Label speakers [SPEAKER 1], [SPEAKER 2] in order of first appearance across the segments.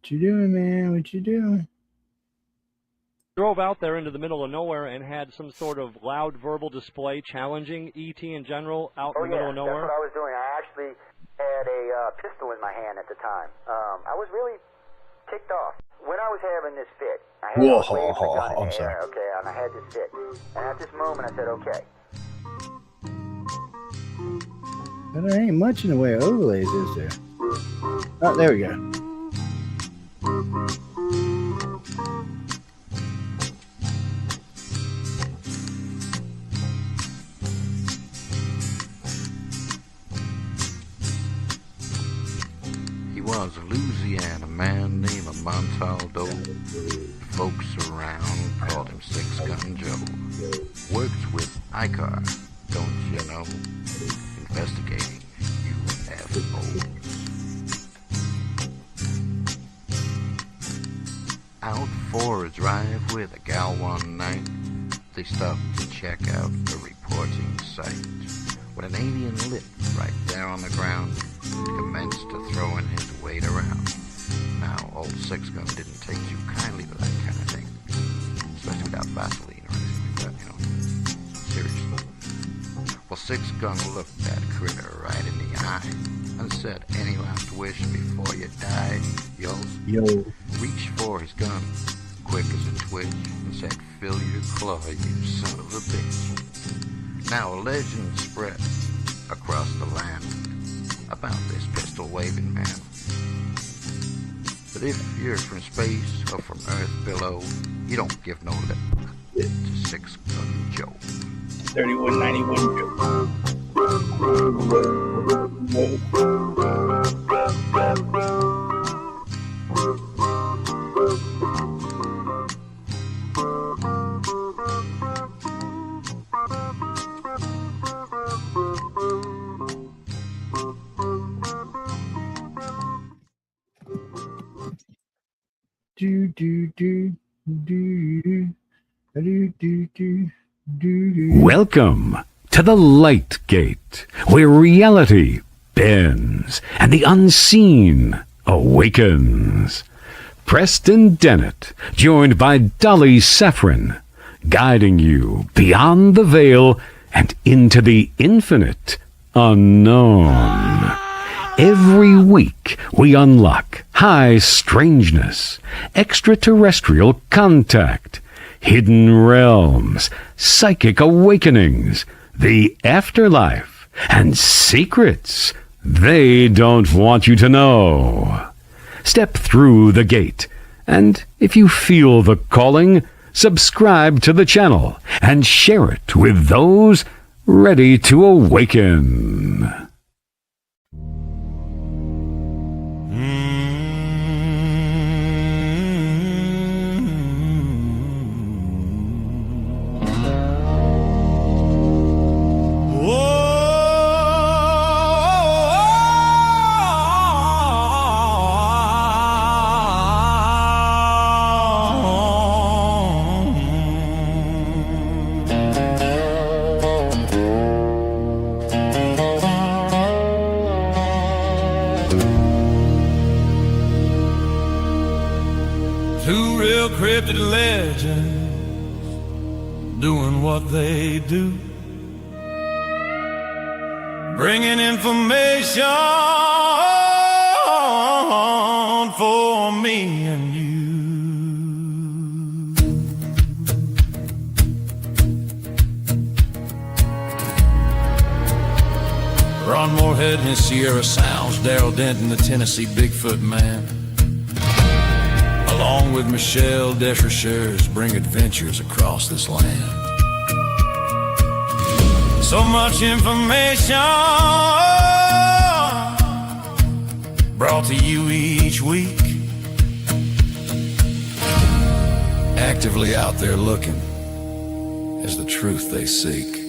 [SPEAKER 1] What you doing, man? What you doing?
[SPEAKER 2] Drove out there into the middle of nowhere and had some sort of loud verbal display challenging ET in general out in the middle of nowhere?
[SPEAKER 3] That's what I was doing. I actually had a pistol in my hand at the time. I was really ticked off. When I was having this fit, I had
[SPEAKER 1] Whoa,
[SPEAKER 3] waving the gun in
[SPEAKER 1] I'm
[SPEAKER 3] the
[SPEAKER 1] sorry.
[SPEAKER 3] air, okay, and I had this fit. And at this moment, I said, okay.
[SPEAKER 1] But there ain't much in the way of overlays, is there? Oh, there we go.
[SPEAKER 4] He was a Louisiana man named Montaldo. Folks around called him Six Gun Joe. Worked with ICAR, don't you know? Investigating UFOs. Out for a drive with a gal one night, they stopped to check out a reporting site. When an alien lit right there on the ground, commenced to throwing his weight around. Now, old Six Gun didn't take too kindly to that kind of thing, especially without Vaseline or anything like that, you know. Seriously. Well, Six Gun looked that critter right in the eye and said, "Any last wish before you die?" Yo. Reached for his gun, quick as a twitch, and said, "Fill your claw, you son of a bitch." Now a legend spread across the land about this pistol-waving man. But if you're from space or from Earth below, you don't give no lip to Six Gun Joe.
[SPEAKER 1] 3191 Joe.
[SPEAKER 5] Welcome to the Light Gate, where reality bends and the unseen awakens. Preston Dennett, joined by Dolly Saffron, guiding you beyond the veil and into the infinite unknown. Every week, we unlock high strangeness, extraterrestrial contact, hidden realms, psychic awakenings, the afterlife, and secrets they don't want you to know. Step through the gate, and if you feel the calling, subscribe to the channel and share it with those ready to awaken.
[SPEAKER 6] Two real cryptid legends doing what they do, bringing information for me and you. Ron Moorhead and his Sierra Sounds, Daryl Denton, the Tennessee Bigfoot Man, along with Michelle Desrochers, bring adventures across this land. So much information brought to you each week, actively out there looking as the truth they seek.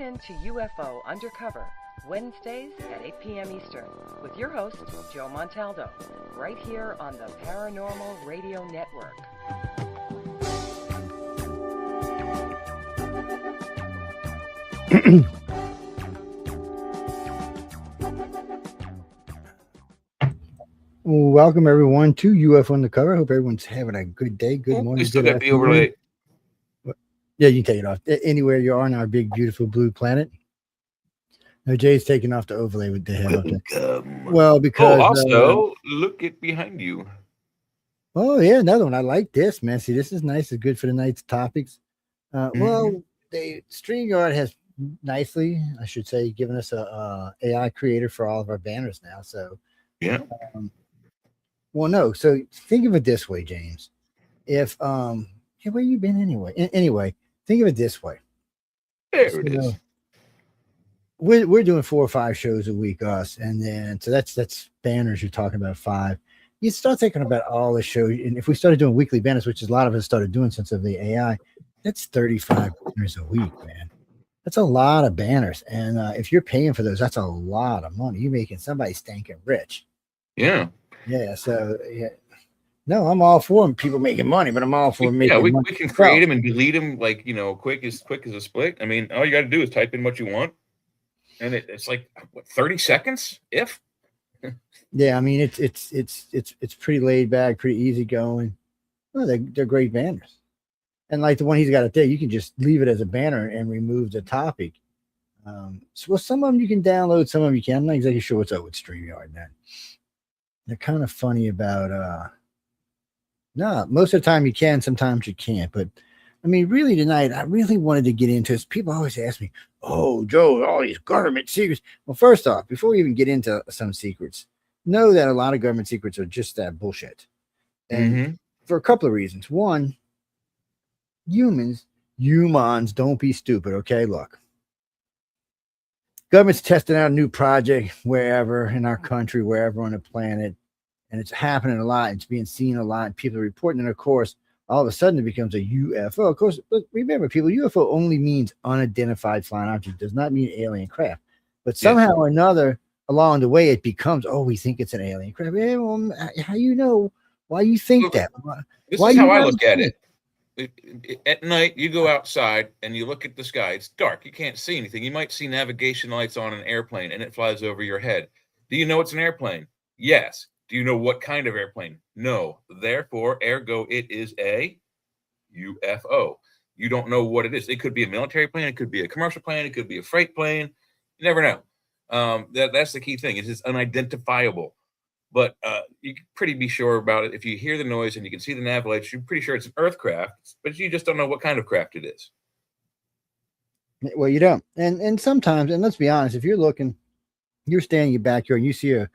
[SPEAKER 7] in to UFO Undercover, Wednesdays at 8 p.m. Eastern, with your host, Joe Montaldo, right here on the Paranormal Radio Network.
[SPEAKER 1] Welcome everyone to UFO Undercover. Hope everyone's having a good day. Good morning.
[SPEAKER 8] We still
[SPEAKER 1] good
[SPEAKER 8] got the
[SPEAKER 1] afternoon.
[SPEAKER 8] overlay.
[SPEAKER 1] Yeah, you can take it off. Anywhere you're on our big, beautiful blue planet. No, Jay's taking off the overlay with the head up there. Well, because
[SPEAKER 8] also look at behind you.
[SPEAKER 1] Oh yeah, another one. I like this, man. See, this is nice. It's good for the night's topics. Well, the StreamYard has nicely, I should say, given us a AI creator for all of our banners now. So
[SPEAKER 8] yeah.
[SPEAKER 1] Well, no. So think of it this way, James. If hey, where you been anyway? Anyway, think of it this way.
[SPEAKER 8] There it is.
[SPEAKER 1] We're doing 4 or 5 shows a week, us, and then so that's banners. You're talking about 5. You start thinking about all the shows, and if we started doing weekly banners, which is a lot of us started doing since of the AI, that's 35 banners a week, man. That's a lot of banners, and if you're paying for those, that's a lot of money. You're making somebody stinking rich.
[SPEAKER 8] Yeah.
[SPEAKER 1] Yeah. So yeah. No, I'm all for people making money, but I'm all for making money.
[SPEAKER 8] We can create them and delete them like, quick as a split. I mean, all you got to do is type in what you want, and it's like what, 30 seconds, if.
[SPEAKER 1] Yeah, I mean it's pretty laid back, pretty easy going. Well, they're great banners, and like the one he's got up there, you can just leave it as a banner and remove the topic. So some of them you can download, some of them you can't. I'm not exactly sure what's up with StreamYard now. They're kind of funny about no, most of the time you can, sometimes you can't. But I mean, really tonight, I really wanted to get into this. People always ask me, "Oh, Joe, all these government secrets." Well, first off, before we even get into some secrets, know that a lot of government secrets are just that bullshit. And for a couple of reasons. One, humans don't be stupid. Okay, look. Government's testing out a new project wherever in our country, wherever on the planet, and it's happening a lot. It's being seen a lot. And people are reporting, and of course, all of a sudden it becomes a UFO. Of course, but remember, people, UFO only means unidentified flying object. Does not mean alien craft. But somehow or another, along the way, it becomes, oh, we think it's an alien craft. Yeah, well, how you know? Why you think that?
[SPEAKER 8] This is how I look at it. At night, you go outside and you look at the sky. It's dark. You can't see anything. You might see navigation lights on an airplane and it flies over your head. Do you know it's an airplane? Yes. Do you know what kind of airplane? No. Therefore, ergo, it is a UFO. You don't know what it is. It could be a military plane. It could be a commercial plane. It could be a freight plane. You never know. That's the key thing. It's just unidentifiable. But you can pretty be sure about it. If you hear the noise and you can see the nav lights, you're pretty sure it's an Earth craft, but you just don't know what kind of craft it is.
[SPEAKER 1] Well, you don't. And sometimes, and let's be honest, if you're looking, you're standing in your backyard and you see a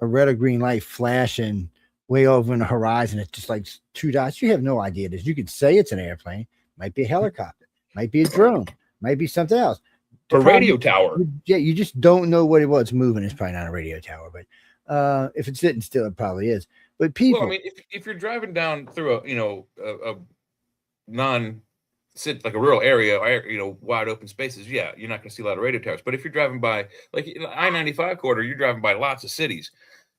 [SPEAKER 1] red or green light flashing way over in the horizon, it's just like 2 dots. You have no idea it is. You could say it's an airplane, might be a helicopter, might be a drone, might be something else.
[SPEAKER 8] A radio tower.
[SPEAKER 1] Yeah, you just don't know what it was moving. It's probably not a radio tower, but if it's sitting still, it probably is. But people,
[SPEAKER 8] well, I mean, if you're driving down through a like a rural area, wide open spaces, yeah, you're not going to see a lot of radio towers. But if you're driving by like I-95 corridor, you're driving by lots of cities.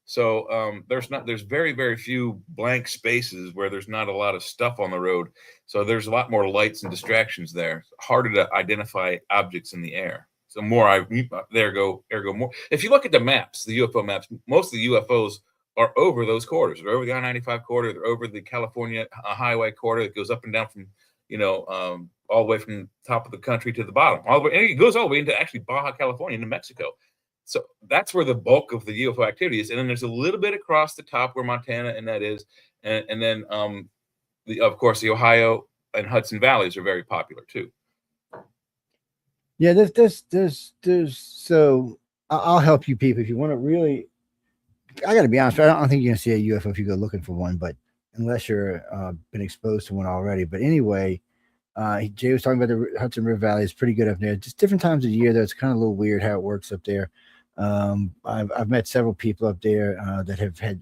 [SPEAKER 8] So there's very, very few blank spaces where there's not a lot of stuff on the road. So there's a lot more lights and distractions there. Harder to identify objects in the air. So more, ergo more. If you look at the maps, the UFO maps, most of the UFOs are over those corridors. They're over the I-95 corridor. They're over the California highway corridor that goes up and down from, all the way from the top of the country to the bottom. All the way, and it goes all the way into actually Baja California, into Mexico. So that's where the bulk of the UFO activity is. And then there's a little bit across the top where Montana and that is. And then, of course, the Ohio and Hudson valleys are very popular too.
[SPEAKER 1] Yeah, there's so I'll help you people if you want to really. I got to be honest, I don't think you're gonna see a UFO if you go looking for one, but unless you're been exposed to one already. But anyway, Jay was talking about the Hudson River Valley. It's pretty good up there. Just different times of the year, though. It's kind of a little weird how it works up there. I've met several people up there that have had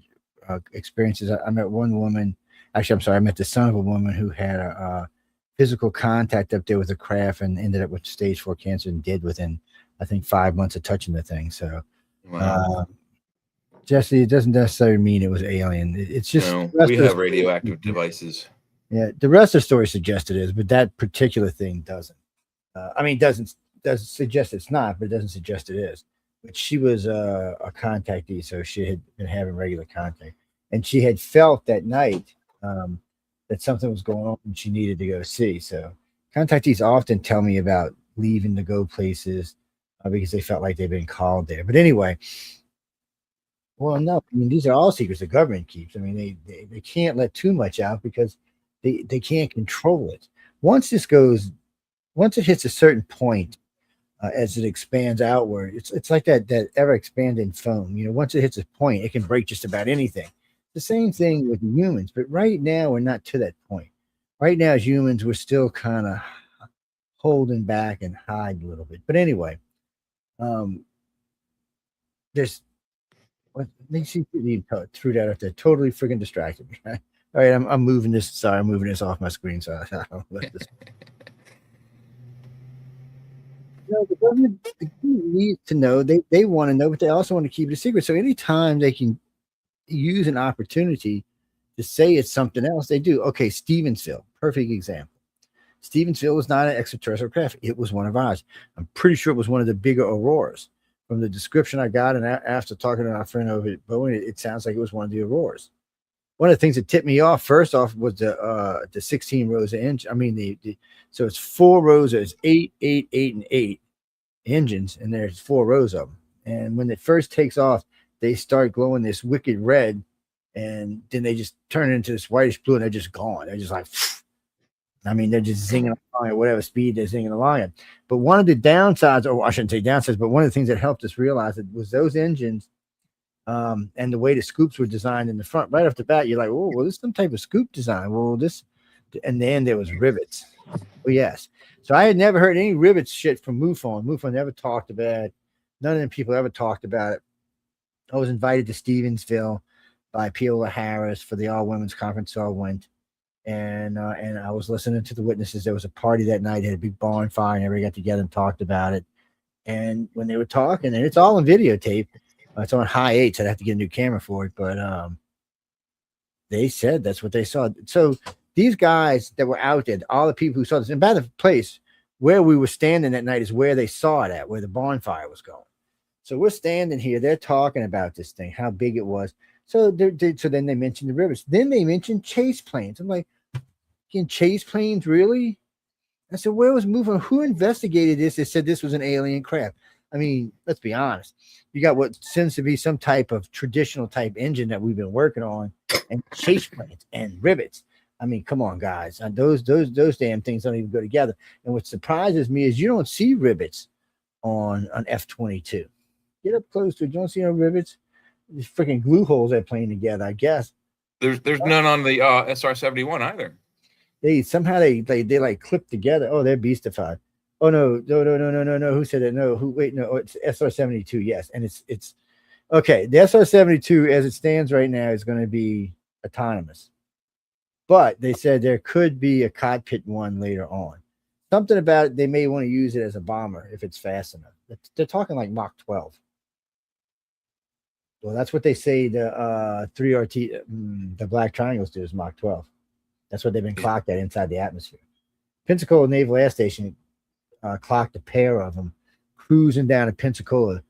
[SPEAKER 1] experiences. I met one woman. Actually, I'm sorry. I met the son of a woman who had physical contact up there with the craft and ended up with stage 4 cancer and dead within, I think, 5 months of touching the thing. So,
[SPEAKER 8] Wow.
[SPEAKER 1] Jesse, it doesn't necessarily mean it was alien. It's just
[SPEAKER 8] No,
[SPEAKER 1] the rest
[SPEAKER 8] we
[SPEAKER 1] of the
[SPEAKER 8] have
[SPEAKER 1] story-
[SPEAKER 8] radioactive devices.
[SPEAKER 1] Yeah, the rest of the story suggests it is, but that particular thing doesn't. Doesn't suggest it's not, but it doesn't suggest it is. But she was a contactee, so she had been having regular contact, and she had felt that night that something was going on, and she needed to go see. So, contactees often tell me about leaving to go places because they felt like they've been called there. But anyway, well, no, I mean these are all secrets the government keeps. I mean they can't let too much out because they can't control it. Once it hits a certain point, as it expands outward, it's like that ever expanding foam. You know, once it hits a point, it can break just about anything. The same thing with humans, but right now we're not to that point. Right now, as humans, we're still kind of holding back and hide a little bit. But anyway, there's what makes you threw that up there. Totally freaking distracted me. All right, I'm moving this. Sorry, I'm moving this off my screen. So I don't let this. The government needs to know. They want to know, but they also want to keep it a secret. So anytime they can use an opportunity to say it's something else, they do. Okay, Stevensville, perfect example. Stevensville was not an extraterrestrial craft. It was one of ours. I'm pretty sure it was one of the bigger auroras. From the description I got, and after talking to our friend over at Boeing, it sounds like it was one of the auroras. One of the things that tipped me off first off was the 16 rows of engine. I mean so it's 4 rows. It's 8, 8, 8, and 8 engines, and there's 4 rows of them. And when it first takes off, they start glowing this wicked red, and then they just turn into this whitish blue, and they're just gone. They're just like, I mean, they're just zinging along at whatever speed they're zinging along at. But one of the downsides, or I shouldn't say downsides, but one of the things that helped us realize it was those engines and the way the scoops were designed in the front. Right off the bat, you're like, oh, well, this is some type of scoop design. Well, and then there was rivets. Oh, yes. So I had never heard any rivets shit from MUFON. MUFON never talked about it. None of them people ever talked about it. I was invited to Stevensville by Peola Harris for the all women's conference, so I went. And I was listening to the witnesses. There was a party that night, had a big bonfire, and everybody got together and talked about it. And when they were talking, and it's all on videotape, it's on high 8, so I'd have to get a new camera for it. But they said that's what they saw. So these guys that were out there, all the people who saw this, and by the place where we were standing that night is where they saw it at, where the bonfire was going. So we're standing here, they're talking about this thing, how big it was. So then they mentioned the rivers. Then they mentioned chase planes. I'm like, can chase planes really? I said, where was moving? Who investigated this? They said this was an alien craft. I mean, let's be honest. You got what seems to be some type of traditional type engine that we've been working on, and chase planes and rivets. I mean, come on, guys. And those damn things don't even go together. And what surprises me is you don't see rivets on an F-22. Get up close to it. You don't see no rivets. These freaking glue holes they're playing together, I guess.
[SPEAKER 8] There's none on the SR-71 either.
[SPEAKER 1] They somehow they like clip together. Oh, they're beastified. Oh no. Who said that? No, no, it's SR-72. Yes, and it's okay. The SR-72 as it stands right now is going to be autonomous, but they said there could be a cockpit one later on. Something about it, they may want to use it as a bomber if it's fast enough. They're talking like Mach 12. Well, that's what they say the 3RT, the black triangles do is Mach 12. That's what they've been clocked at inside the atmosphere. Pensacola Naval Air Station clocked a pair of them cruising down to Pensacola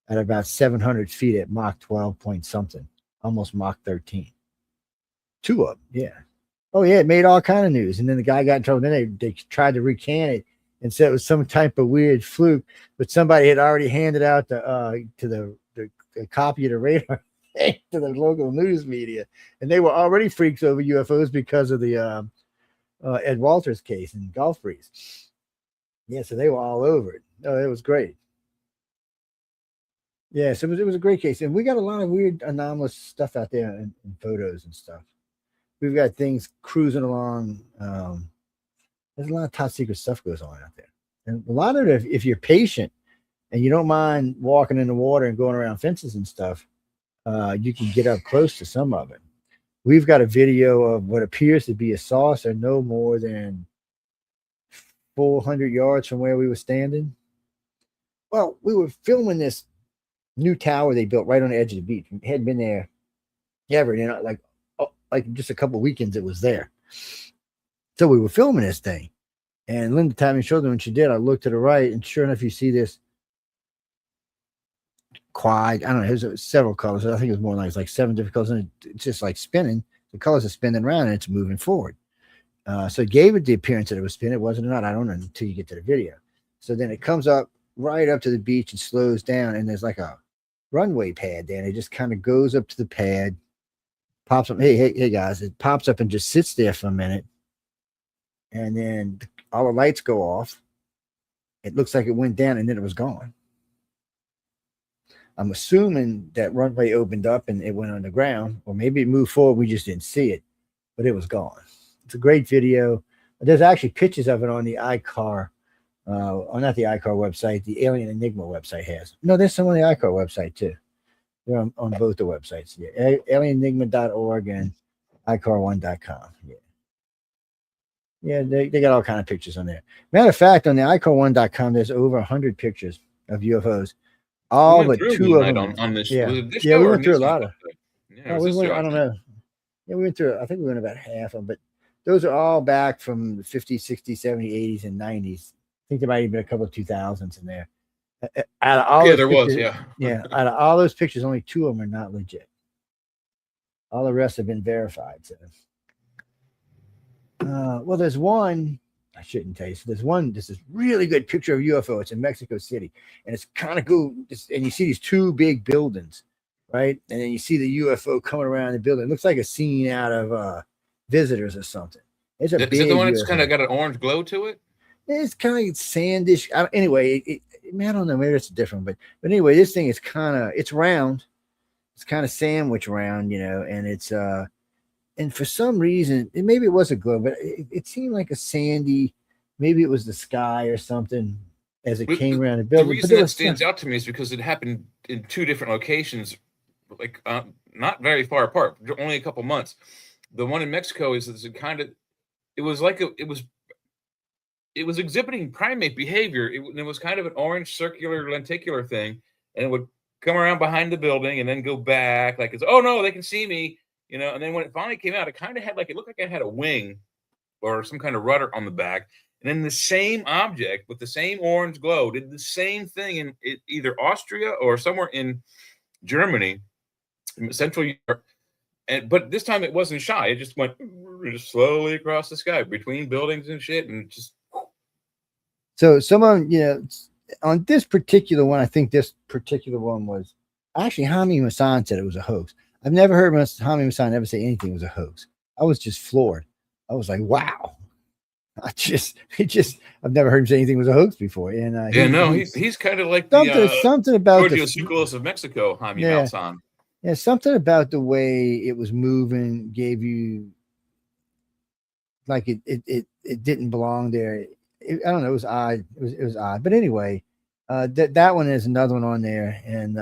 [SPEAKER 1] at about 700 feet at Mach 12 point something, almost Mach 13. 2 of them, yeah. Oh, yeah, it made all kind of news. And then the guy got in trouble. Then they tried to recant it and said it was some type of weird fluke, but somebody had already handed out to the copy of the radar to the local news media, and they were already freaks over UFOs because of the Ed Walters case in Gulf Breeze. Yeah, so they were all over it. Oh, it was great. Yeah, so it was a great case, and we got a lot of weird anomalous stuff out there in photos and stuff. We've got things cruising along. There's a lot of top secret stuff goes on out there, and a lot of it, if you're patient and you don't mind walking in the water and going around fences and stuff, you can get up close to some of it. We've got a video of what appears to be a saucer no more than 400 yards from where we were standing. Well, we were filming this new tower they built right on the edge of the beach. It hadn't been there ever, like just a couple of weekends it was there. So we were filming this thing. And Linda Timing showed them when she did. I looked to the right, and sure enough, you see this quad. I don't know, it was several colors. I think it was more like 7 different colors, and it's just like spinning. The colors are spinning around, and it's moving forward. So it gave it the appearance that it was spinning. It wasn't or not. I don't know until you get to the video. So then it comes up right up to the beach and slows down, and there's like a runway pad there, and it just kind of goes up to the pad, pops up. Hey, guys! It pops up and just sits there for a minute, and then all the lights go off. It looks like it went down, and then it was gone. I'm assuming that runway opened up and it went underground, or maybe it moved forward. We just didn't see it, but it was gone. It's a great video. There's actually pictures of it on the iCar, or not the iCar website, the Alien Enigma website has. No, there's some on the iCar website too. They're on both the websites. Yeah, alienenigma.org and iCar1.com. Yeah, they got all kind of pictures on there. Matter of fact, on the iCar1.com, there's over 100 pictures of UFOs. All but 2 of them.
[SPEAKER 8] On this,
[SPEAKER 1] yeah,
[SPEAKER 8] this
[SPEAKER 1] yeah, we
[SPEAKER 8] show
[SPEAKER 1] went through a
[SPEAKER 8] or
[SPEAKER 1] lot of.
[SPEAKER 8] Yeah,
[SPEAKER 1] I don't know. Yeah, we went through. I think we went about half of them, but those are all back from the 50s, 60s, 70s, 80s, and 90s. I think there might even be a couple of 2000s in there. Out of all
[SPEAKER 8] there
[SPEAKER 1] pictures,
[SPEAKER 8] was.
[SPEAKER 1] Yeah. Out of all those pictures, only 2 of them are not legit. All the rest have been verified. So, well, there's one. I shouldn't tell you. So there's one. This is really good picture of UFO. It's in Mexico City, and it's kind of cool. And you see these 2 big buildings, right? And then you see the UFO coming around the building. It looks like a scene out of Visitors or something. It's a
[SPEAKER 8] Is
[SPEAKER 1] big
[SPEAKER 8] it the one that's
[SPEAKER 1] UFO.
[SPEAKER 8] kind of got an orange glow to it?
[SPEAKER 1] It's kind of sandish. Anyway, I don't know. Maybe it's different, but anyway, this thing is it's round. It's kind of sandwich round, and it's and for some reason, maybe it was a glow, but it seemed like a sandy. Maybe it was the sky or something as it came around the building.
[SPEAKER 8] The reason that stands out to me is because it happened in 2 different locations, like not very far apart, only a couple months. The one in Mexico is it was exhibiting primate behavior. It was kind of an orange circular lenticular thing, and it would come around behind the building and then go back like oh no, they can see me. And then when it finally came out, it kind of had it looked like it had a wing or some kind of rudder on the back. And then the same object with the same orange glow did the same thing in either Austria or somewhere in Germany, in Central Europe. But this time it wasn't shy. It just went slowly across the sky between buildings and shit. And just.
[SPEAKER 1] So someone, on this particular one, I think this particular one was actually Hami Masan said it was a hoax. I've never heard Hami Masan ever say anything was a hoax. I was just floored. I was like, wow. I've never heard him say anything was a hoax before. And
[SPEAKER 8] he's kind of like
[SPEAKER 1] something about
[SPEAKER 8] the Succulus of Mexico, Hami Masan.
[SPEAKER 1] Yeah, something about the way it was moving gave you like it didn't belong there. I don't know. It was odd. It was odd. But anyway, that one is another one on there, and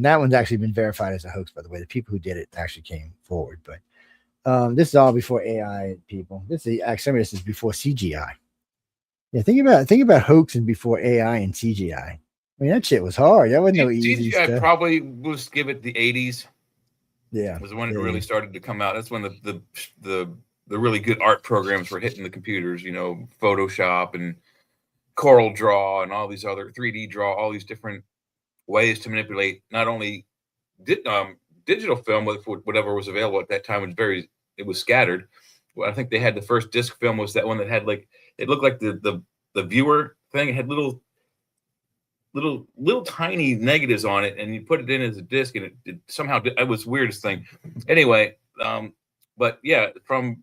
[SPEAKER 1] that one's actually been verified as a hoax. By the way, the people who did it actually came forward. But this is all before AI people. Some of this is before CGI. Yeah, think about hoaxing before AI and CGI. I mean, that shit was hard. That wasn't no easy
[SPEAKER 8] CGI
[SPEAKER 1] stuff.
[SPEAKER 8] probably was give it the 80s.
[SPEAKER 1] Yeah,
[SPEAKER 8] was when it really started to come out. That's when the really good art programs were hitting the computers. Photoshop and Coral Draw and all these other 3D Draw, all these different ways to manipulate not only digital film with whatever was available at that time. It was scattered. Well, I think they had the first disc film was that one that had it looked like the viewer thing. It had little tiny negatives on it, and you put it in as a disc, and it somehow it was the weirdest thing. Anyway, but yeah, from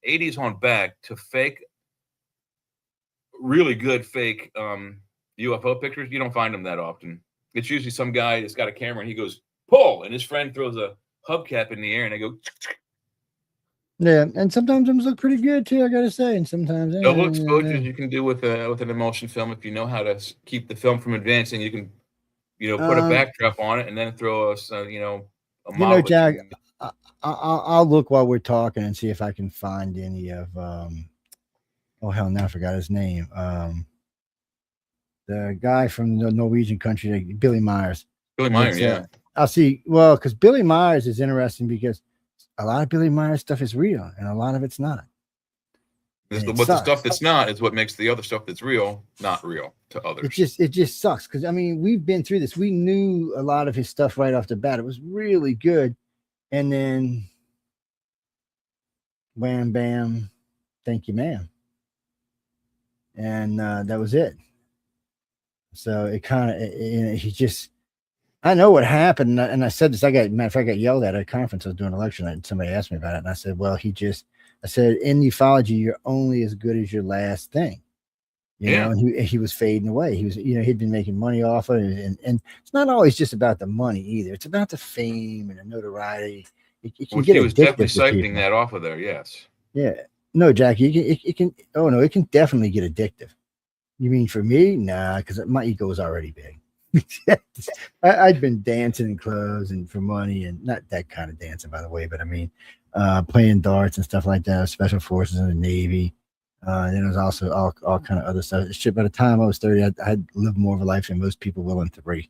[SPEAKER 8] 80s on back to really good fake UFO pictures, you don't find them that often. It's usually some guy that's got a camera and he goes pull, and his friend throws a hubcap in the air, and they go.
[SPEAKER 1] Yeah, and sometimes them look pretty good too. I gotta say, and sometimes
[SPEAKER 8] double exposures you can do with an emulsion film if you know how to keep the film from advancing. You can, put a backdrop on it and then throw a model.
[SPEAKER 1] Jack, I'll look while we're talking and see if I can find any of oh hell, now I forgot his name. The guy from the Norwegian country, like Billy Myers.
[SPEAKER 8] Billy Meyer,
[SPEAKER 1] It's,
[SPEAKER 8] yeah.
[SPEAKER 1] I'll see. Well, because Billy Myers is interesting because a lot of Billy Myers stuff is real and a lot of it's not.
[SPEAKER 8] This,
[SPEAKER 1] And it
[SPEAKER 8] what the
[SPEAKER 1] sucks.
[SPEAKER 8] stuff that's not is what makes the other stuff that's real not real to others.
[SPEAKER 1] It just sucks because I mean we've been through this. We knew a lot of his stuff right off the bat. It was really good, and then wham bam, thank you, ma'am, and that was it. So it kind of he just. I know what happened, and I said this. Matter of fact, I got yelled at a conference I was doing an election night, and somebody asked me about it, and I said, "Well, I said in ufology, you're only as good as your last thing." You know, and he was fading away. He was, he'd been making money off of it, and it's not always just about the money either. It's about the fame and the notoriety. It can get
[SPEAKER 8] he was definitely
[SPEAKER 1] addictive to
[SPEAKER 8] siphoning
[SPEAKER 1] people.
[SPEAKER 8] that off of there. Yes.
[SPEAKER 1] Yeah. No, Jackie, it can. Oh no, it can definitely get addictive. You mean for me? Nah, because my ego is already big. I'd been dancing in clubs and for money, and not that kind of dancing, by the way, but I mean, playing darts and stuff like that. Special forces in the Navy. Then there was also all kind of other stuff. Shit, by the time I was 30, I'd lived more of a life than most people will in 3.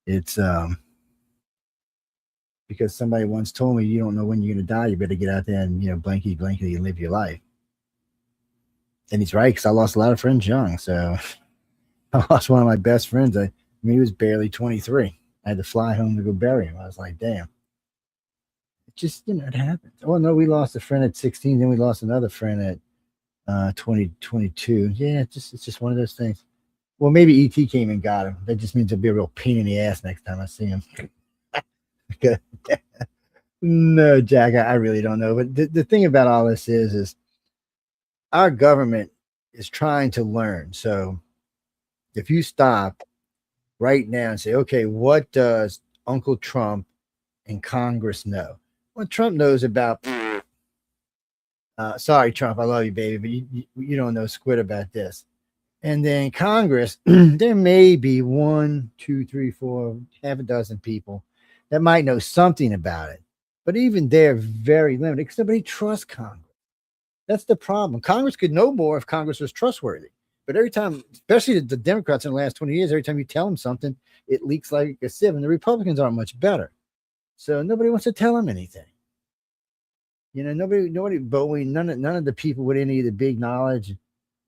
[SPEAKER 1] It's because somebody once told me, you don't know when you're gonna die. You better get out there and blankety blankety and live your life. And he's right, because I lost a lot of friends young. So I lost one of my best friends. I mean, he was barely 23. I had to fly home to go bury him. I was like, damn. It just, it happens. Oh, no, we lost a friend at 16. Then we lost another friend at 2022. Yeah, it's just one of those things. Well, maybe ET came and got him. That just means it'll be a real pain in the ass next time I see him. No, Jack, I really don't know. But the thing about all this is our government is trying to learn. So if you stop right now and say, okay, what does Uncle Trump and Congress know? Well, Trump knows about, sorry, Trump, I love you, baby, but you don't know squid about this. And then Congress, there may be 1, 2, 3, 4, half a dozen people that might know something about it. But even they're very limited because nobody trusts Congress. That's the problem. Congress could know more if Congress was trustworthy. But every time, especially the Democrats in the last 20 years, every time you tell them something, it leaks like a sieve. And the Republicans aren't much better. So nobody wants to tell them anything. Nobody, Boeing, none of the people with any of the big knowledge,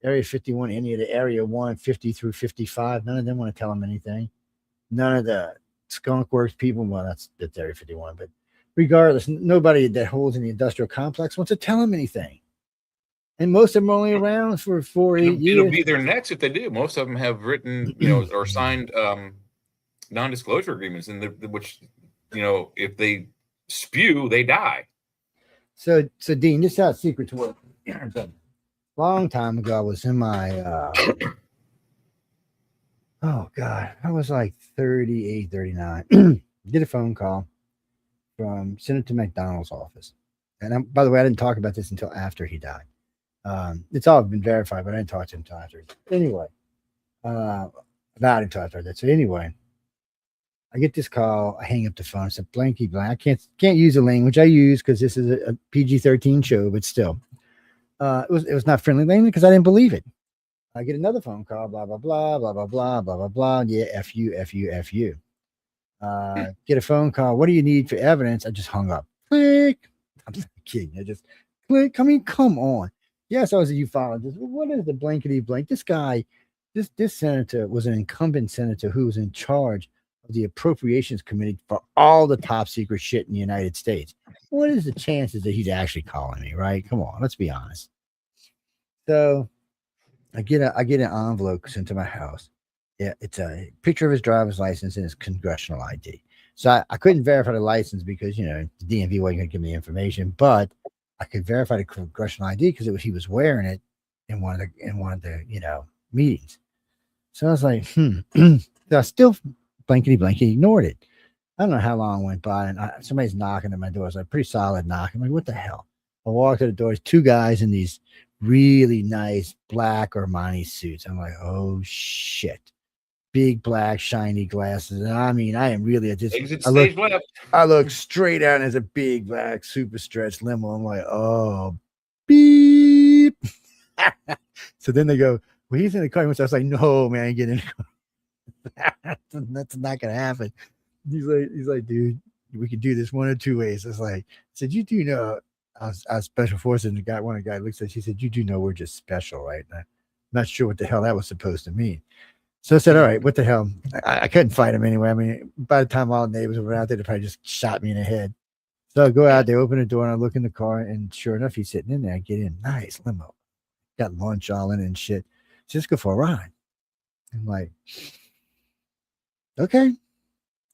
[SPEAKER 1] Area 51, any of the Area 1, 50 through 55, none of them want to tell them anything. None of the Skunk Works people, well, that's Area 51, but regardless, nobody that holds in the industrial complex wants to tell them anything. And most of them are only around for 4, 8 years.
[SPEAKER 8] It'll be their next if they do. Most of them have written, or signed non-disclosure agreements, in which, if they spew, they die.
[SPEAKER 1] So Dean, this is how secrets work. A long time ago, I was in my, oh God, I was like 38, 39. Did a phone call from Senator McDonald's office. And by the way, I didn't talk about this until after he died. It's all been verified, but I didn't talk to him until after. Anyway, about until after that. So anyway, I get this call. I hang up the phone. I said, blanky blank. I can't use the language I use because this is a PG-13 show, but still, it was not friendly language because I didn't believe it. I get another phone call. Blah blah blah blah blah blah blah blah blah. Yeah, f you. Get a phone call. What do you need for evidence? I just hung up. Click. I'm not kidding. I just click. I mean, come on. Yes, I was a ufologist. What is the blankety blank? This guy, this senator was an incumbent senator who was in charge of the Appropriations Committee for all the top secret shit in the United States. What is the chances that he's actually calling me, right? Come on, let's be honest. So I get an envelope sent to my house. Yeah, it's a picture of his driver's license and his congressional ID. So I couldn't verify the license because, the DMV wasn't going to give me the information, but I could verify the congressional ID because he was wearing it in one of the meetings. So I was like, So I still blankety ignored it. I don't know how long went by, and somebody's knocking at my door. It's like pretty solid knock. I'm like, what the hell? I walk to the door. There's 2 guys in these really nice black Armani suits. I'm like, oh shit. Big black shiny glasses. And I mean, I am really I look straight out as a big black super stretched limo. I'm like, oh beep. So then they go, well, he's in the car. So I was like, no, man, get in the car. That's not gonna happen. He's like, dude, we could do this one of two ways. It's like, I said, you do know I was special forces, and one of the guy looks at, she said, you do know we're just special, right? And I'm not sure what the hell that was supposed to mean. So I said, all right, what the hell? I couldn't fight him anyway. I mean, by the time all the neighbors were out there, they probably just shot me in the head. So I go out there, open the door, and I look in the car, and sure enough, he's sitting in there. I get in, nice limo, got lunch all in and shit. Just go for a ride. I'm like, okay.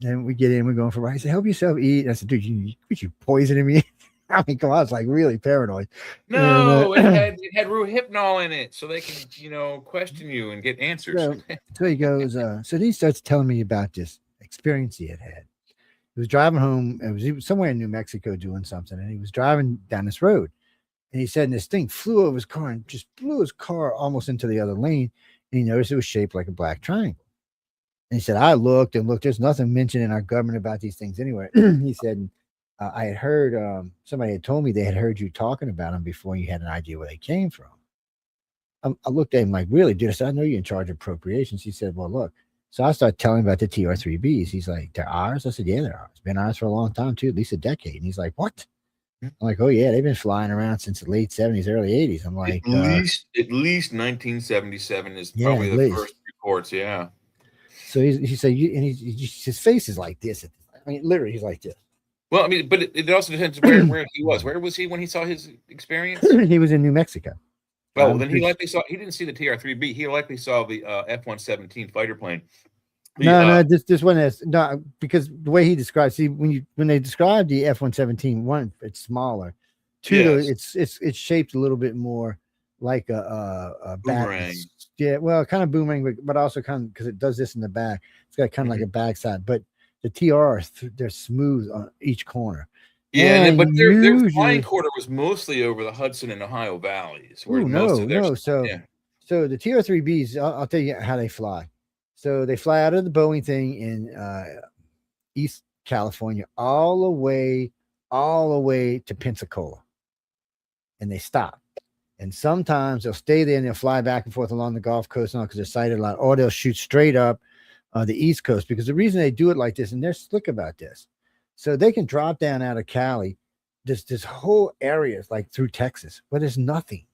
[SPEAKER 1] And we get in, we're going for a ride. He said, help yourself eat. And I said, dude, you poisoning me? I mean, come on, I was like really paranoid.
[SPEAKER 8] No, it had Rohypnol in it, so they can, question you and get answers.
[SPEAKER 1] So he goes, so then he starts telling me about this experience he had. He was driving home. He was somewhere in New Mexico doing something, and he was driving down this road. And he said, this thing flew over his car and just blew his car almost into the other lane. And he noticed it was shaped like a black triangle. And he said, I looked and looked. There's nothing mentioned in our government about these things anywhere. He said, I had heard, somebody had told me they had heard you talking about them before you had an idea where they came from. I looked at him like, really, dude? I said, I know you're in charge of appropriations. He said, well, look. So I started telling him about the TR-3Bs. He's like, they're ours? I said, yeah, they're ours. Been ours for a long time, too, at least a decade. And he's like, what? I'm like, oh, yeah, they've been flying around since the late 70s, early 80s. I'm like,
[SPEAKER 8] at least 1977 is probably the first reports, yeah.
[SPEAKER 1] So he said, his face is like this. I mean, literally, he's like this.
[SPEAKER 8] Well, I mean, but it also depends where he was. Where was he when he saw his experience?
[SPEAKER 1] He was in New Mexico.
[SPEAKER 8] Well, then he didn't see the TR-3B. He likely saw the F-117 fighter plane.
[SPEAKER 1] This one is no, because the way he describes, see, when they describe the F-117, one, it's smaller. Two, yes. It's shaped a little bit more like a
[SPEAKER 8] boomerang.
[SPEAKER 1] Yeah, well, kind of boomerang, but also kind of because it does this in the back. It's got kind of like a backside, but the TR, they're smooth on each corner.
[SPEAKER 8] Yeah, but their flying quarter was mostly over the Hudson and Ohio valleys.
[SPEAKER 1] So the TR-3Bs, I'll tell you how they fly. So they fly out of the Boeing thing in East California all the way to Pensacola, and they stop. And sometimes they'll stay there and they'll fly back and forth along the Gulf Coast because they're sighted a lot, or they'll shoot straight up the East Coast, because the reason they do it like this, and they're slick about this, so they can drop down out of Cali, this whole area is like through Texas, where there's nothing.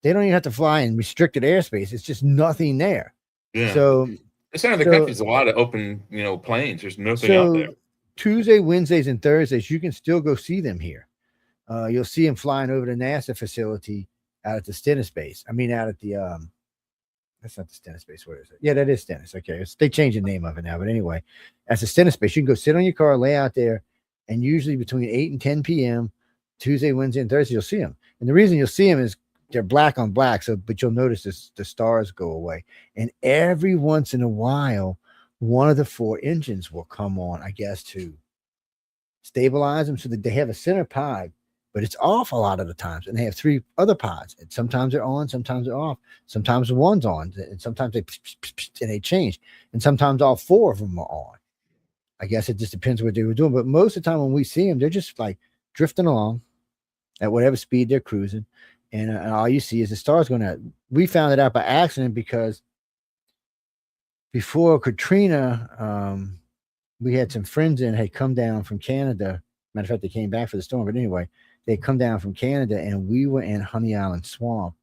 [SPEAKER 1] They don't even have to fly in restricted airspace. It's just nothing there.
[SPEAKER 8] Yeah.
[SPEAKER 1] So
[SPEAKER 8] the center of the country is a lot of open, plains. There's nothing out there.
[SPEAKER 1] Tuesday, Wednesdays, and Thursdays, you can still go see them here. You'll see them flying over the NASA facility out at the Stennis base. I mean, out at the that's not the Stennis base. What is it? Yeah, that is Stennis. Okay, they changed the name of it now, but anyway, that's the Stennis base. You can go sit on your car, lay out there, and usually between 8 and 10 p.m. Tuesday, Wednesday, and Thursday, you'll see them. And the reason you'll see them is they're black on black. So, but you'll notice the stars go away, and every once in a while, one of the four engines will come on, I guess, to stabilize them so that they have a center pod, but it's off a lot of the times, and they have three other pods, and sometimes they're on, sometimes they're off, sometimes the one's on, and sometimes they change, and sometimes all four of them are on. I guess it just depends what they were doing, but most of the time when we see them, they're just like drifting along at whatever speed they're cruising, and all you see is the stars going out. We found it out by accident because before Katrina, we had some friends had come down from Canada. Matter of fact, they came back for the storm, but anyway, they come down from Canada, and we were in Honey Island Swamp,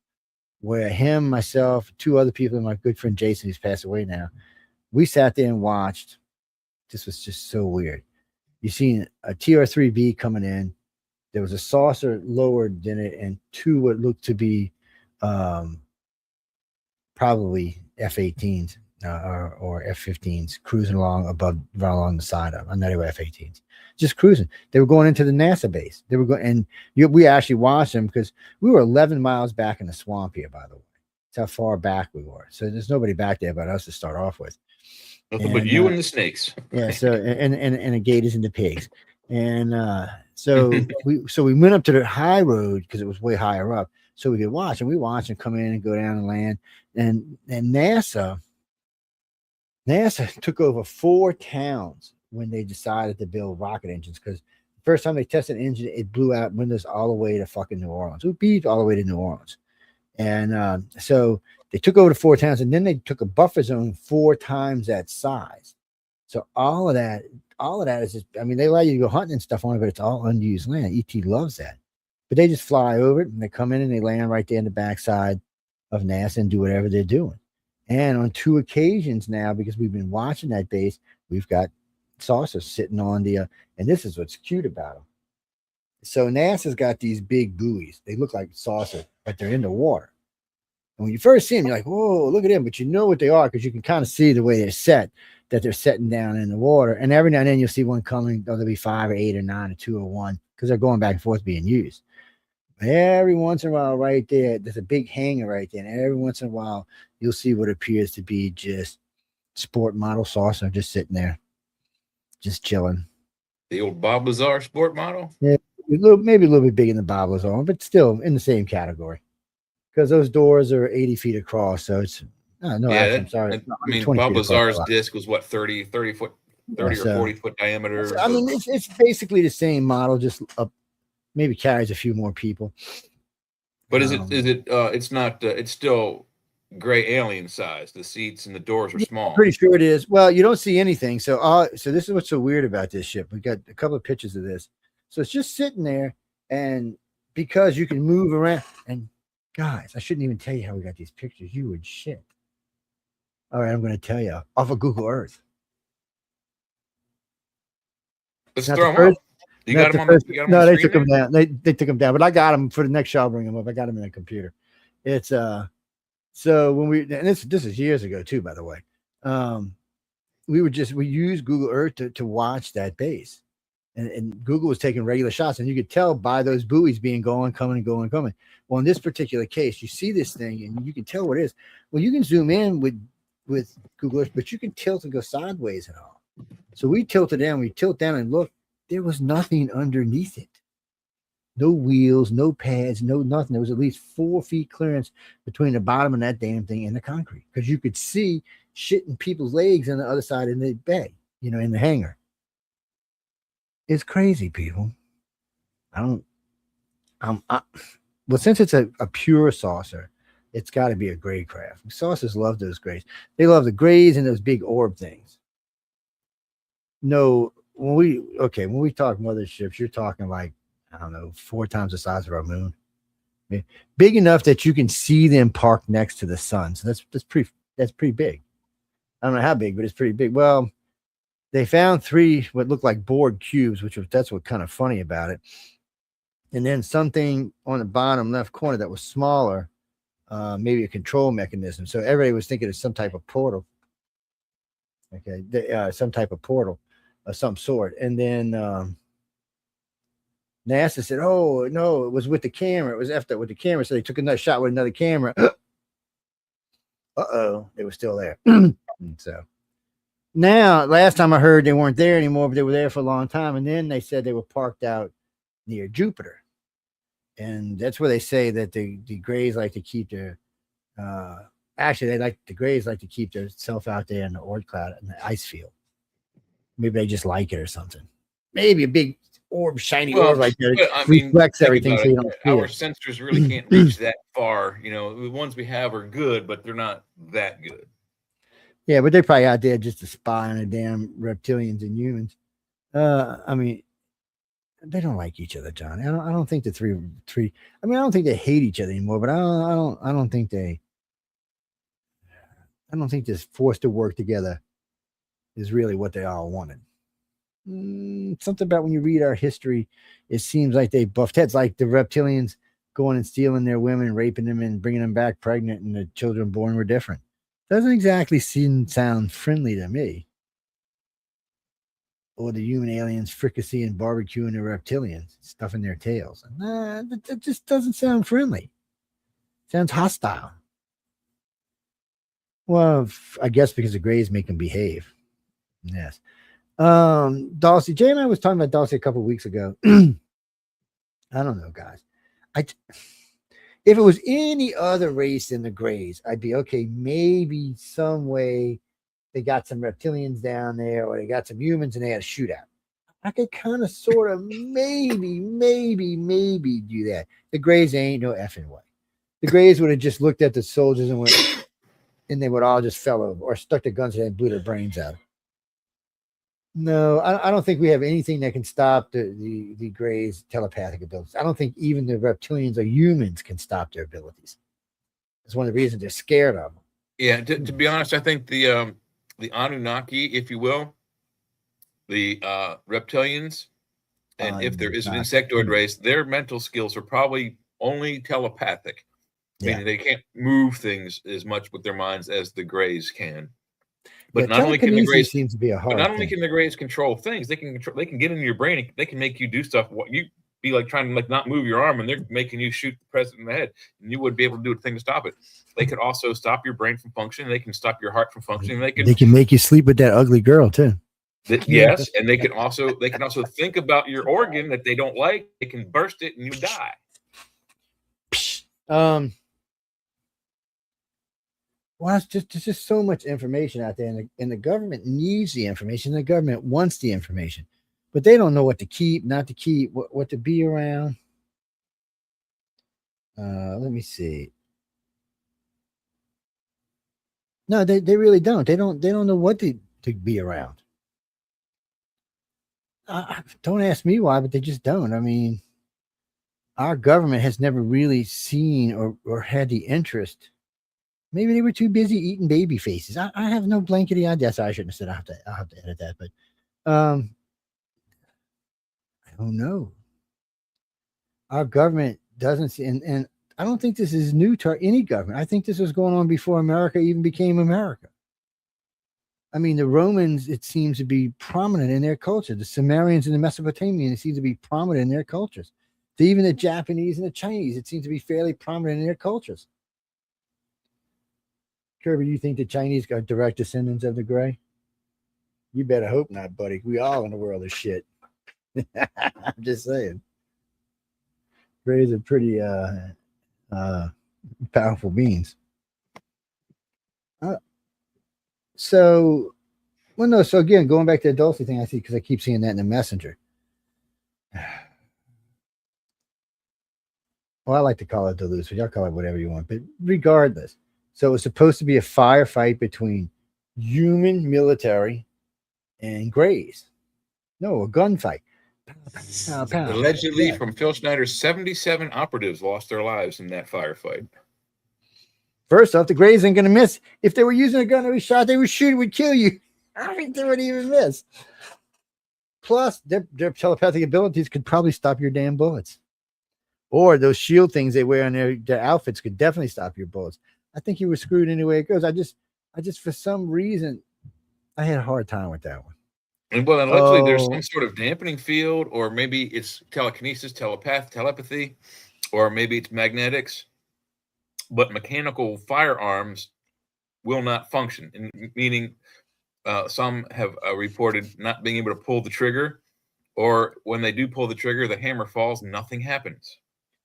[SPEAKER 1] where him, myself, two other people, and my good friend Jason, who's passed away now, we sat there and watched. This was just so weird. You seen a TR-3B coming in. There was a saucer lower than it, and two what looked to be probably F-18s or F-15s cruising along along the side of them. Not even F-18s, just cruising. They were going into the NASA base. They were going, and we actually watched them because we were 11 miles back in the swamp here, by the way. That's how far back we were. So there's nobody back there but us to start off with.
[SPEAKER 8] Nothing but you and the snakes.
[SPEAKER 1] Yeah. So and the gators and the pigs. And so we went up to the high road because it was way higher up, so we could watch. And we watched them come in and go down and land. And NASA took over 4 towns when they decided to build rocket engines, because the first time they tested an engine, it blew out windows all the way to fucking New Orleans. It beat all the way to New Orleans. And so they took over the 4 towns, and then they took a buffer zone 4 times that size. So all of that is just, I mean, they allow you to go hunting and stuff on it, but it's all unused land. ET loves that. But they just fly over it and they come in and they land right there in the backside of NASA and do whatever they're doing. And on 2 occasions now, because we've been watching that base, we've got saucers sitting on the, and this is what's cute about them. So NASA's got these big buoys. They look like saucers, but they're in the water. And when you first see them, you're like, whoa, look at them. But you know what they are because you can kind of see the way they're set, that they're setting down in the water. And every now and then you'll see one coming. There'll be 5 or 8 or 9 or 2 or 1 because they're going back and forth being used. But every once in a while, right there's a big hangar right there. And every once in a while, you'll see what appears to be just sport model saucer just sitting there, just chilling.
[SPEAKER 8] The old Bob Lazar sport model?
[SPEAKER 1] Yeah, maybe a little bit bigger than Bob Lazar, but still in the same category. Because those doors are 80 feet across, so it's I'm sorry.
[SPEAKER 8] I mean, Bob Lazar's disc was what 30 or 40 foot diameter.
[SPEAKER 1] So, I mean, it's basically the same model, just maybe carries a few more people.
[SPEAKER 8] But it's not. It's still gray alien size. The seats and the doors are small.
[SPEAKER 1] I'm pretty sure it is. Well, you don't see anything. So this is what's so weird about this ship. We got a couple of pictures of this. So it's just sitting there, and because you can move around and. Guys, I shouldn't even tell you how we got these pictures. You would shit. All right, I'm going to tell you off of Google Earth.
[SPEAKER 8] Let's throw them up. You got them on the
[SPEAKER 1] No, they took them down. They took them down, but I got them for the next show. I'll bring them up. I got them in the computer. It's so when and this is years ago too, by the way. We used Google Earth to watch that base. And Google was taking regular shots, and you could tell by those buoys being coming. Well, in this particular case, you see this thing, and you can tell what it is. Well, you can zoom in with Google Earth, but you can tilt and go sideways and all. So we tilted down, and look, there was nothing underneath it. No wheels, no pads, no nothing. There was at least 4 feet clearance between the bottom of that damn thing and the concrete, because you could see shit in people's legs on the other side in the bay, in the hangar. It's crazy, people. Since it's a pure saucer, it's got to be a gray craft. Saucers love those grays. They love the grays and those big orb things. No, when we talk motherships, you're talking like, I don't know, 4 times the size of our moon. I mean, big enough that you can see them parked next to the sun. So that's pretty big. I don't know how big, but it's pretty big. Well, they found 3 what looked like bored cubes, that's what kind of funny about it. And then something on the bottom left corner that was smaller, maybe a control mechanism. So everybody was thinking of some type of portal. Okay, some type of portal of some sort. And then NASA said, "Oh no, it was with the camera. It was after with the camera." So they took another shot with another camera. They were still there. So. Now, last time I heard they weren't there anymore, but they were there for a long time. And then they said they were parked out near Jupiter. And that's where they say that the Greys like to keep their, the Greys like to keep their self out there in the Oort cloud in the ice field. Maybe they just like it or something. Maybe a big orb, shiny orb like that reflects everything. So you don't see
[SPEAKER 8] our sensors really can't reach that far. The ones we have are good, but they're not that good.
[SPEAKER 1] Yeah, but they're probably out there just to spy on the damn reptilians and humans. I mean, they don't like each other, John. I don't think the three. I mean, I don't think they hate each other anymore. But I don't think this forced to work together is really what they all wanted. Something about when you read our history, it seems like they buffed heads, like the reptilians going and stealing their women, raping them, and bringing them back pregnant, and the children born were different. Doesn't exactly sound friendly to me. Or the human aliens fricassee and barbecuing the reptilians, stuffing their tails. That just doesn't sound friendly. Sounds hostile. Well, I guess because the Greys make them behave. Yes. Dulcie, Jay and I was talking about Dulcie a couple of weeks ago. I don't know, guys. If it was any other race than the Greys, I'd be okay. Maybe some way they got some reptilians down there, or they got some humans and they had a shootout. I could kind of, sort of, maybe do that. The Greys ain't no effing way. The Greys would have just looked at the soldiers and went, and they would all just fell over or stuck their guns in and blew their brains out. No, I don't think we have anything that can stop the Greys' telepathic abilities. I don't think even the reptilians or humans can stop their abilities. It's one of the reasons they're scared of them.
[SPEAKER 8] Yeah, to be honest, I think the Anunnaki, if you will, the reptilians, and if there is an insectoid race, their mental skills are probably only telepathic, meaning they can't move things as much with their minds as the Greys can. But not only can the Greys
[SPEAKER 1] seems to be a hard
[SPEAKER 8] but not only
[SPEAKER 1] thing.
[SPEAKER 8] can the Greys control things, they can get into your brain. They can make you do stuff. What you be like trying to like not move your arm, and they're making you shoot the president in the head, and you wouldn't be able to do a thing to stop it. They could also stop your brain from functioning. They can stop your heart from functioning. They can
[SPEAKER 1] make you sleep with that ugly girl too.
[SPEAKER 8] Yes, and they can also think about your organ that they don't like. They can burst it and you die.
[SPEAKER 1] Well, there's just so much information out there, and the government needs the information. The government wants the information, but they don't know what to keep, not to keep, what to be around. Let me see. No, they really don't. They don't know what to be around. Don't ask me why, but they just don't. I mean, our government has never really seen or had the interest. Maybe they were too busy eating baby faces. I have no blankety idea. So I shouldn't have said. I'll have to edit that. But I don't know. Our government doesn't see, and I don't think this is new to any government. I think this was going on before America even became America. I mean, the Romans, it seems to be prominent in their culture. The Sumerians and the Mesopotamians, it seems to be prominent in their cultures. Even the Japanese and the Chinese, it seems to be fairly prominent in their cultures. Kirby, you think the Chinese are direct descendants of the Gray? You better hope not, buddy. We all in the world of shit. I'm just saying. Grays are pretty powerful beings. So again, going back to the Dulce thing, I see, because I keep seeing that in the messenger. Well, I like to call it Duluth, but y'all call it whatever you want. But regardless, so it was supposed to be a firefight between human military and Greys. No, a gunfight. Pow, pow.
[SPEAKER 8] Allegedly, from Phil Schneider's 77 operatives lost their lives in that firefight.
[SPEAKER 1] First off, the Greys ain't going to miss. If they were using a gun every shot they would shoot, it would kill you. I don't think they would even miss. Plus, their telepathic abilities could probably stop your damn bullets. Or those shield things they wear on their outfits could definitely stop your bullets. I think you were screwed any way it goes. I just for some reason, I had a hard time with that one.
[SPEAKER 8] And well, allegedly there's some sort of dampening field, or maybe it's telekinesis, telepathy, or maybe it's magnetics. But mechanical firearms will not function, meaning some have reported not being able to pull the trigger, or when they do pull the trigger, the hammer falls, nothing happens.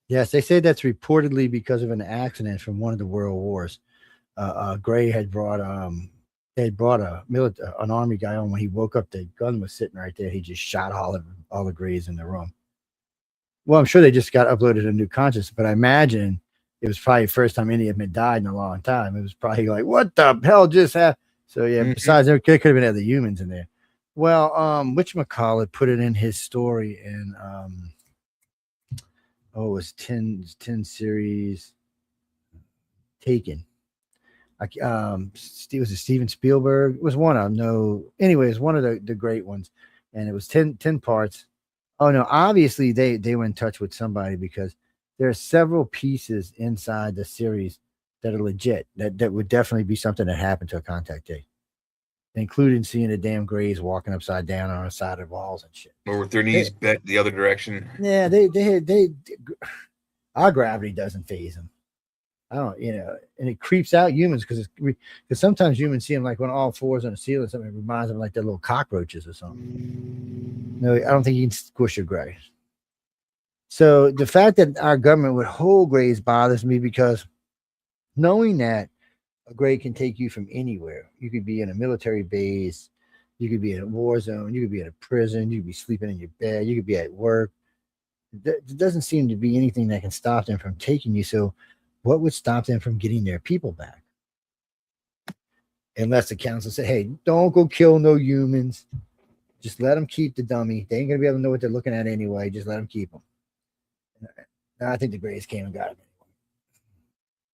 [SPEAKER 1] Yes, they say that's reportedly because of an accident from one of the world wars. Gray had brought an army guy on. When he woke up, the gun was sitting right there. He just shot all the Greys in the room. Well, I'm sure they just got uploaded a new conscious, but I imagine it was probably the first time any of them had died in a long time. It was probably like, what the hell just happened? So yeah, besides there could have been other humans in there. Well, whatchamacallit put it in his story, and it was 10 series Taken. Was it Steven Spielberg? It was one of them. No, anyways, one of the great ones, and it was 10 parts. Oh no, obviously they were in touch with somebody, because there are several pieces inside the series that are legit. That would definitely be something that happened to a contact day, including seeing the damn Greys walking upside down on the side of walls and shit,
[SPEAKER 8] or with their knees bent the other direction.
[SPEAKER 1] Yeah, our gravity doesn't phase them. I don't, and it creeps out humans, because sometimes humans see them like on all fours on the ceiling. Something reminds them like they're little cockroaches or something. No, I don't think you can squish a Gray. So the fact that our government would hold Greys bothers me, because knowing that a Gray can take you from anywhere. You could be in a military base, you could be in a war zone, you could be in a prison, you could be sleeping in your bed, you could be at work. There doesn't seem to be anything that can stop them from taking you. So What would stop them from getting their people back? Unless the council said, hey, don't go kill no humans. Just let them keep the dummy. They ain't going to be able to know what they're looking at anyway. Just let them keep them. And I think the Greys came and got them.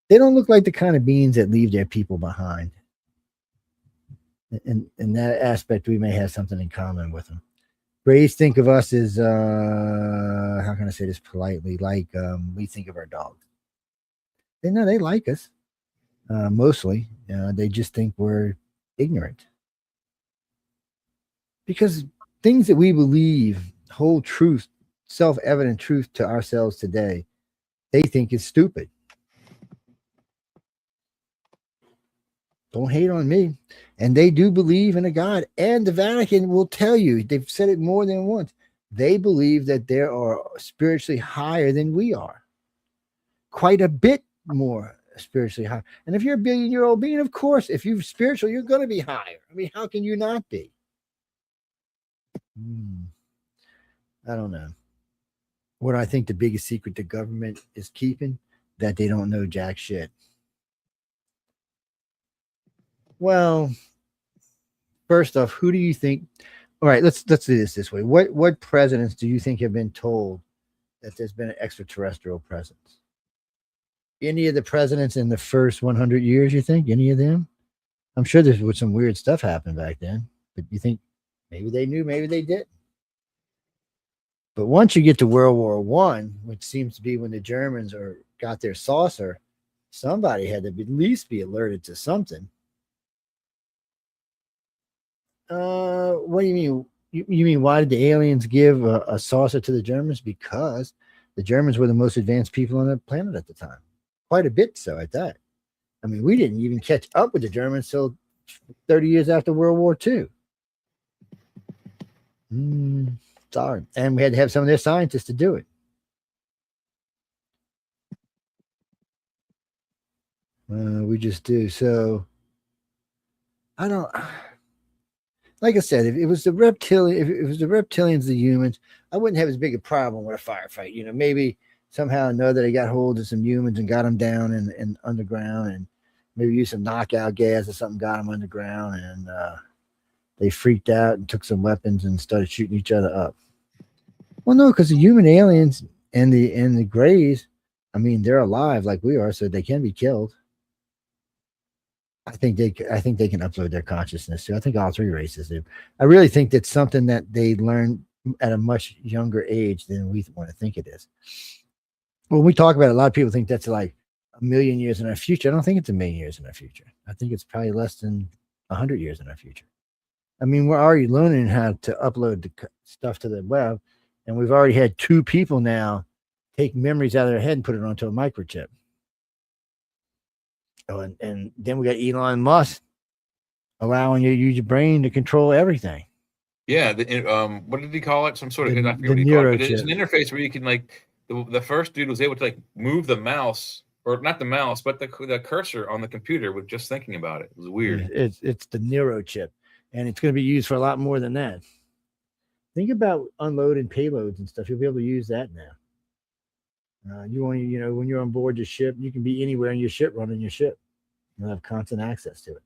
[SPEAKER 1] They don't look like the kind of beings that leave their people behind. In that aspect, we may have something in common with them. Greys think of us as, how can I say this politely, like we think of our dog. They know they like us, mostly. They just think we're ignorant. Because things that we believe hold truth, self-evident truth to ourselves today, they think is stupid. Don't hate on me. And they do believe in a God. And the Vatican will tell you, they've said it more than once, they believe that they are spiritually higher than we are. Quite a bit more spiritually high. And if you're a billion-year-old being, of course, if you're spiritual, you're going to be higher. I mean, how can you not be? I don't know. What I think the biggest secret the government is keeping, that they don't know jack shit. Well, first off, who do you think? All right, let's do this way. What presidents do you think have been told that there's been an extraterrestrial presence? Any of the presidents in the first 100 years, you think? Any of them? I'm sure there's some weird stuff happened back then, but you think maybe they knew, maybe they didn't. But once you get to World War I, which seems to be when the Germans got their saucer, somebody had to at least be alerted to something. What do you mean? You mean why did the aliens give a saucer to the Germans? Because the Germans were the most advanced people on the planet at the time. Quite a bit so at that. I mean, we didn't even catch up with the Germans till 30 years after World War II. Sorry. And we had to have some of their scientists to do it. We just do. So, I don't... Like I said, if it was the reptilians, the humans, I wouldn't have as big a problem with a firefight. You know, maybe somehow or another they got hold of some humans and got them down in underground, and maybe used some knockout gas or something, got them underground, and they freaked out and took some weapons and started shooting each other up. Well, no, because the human aliens and the Greys, I mean, they're alive like we are, so they can be killed. I think they can upload their consciousness too. I think all three races do. I really think that's something that they learn at a much younger age than we want to think it is. When we talk about it, a lot of people think that's like a million years in our future. I don't think it's a million years in our future. I think it's probably less than 100 years in our future. I mean, we're already learning how to upload the stuff to the web, and we've already had 2 people now take memories out of their head and put it onto a microchip. Oh, and then we got Elon Musk allowing you to use your brain to control everything.
[SPEAKER 8] Yeah, what did he call it? Some sort of, I forget
[SPEAKER 1] the
[SPEAKER 8] what he called it, but
[SPEAKER 1] neurochip.
[SPEAKER 8] it's an interface where you can, like, the first dude was able to, like, move the mouse, or not the mouse, but the cursor on the computer with just thinking about it. It was weird.
[SPEAKER 1] It's the neurochip, and it's going to be used for a lot more than that. Think about unloading payloads and stuff. You'll be able to use that now. When you're on board your ship, you can be anywhere in your ship running your ship. You'll have constant access to it.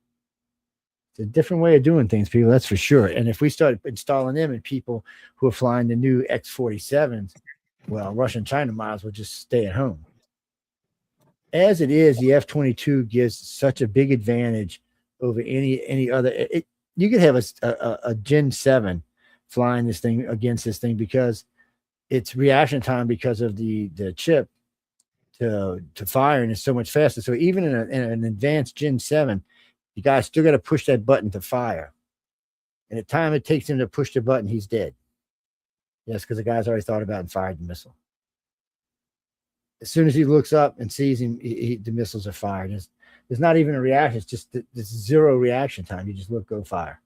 [SPEAKER 1] It's a different way of doing things, people, that's for sure. And if we start installing them in people who are flying the new X-47s, well, Russia and China might as well just stay at home. As it is, the F-22 gives such a big advantage over any other. You could have a Gen 7 flying this thing against this thing because its reaction time because of the chip to firing is so much faster. So even in an advanced Gen 7, the guy still got to push that button to fire. And the time it takes him to push the button, he's dead. Yes, because the guy's already thought about and fired the missile. As soon as he looks up and sees him, the missiles are fired. There's not even a reaction. It's just this zero reaction time. You just look, go fire.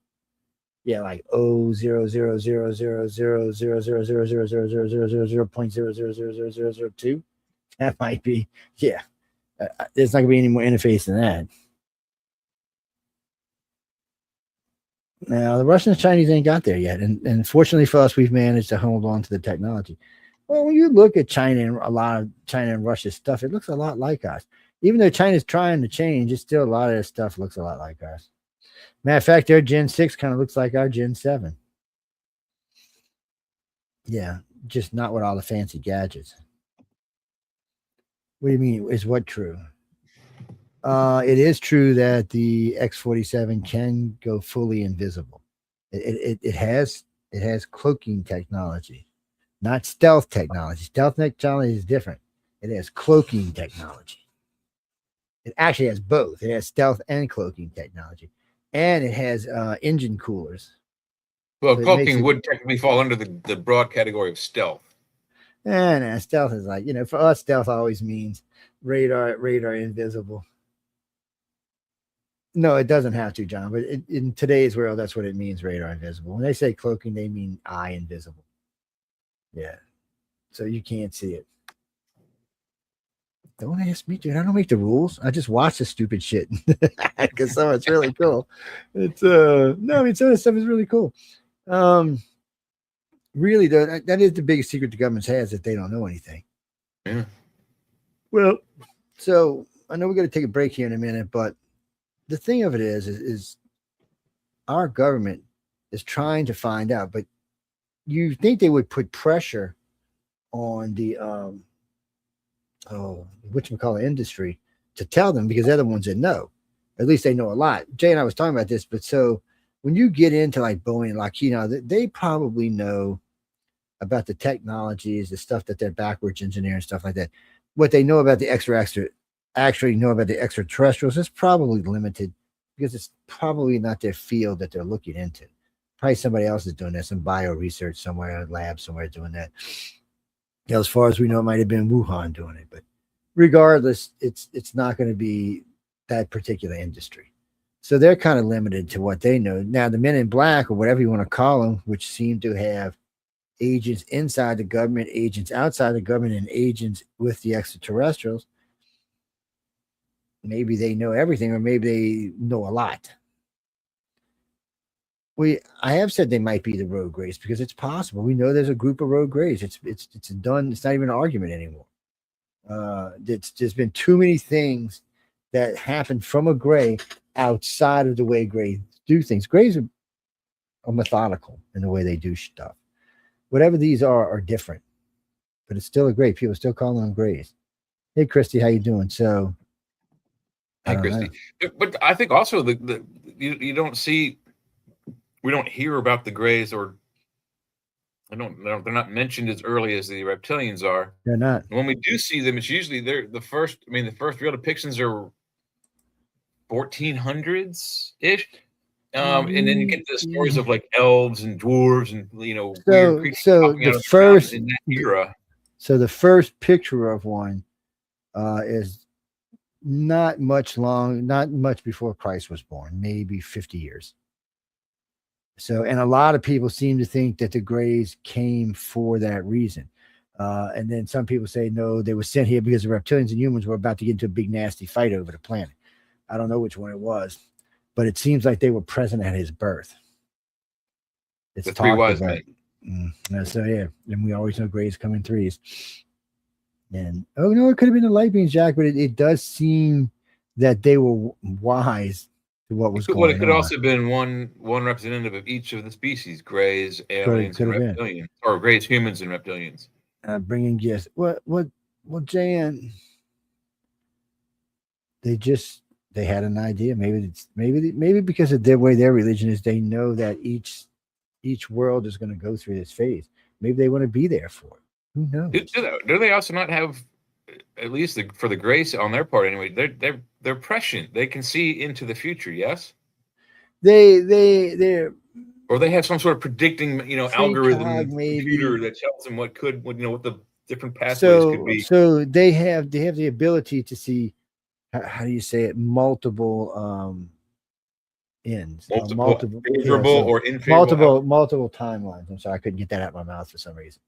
[SPEAKER 1] Yeah, like 0.0000000000000002. That might be, yeah. There's not gonna be any more interface than that. Now the Russians and Chinese ain't got there yet, and fortunately for us, we've managed to hold on to the technology. Well, when you look at China and a lot of China and Russia's stuff, it looks a lot like us. Even though China's trying to change, it's still a lot of this stuff looks a lot like us. Matter of fact, their Gen 6 kind of looks like our Gen 7. Yeah, just not with all the fancy gadgets. What do you mean? Is what true? It is true that the X-47 can go fully invisible. It has cloaking technology, not stealth technology. Stealth technology is different. It has cloaking technology. It actually has both. It has stealth and cloaking technology, and it has engine coolers.
[SPEAKER 8] Well,
[SPEAKER 1] So it makes
[SPEAKER 8] cloaking
[SPEAKER 1] it-
[SPEAKER 8] would technically fall under the broad category of stealth.
[SPEAKER 1] And stealth is like, for us, stealth always means radar invisible. No, it doesn't have to, John. But in today's world, that's what it means, radar invisible. When they say cloaking, they mean eye invisible. Yeah. So you can't see it. Don't ask me, dude. I don't make the rules. I just watch the stupid shit because some of it's really cool. It's no, I mean, some of the stuff is really cool. Really, though, that is the biggest secret the government has, that they don't know anything.
[SPEAKER 8] Yeah.
[SPEAKER 1] Well, so I know we're going to take a break here in a minute, but the thing of it is our government is trying to find out, but you think they would put pressure on the whatchamacallit industry to tell them, because they're the ones that know. At least they know a lot. Jay and I was talking about this, but so when you get into like Boeing and Lockheed, they probably know about the technologies, the stuff that they're backwards engineering, stuff like that. What they know about the extraterrestrials is probably limited, because it's probably not their field that they're looking into. Probably somebody else is doing that, some bio research somewhere, a lab somewhere doing that. As far as we know, it might have been Wuhan doing it, but regardless, it's not going to be that particular industry. So they're kind of limited to what they know. Now, the men in black, or whatever you want to call them, which seem to have agents inside the government, agents outside the government, and agents with the extraterrestrials, maybe they know everything, or maybe they know a lot. I have said they might be the rogue race, because it's possible. We know there's a group of rogue race. It's done. It's not even an argument anymore. There's been too many things that happen from a gray outside of the way grays do things. Grays are methodical in the way they do stuff. Whatever these are different, but it's still a gray. People still call them grays. Hey, Christy, how you doing? So,
[SPEAKER 8] Hey, Christy. But I think also you don't see, we don't hear about the grays, or they're not mentioned as early as the reptilians are.
[SPEAKER 1] They're not.
[SPEAKER 8] And when we do see them, it's usually the first real depictions are 1400s ish. And then you get the stories of like elves and dwarves and weird creatures popping out of the ground in that era.
[SPEAKER 1] So the first picture of one is not much before Christ was born, maybe 50 years. So, and a lot of people seem to think that the Greys came for that reason. And then some people say, no, they were sent here because the reptilians and humans were about to get into a big, nasty fight over the planet. I don't know which one it was, but it seems like they were present at his birth. It's
[SPEAKER 8] the three wise men.
[SPEAKER 1] So, yeah. And we always know Greys come in threes. And, it could have been the light beings, Jack, but it does seem that they were wise to what was going on.
[SPEAKER 8] It could also have been one representative of each of the species: Greys, aliens, and reptilians, or Greys, humans, and reptilians.
[SPEAKER 1] Bringing gifts. Well, Jan, they had an idea. Maybe because of their way their religion is, they know that each world is going to go through this phase. Maybe they want to be there for it. Who knows?
[SPEAKER 8] Do they also not have, at least for the Greys on their part anyway, they're prescient. They can see into the future. Yes.
[SPEAKER 1] They're.
[SPEAKER 8] Or they have some sort of predicting, algorithm computer
[SPEAKER 1] maybe
[SPEAKER 8] that tells them what the different pathways could be.
[SPEAKER 1] So they have the ability to see, how do you say it, multiple ends, multiple
[SPEAKER 8] favorable or unfavorable,
[SPEAKER 1] multiple timelines. I'm sorry, I couldn't get that out of my mouth for some reason.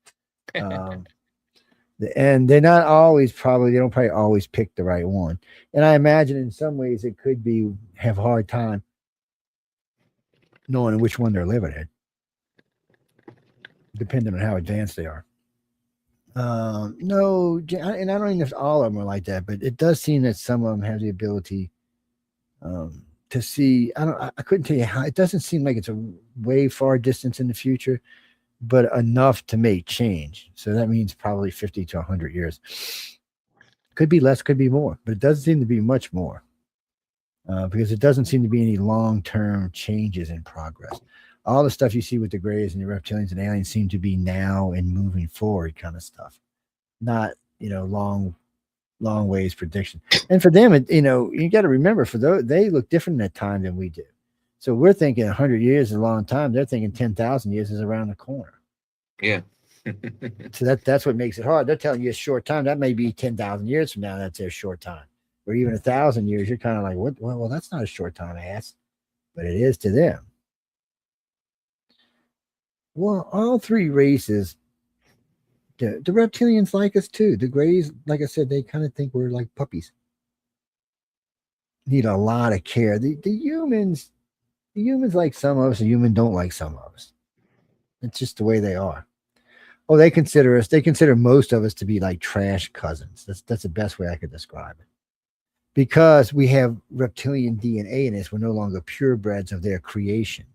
[SPEAKER 1] And they're not always they don't probably always pick the right one. And I imagine in some ways it could have a hard time knowing which one they're living in, depending on how advanced they are. No, and I don't even know if all of them are like that, but it does seem that some of them have the ability to see. I couldn't tell you how. It doesn't seem like it's a way far distance in the future, but enough to make change. So that means probably 50 to 100 years. Could be less, could be more, but it doesn't seem to be much more because it doesn't seem to be any long-term changes in progress. All the stuff you see with the Greys and the reptilians and aliens seem to be now and moving forward kind of stuff, not long ways prediction. And for them, you got to remember, for those, they look different in that time than we do. So we're thinking 100 years is a long time. They're thinking 10,000 years is around the corner.
[SPEAKER 8] Yeah.
[SPEAKER 1] So that's what makes it hard. They're telling you a short time. That may be 10,000 years from now. That's their short time. Or even 1,000 years. You're kind of like, what? Well, that's not a short time, ass. But it is to them. Well, all three races, the reptilians like us too. The Greys, like I said, they kind of think we're like puppies. Need a lot of care. The humans like some of us, the humans don't like some of us. It's just the way they are. Oh, they consider most of us to be like trash cousins. That's the best way I could describe it. Because we have reptilian DNA in us, we're no longer purebreds of their creation.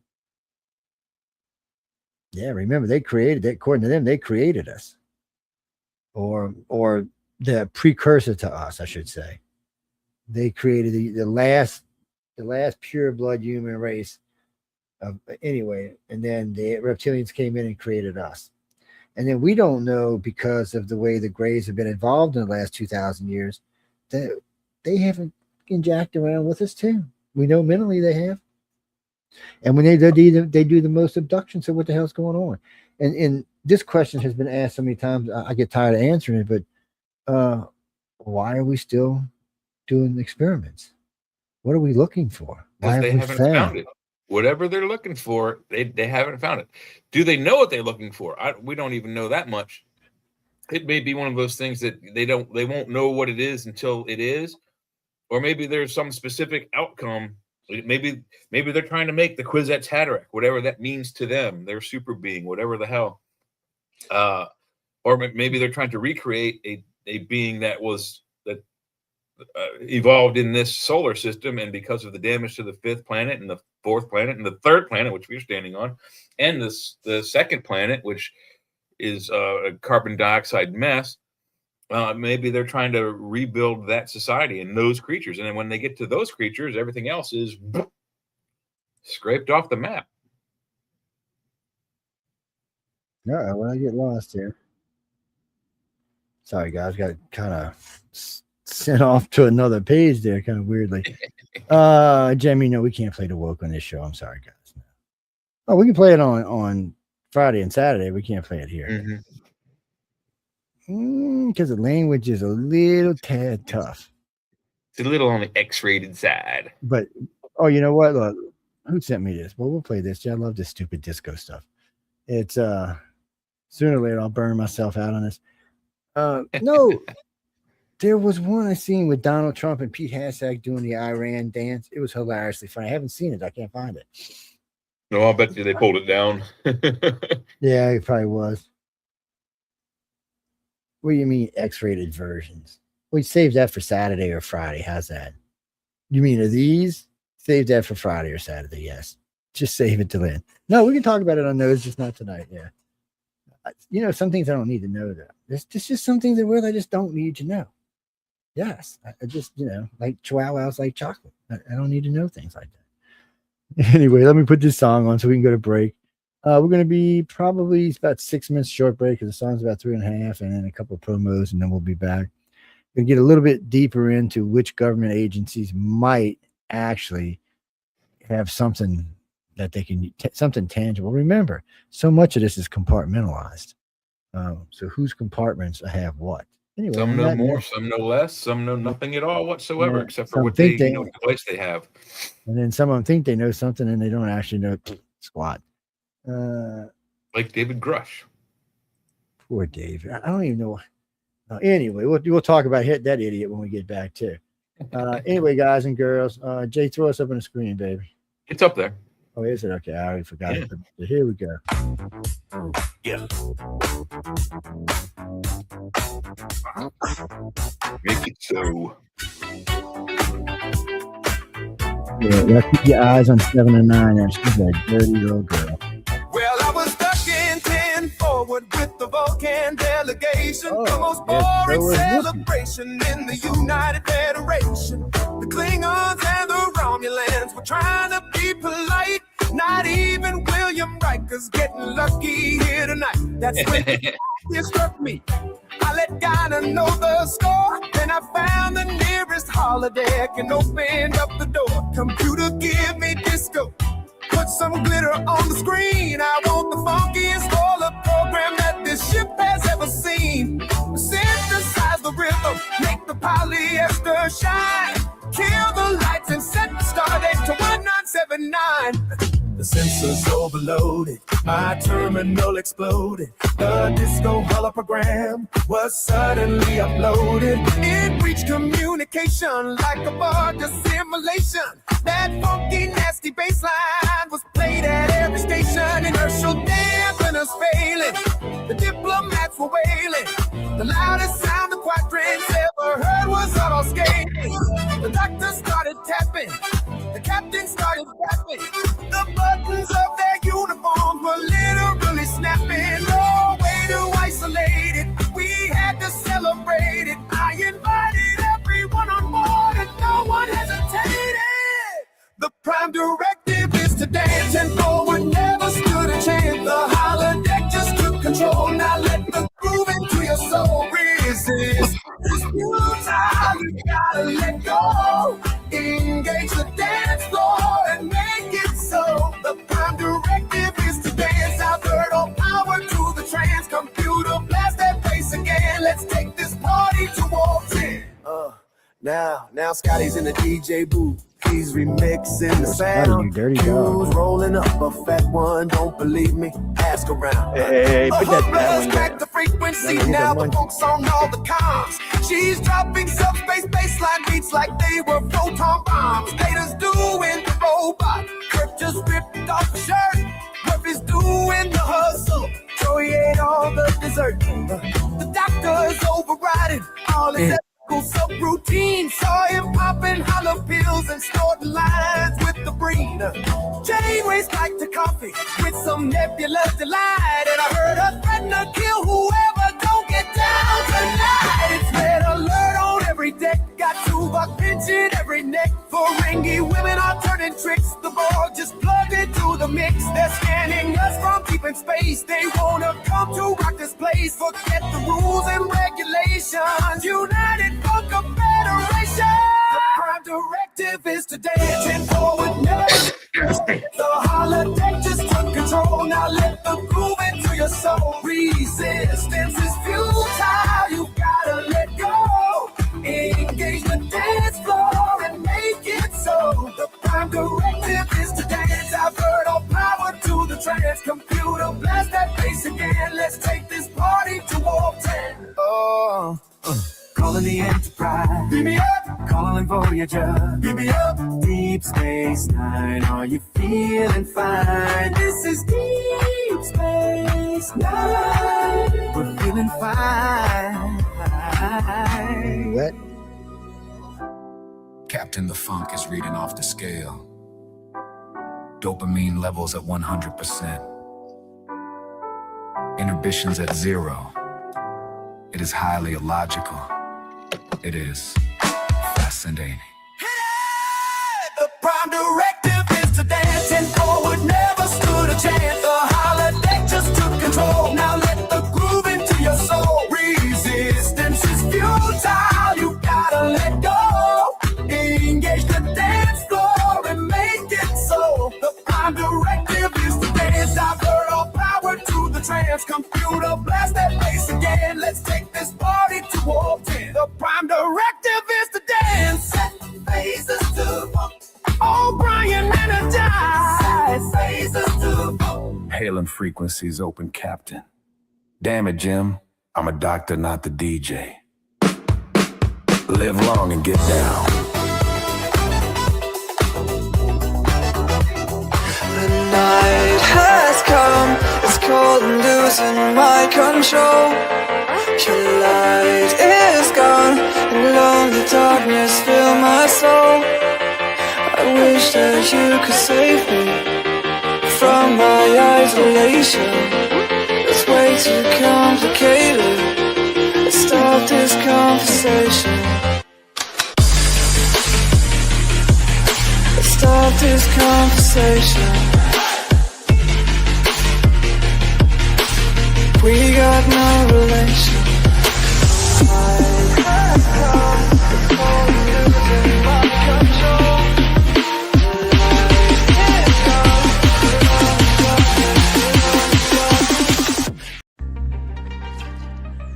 [SPEAKER 1] Yeah, remember they created that. According to them, they created us, or the precursor to us, I should say. They created the last pure blood human race. Anyway, and then the reptilians came in and created us. And then we don't know, because of the way the Greys have been involved in the last 2,000 years, that they haven't been jacked around with us too. We know mentally they have. And when they do the most abductions, so what the hell's going on? And this question has been asked so many times, I get tired of answering it, but why are we still doing experiments? What are we looking for? Why
[SPEAKER 8] Because they haven't found it. Whatever they're looking for, they haven't found it. Do they know what they're looking for? We don't even know that much. It may be one of those things that they won't know what it is until it is, or maybe there's some specific outcome. Maybe they're trying to make the Kwisatz Haderach, whatever that means to them, their super being, whatever the hell. Or maybe they're trying to recreate a being that evolved in this solar system, and because of the damage to the fifth planet and the fourth planet and the third planet, which we're standing on, and the second planet, which is a carbon dioxide mess, maybe they're trying to rebuild that society and those creatures. And then when they get to those creatures, everything else is scraped off the map.
[SPEAKER 1] Yeah, when I get lost here. Sorry, guys, got kind of sent off to another page there, kind of weirdly. Jamie, no, we can't play the woke on this show. I'm sorry, guys. No. Oh, we can play it on Friday and Saturday. We can't play it here. Because the language is a little tad tough.
[SPEAKER 8] It's a little on the X-rated side.
[SPEAKER 1] But, you know what? Look, who sent me this? Well, we'll play this. Yeah, I love this stupid disco stuff. It's, sooner or later, I'll burn myself out on this. No, there was one I seen with Donald Trump and Pete Hasek doing the Iran dance. It was hilariously funny. I haven't seen it. I can't find it.
[SPEAKER 8] No, I'll bet you they pulled it down.
[SPEAKER 1] Yeah, it probably was. What do you mean X-rated versions? We save that for Saturday or Friday. How's that? You mean are these? Save that for Friday or Saturday. Yes. Just save it till then. No, we can talk about it on those, just not tonight. Yeah. Some things I don't need to know, though. There's just some things in the world I just don't need to know. Yes. I just, like chihuahuas like chocolate. I don't need to know things like that. Anyway, let me put this song on so we can go to break. We're going to be probably about 6 minutes short break, because the song's about 3.5, and then a couple of promos, and then we'll be back. We'll get a little bit deeper into which government agencies might actually have something that they can, something tangible. Remember, so much of this is compartmentalized. So whose compartments have what? Anyway,
[SPEAKER 8] some know more, some know less, some know nothing at all whatsoever, except for what the device they have.
[SPEAKER 1] And then some of them think they know something, and they don't actually know squat.
[SPEAKER 8] Like David Grush.
[SPEAKER 1] Poor David. I don't even know. Anyway, we'll talk about that idiot when we get back too. Anyway, guys and girls, Jay, throw us up on the screen, baby.
[SPEAKER 8] It's up there.
[SPEAKER 1] Oh, is it? Okay, I already forgot.
[SPEAKER 8] Yeah.
[SPEAKER 1] Here we go.
[SPEAKER 8] Yeah. Make it so.
[SPEAKER 1] Yeah, you have to keep your eyes on 7 and 9 there. She's a dirty little girl.
[SPEAKER 9] Well, I was stuck in 10 forward with the Vulcan delegation.
[SPEAKER 1] Oh,
[SPEAKER 9] the most
[SPEAKER 1] yes,
[SPEAKER 9] boring
[SPEAKER 1] so was
[SPEAKER 9] celebration in the United Federation. The Klingons and the Romulans were trying to be polite. Not even William Riker's getting lucky here tonight. That's when it struck me. I let Ghana know the score. Then I found the nearest holodeck and opened up the door. Computer, give me disco. Put some glitter on the screen. I want the funkiest roller program that this ship has ever seen. Synthesize the rhythm, make the polyester shine. Kill the lights and set the star date to 1979. The sensors overloaded, my terminal exploded. The disco hologram was suddenly uploaded. It reached communication like a bug simulation. That funky, nasty bass line was played at every station. Inertial dampeners failing, the diplomats were wailing. The loudest sound the quadrants ever heard was auto skating. The doctor started tapping, the captain started tapping. The buttons of their uniforms were literally snapping. No way to isolate it, we had to celebrate it. I invited everyone on board and no one hesitated. The prime directive is to dance and forward never stood a chance. The holodeck just took control. Now let the groove into your soul. Resist. It's futile, you gotta let go. Engage the dance floor and make it so. The prime directive is to dance. Outward all power to the trance. Computer blast that bass again. Let's take this party to war 10. Now Scotty's in the DJ booth. He's remixing the sound.
[SPEAKER 1] You dirty dog.
[SPEAKER 9] Cues rolling up a fat one. Don't believe me? Ask around.
[SPEAKER 1] Hey, put that one
[SPEAKER 9] Crack
[SPEAKER 1] down.
[SPEAKER 9] the frequency.
[SPEAKER 1] Let me
[SPEAKER 9] Now
[SPEAKER 1] get
[SPEAKER 9] the
[SPEAKER 1] one.
[SPEAKER 9] folks on all the comms. She's dropping subspace baseline beats like they were photon bombs. Haters doing the robot. Kirk just ripped off the shirt. Murphy's doing the hustle. Joey ate all the dessert. The doctor's overriding all his subroutine. Saw him popping hollow pills and snorting lines with the breed. Janeway's like to coffee with some nebulous delight. And I heard her threaten to kill whoever don't get down tonight. It's red alert on every deck. Got Tuvok pinching every neck. Ferengi women are turning tricks. The Borg just plugged into the mix. They're scanning us from deep in space. They wanna come to rock this place. Forget the rules and regulations. United Funk Federation. The prime directive is to dance and forward never. The holodeck just took control. Now let the groove into your soul. Resistance is futile. You gotta let go. Engage the dance floor and make it so. The prime directive is to dance. Avert all power to the trance. Computer blast that bass again. Let's take this party to war 10. Calling the Enterprise. Beam me up. Calling Voyager. Beam me up. Deep Space Nine. Are you feeling fine? This is Deep Space Nine. We're feeling fine.
[SPEAKER 1] What?
[SPEAKER 6] Captain, the funk is reading off the scale. Dopamine levels at 100%. Inhibitions at 0. It is highly illogical. It is fascinating.
[SPEAKER 9] The prime directive is to dance and forward never stood a chance. The holodeck just took control. Now let the groove into your soul. Resistance is futile. You gotta let go. Engage the dance floor and make it so. The prime directive is to dance. Divert all power to the trance. Computer blast that bass again. Let's take this party to war 10. The prime directive is to dance. Set phases to funk. O'Brien energized. Set phases to funk.
[SPEAKER 6] Hailing frequencies open, Captain. Damn it, Jim. I'm a doctor, not the DJ. Live long and get down.
[SPEAKER 9] Let
[SPEAKER 10] night has come, it's cold and losing my control. Your light is gone, and lonely darkness fill my soul. I wish that you could save me from my isolation. It's way too complicated. Let's stop this conversation. Let's stop this conversation. We got no relation.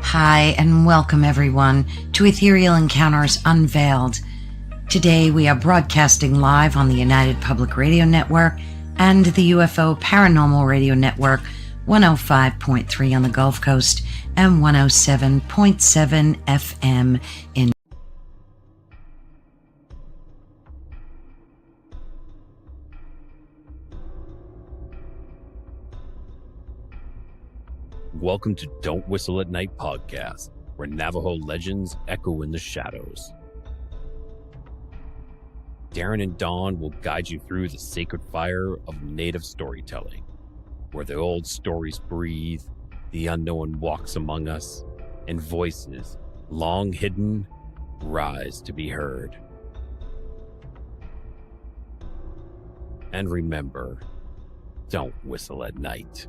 [SPEAKER 11] Hi, and welcome everyone to Ethereal Encounters Unveiled. Today we are broadcasting live on the United Public Radio Network and the UFO Paranormal Radio Network, 105.3 on the Gulf Coast and 107.7 FM in
[SPEAKER 12] Welcome to Don't Whistle at Night podcast, where Navajo legends echo in the shadows. Darren and Dawn will guide you through the sacred fire of native storytelling, where the old stories breathe, the unknown walks among us, and voices, long hidden, rise to be heard. And remember, don't whistle at night.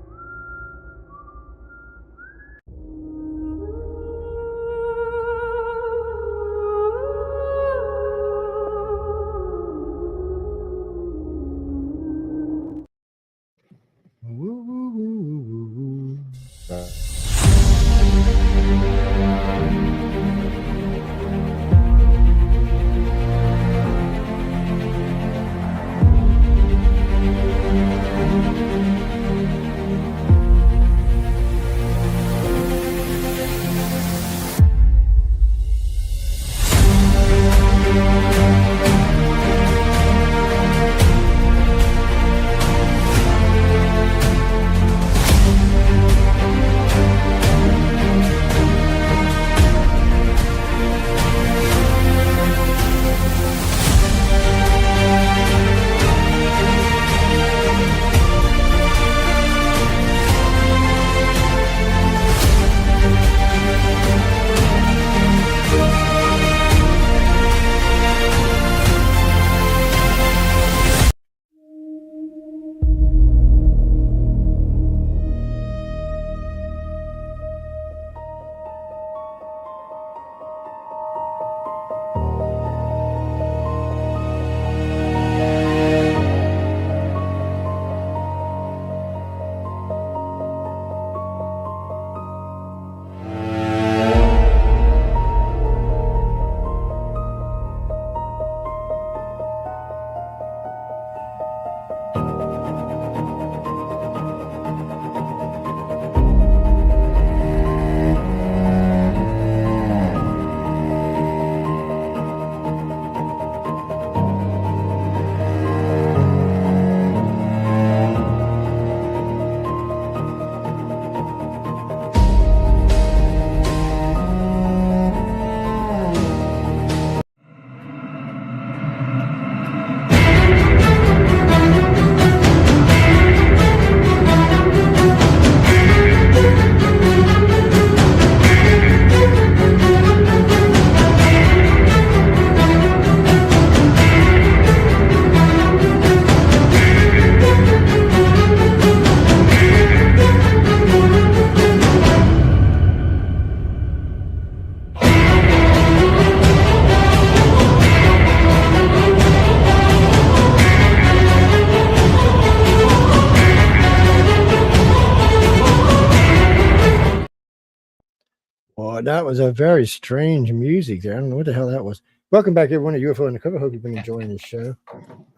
[SPEAKER 1] That was a very strange music there. I don't know what the hell that was. Welcome back, everyone, to UFO Undercover. Hope you've been enjoying this show.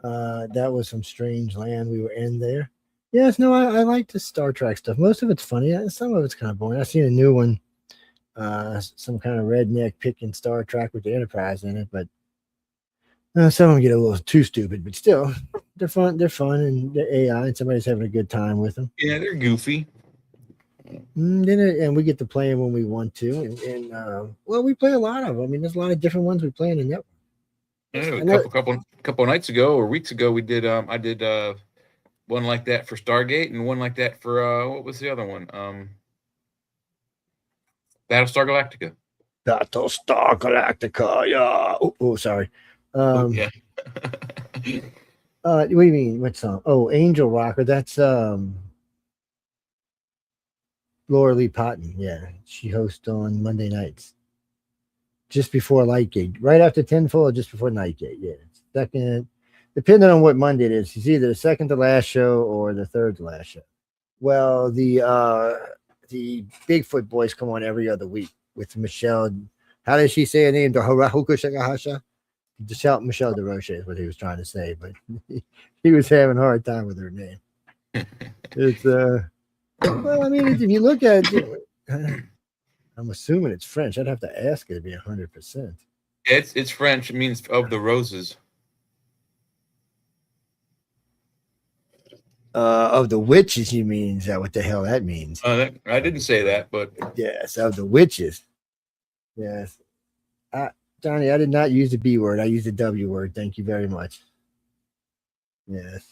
[SPEAKER 1] That was some strange land we were in there. Yes, no, I like the Star Trek stuff. Most of it's funny. Some of it's kind of boring. I've seen a new one, some kind of redneck picking Star Trek with the Enterprise in it, but some of them get a little too stupid, but still, They're fun. They're fun, and they're AI, and somebody's having a good time with them.
[SPEAKER 8] Yeah, they're goofy.
[SPEAKER 1] And we get to play them when we want to, well, we play a lot of them. I mean, there's a lot of different ones we play in the network.
[SPEAKER 8] Yeah,
[SPEAKER 1] And that-
[SPEAKER 8] couple nights ago or weeks ago, we did. I did one like that for Stargate and one like that for what was the other one? Battlestar Galactica.
[SPEAKER 1] Battlestar Galactica, yeah. Oh, sorry.
[SPEAKER 8] Yeah.
[SPEAKER 1] What do you mean? What song? Oh, Angel Rocker. That's Laura Lee Patton. Yeah, she hosts on Monday nights, just before Lightgate, right after Tenfold, or just before Nightgate. Yeah, second, depending on what Monday it is. It's either the second to last show or the third to last show. Well, the Bigfoot boys come on every other week with Michelle. How did she say her name? The Harahukushagahasha? Michelle DeRoche is what he was trying to say, but he was having a hard time with her name. It's well, I mean, if you look at it, I'm assuming it's French. I'd have to ask it to be 100%.
[SPEAKER 8] It's French. It means of the roses.
[SPEAKER 1] Of the witches, you mean? Is that what the hell that means?
[SPEAKER 8] I didn't say that, but
[SPEAKER 1] yes, of the witches. Yes, Johnny, I did not use the B word. I used the W word. Thank you very much. Yes.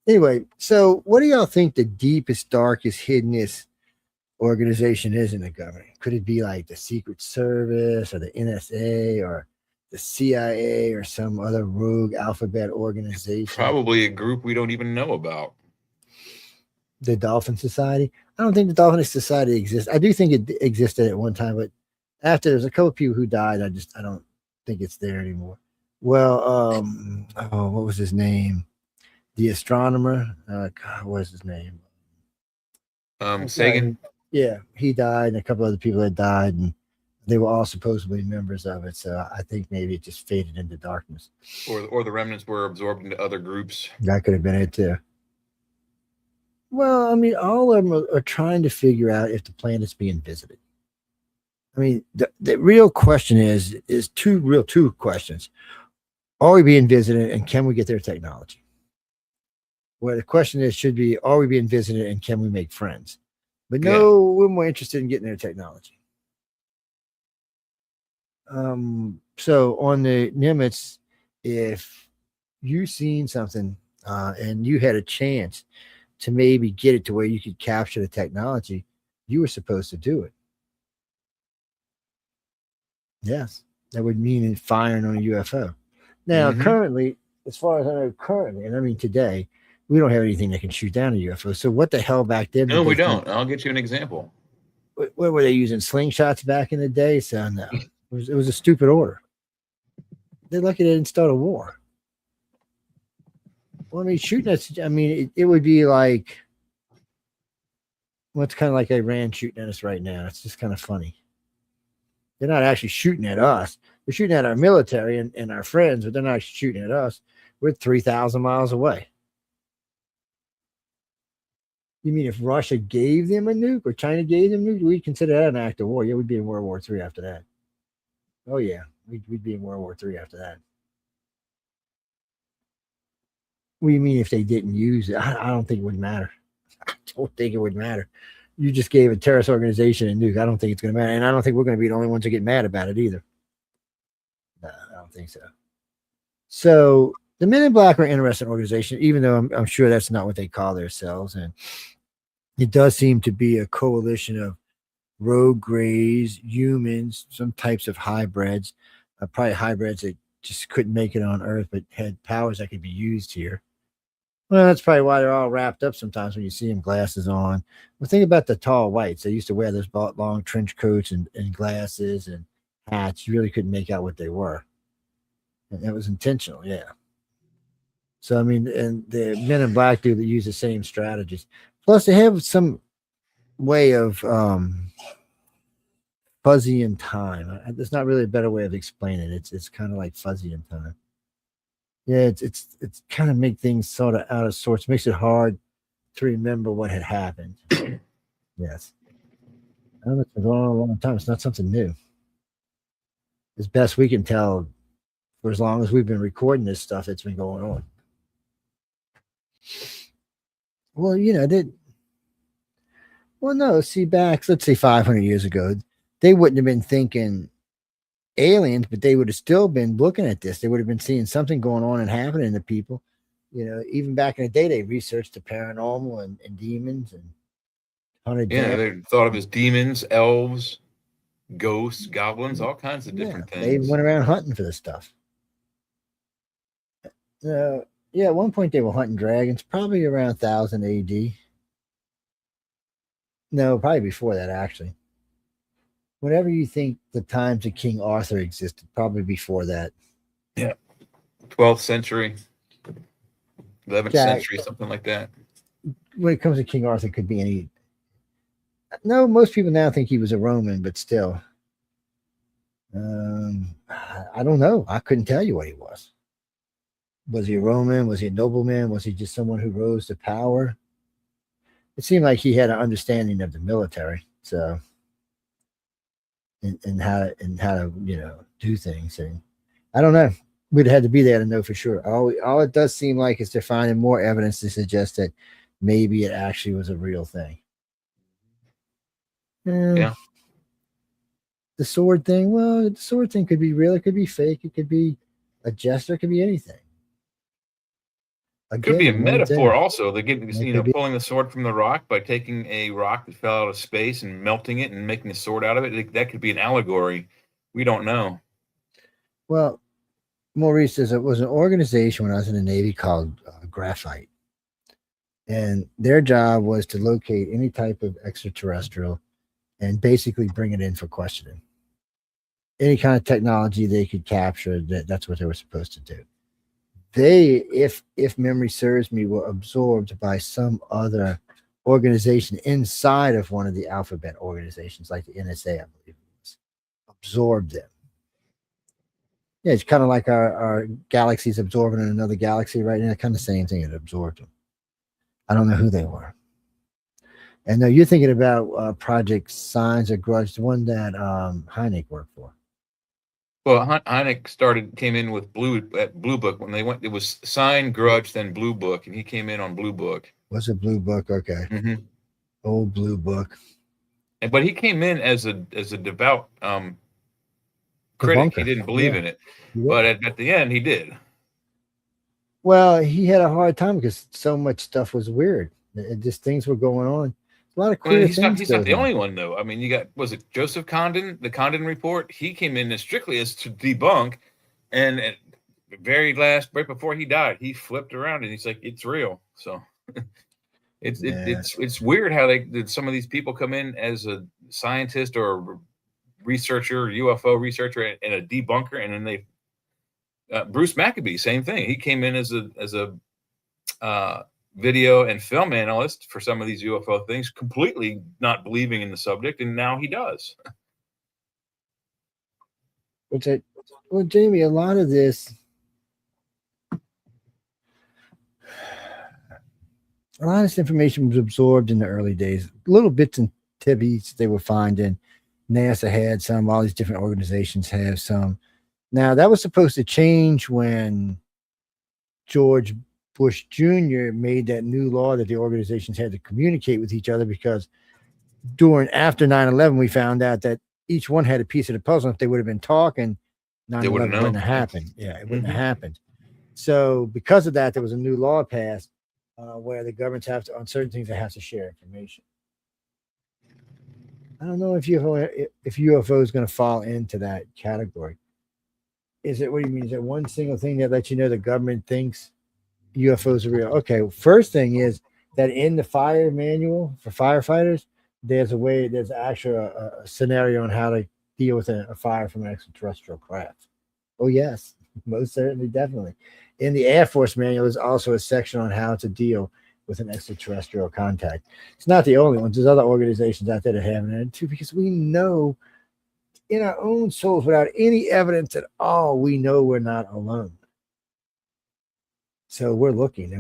[SPEAKER 1] Anyway, so what do y'all think the deepest, darkest, hiddenest organization is in the government? Could it be like the Secret Service or the NSA or the CIA or some other rogue alphabet organization?
[SPEAKER 8] probably a group we don't even know about.
[SPEAKER 1] The Dolphin Society? I don't think the Dolphin Society exists. I do think it existed at one time, but after there's a couple of people who died, I don't think it's there anymore. Well, what was his name? The astronomer. God, what was his name?
[SPEAKER 8] Sagan.
[SPEAKER 1] Yeah, he died, and a couple other people had died, and they were all supposedly members of it. So I think maybe it just faded into darkness.
[SPEAKER 8] Or the remnants were absorbed into other groups.
[SPEAKER 1] That could have been it too. Well, I mean, all of them are trying to figure out if the planet's being visited. I mean, the real question is two questions. Are we being visited, and can we get their technology? Well, the question should be, are we being visited, and can we make friends? But no, we're more interested in getting their technology. So on the Nimitz, if you seen something and you had a chance to maybe get it to where you could capture the technology, you were supposed to do it. Yes, that would mean firing on a UFO. Now, currently, as far as I know, and I mean today, we don't have anything that can shoot down a UFO. So what the hell back then?
[SPEAKER 8] No, we don't. I'll get you an example.
[SPEAKER 1] What were they using? Slingshots back in the day? So no, it was a stupid order. They're lucky they didn't start a war. Well, I mean, shooting us, I mean, it would be like, well, it's kind of like Iran shooting at us right now. It's just kind of funny. They're not actually shooting at us. They're shooting at our military and our friends, but they're not actually shooting at us. We're 3,000 miles away. You mean if Russia gave them a nuke or China gave them a nuke, we'd consider that an act of war? Yeah, we'd be in World War III after that. Oh, yeah, we'd be in World War III after that. What do you mean if they didn't use it? I don't think it would matter. I don't think it would matter. You just gave a terrorist organization a nuke. I don't think it's going to matter. And I don't think we're going to be the only ones who get mad about it either. No, I don't think so. So the Men in Black are an interesting organization, even though I'm sure that's not what they call themselves. And it does seem to be a coalition of rogue grays, humans, some types of hybrids, probably hybrids that just couldn't make it on Earth, but had powers that could be used here. Well, that's probably why they're all wrapped up sometimes when you see them glasses on. Well, think about the tall whites. They used to wear those long trench coats and glasses and hats. You really couldn't make out what they were. And it was intentional, yeah. So, I mean, and the Men in Black do that use the same strategies. Plus, they have some way of fuzzy in time. There's not really a better way of explaining it. It's kind of like fuzzy in time. Yeah, it's kind of make things sort of out of sorts. Makes it hard to remember what had happened. Yes. I don't know, it's been going on a long time. It's not something new. As best we can tell, for as long as we've been recording this stuff, it's been going on. Well, well, no, see, let's say 500 years ago, they wouldn't have been thinking aliens, but they would have still been looking at this. They would have been seeing something going on and happening to people. Even back in the day, they researched the paranormal and demons and hunted
[SPEAKER 8] Yeah,
[SPEAKER 1] down.
[SPEAKER 8] they thought of as demons, elves, ghosts, goblins, all kinds of different
[SPEAKER 1] They
[SPEAKER 8] things.
[SPEAKER 1] went around hunting for this stuff. At one point they were hunting dragons, probably around 1000 AD. No, probably before that, actually. Whatever you think the times of King Arthur existed, probably before that.
[SPEAKER 8] Yeah. 12th century, 11th
[SPEAKER 1] Yeah,
[SPEAKER 8] century, something like that.
[SPEAKER 1] when it comes to King Arthur, could be any. No, most people now think he was a Roman, but still. I don't know. I couldn't tell you what he was. Was he a Roman? Was he a nobleman? Was he just someone who rose to power? It seemed like he had an understanding of the military, so and how to do things. And I don't know. We'd have had to be there to know for sure. All it does seem like is they're finding more evidence to suggest that maybe it actually was a real thing.
[SPEAKER 8] Yeah.
[SPEAKER 1] The sword thing. Well, the sword thing could be real. It could be fake. It could be a gesture. It could be anything.
[SPEAKER 8] Could be a
[SPEAKER 1] Again,
[SPEAKER 8] metaphor also. They get,
[SPEAKER 1] could be.
[SPEAKER 8] pulling the sword from the rock by taking a rock that fell out of space and melting it and making a sword out of it. That could be an allegory. We don't know.
[SPEAKER 1] Well, Maurice says it was an organization when I was in the Navy called Graphite. And their job was to locate any type of extraterrestrial and basically bring it in for questioning. Any kind of technology they could capture, that's what they were supposed to do. They, if memory serves me, were absorbed by some other organization inside of one of the alphabet organizations, like the NSA, I believe it was. Absorbed them. Yeah, it's kind of like our galaxy's absorbing another galaxy right now. Kind of same thing. It absorbed them. I don't know who they were. And now you're thinking about Project Signs or Grudge, the one that Hynek worked for.
[SPEAKER 8] Well, Hynek came in with Blue Book when they went. It was Sign, Grudge, then Blue Book, and he came in on Blue Book.
[SPEAKER 1] Was it Blue Book? Okay.
[SPEAKER 8] Mm-hmm.
[SPEAKER 1] Old Blue Book.
[SPEAKER 8] But he came in as a devout critic.
[SPEAKER 1] Debunker.
[SPEAKER 8] He didn't believe in it,
[SPEAKER 1] Yeah.
[SPEAKER 8] but at the end he did.
[SPEAKER 1] Well, he had a hard time because so much stuff was weird. Just things were going on. A lot of queer
[SPEAKER 8] He's
[SPEAKER 1] things.
[SPEAKER 8] not the only one, though. I mean, you got, was it Joseph Condon, the Condon Report? He came in as strictly as to debunk, and at the very last, right before he died, he flipped around and he's like, "It's real." So it's weird how some of these people come in as a scientist or a researcher, UFO researcher, and a debunker, and then they. Bruce Maccabee, same thing. He came in as a video and film analyst for some of these UFO things, completely not believing in the subject, and now he does.
[SPEAKER 1] Well, Jamie, a lot of this information was absorbed in the early days. Little bits and tidbits they were finding. NASA had some, all these different organizations have some. Now, that was supposed to change when George Bush Jr. made that new law that the organizations had to communicate with each other, because after 9/11, we found out that each one had a piece of the puzzle. If they would have been talking, 9/11 wouldn't have happened. Yeah, it wouldn't have happened. So because of that, there was a new law passed where the governments have to, on certain things, they have to share information. I don't know if UFO is going to fall into that category. What do you mean? Is it one single thing that lets you know the government thinks UFOs are real? Okay, first thing is that in the fire manual for firefighters, there's actually a scenario on how to deal with a fire from an extraterrestrial craft. Oh, yes, most certainly, definitely. In the Air Force manual, there's also a section on how to deal with an extraterrestrial contact. It's not the only ones. There's other organizations out there that have it too, because we know in our own souls, without any evidence at all, we know we're not alone. So we're looking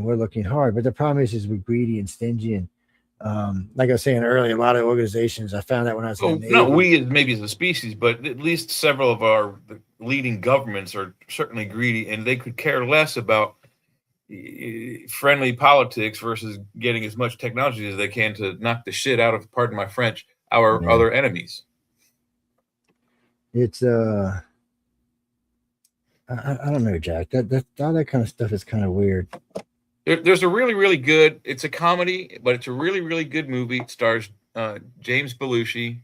[SPEAKER 1] hard. But the problem is we're greedy and stingy. And like I was saying earlier, a lot of organizations, I found that when I was in the Navy.
[SPEAKER 8] Not we maybe as a species, but at least several of our leading governments are certainly greedy, and they could care less about, friendly politics versus getting as much technology as they can to knock the shit out of, pardon my French, our other enemies.
[SPEAKER 1] It's I don't know, Jack. That all that kind of stuff is kind of weird.
[SPEAKER 8] There's a really, really good. It's a comedy, but it's a really, really good movie. It stars James Belushi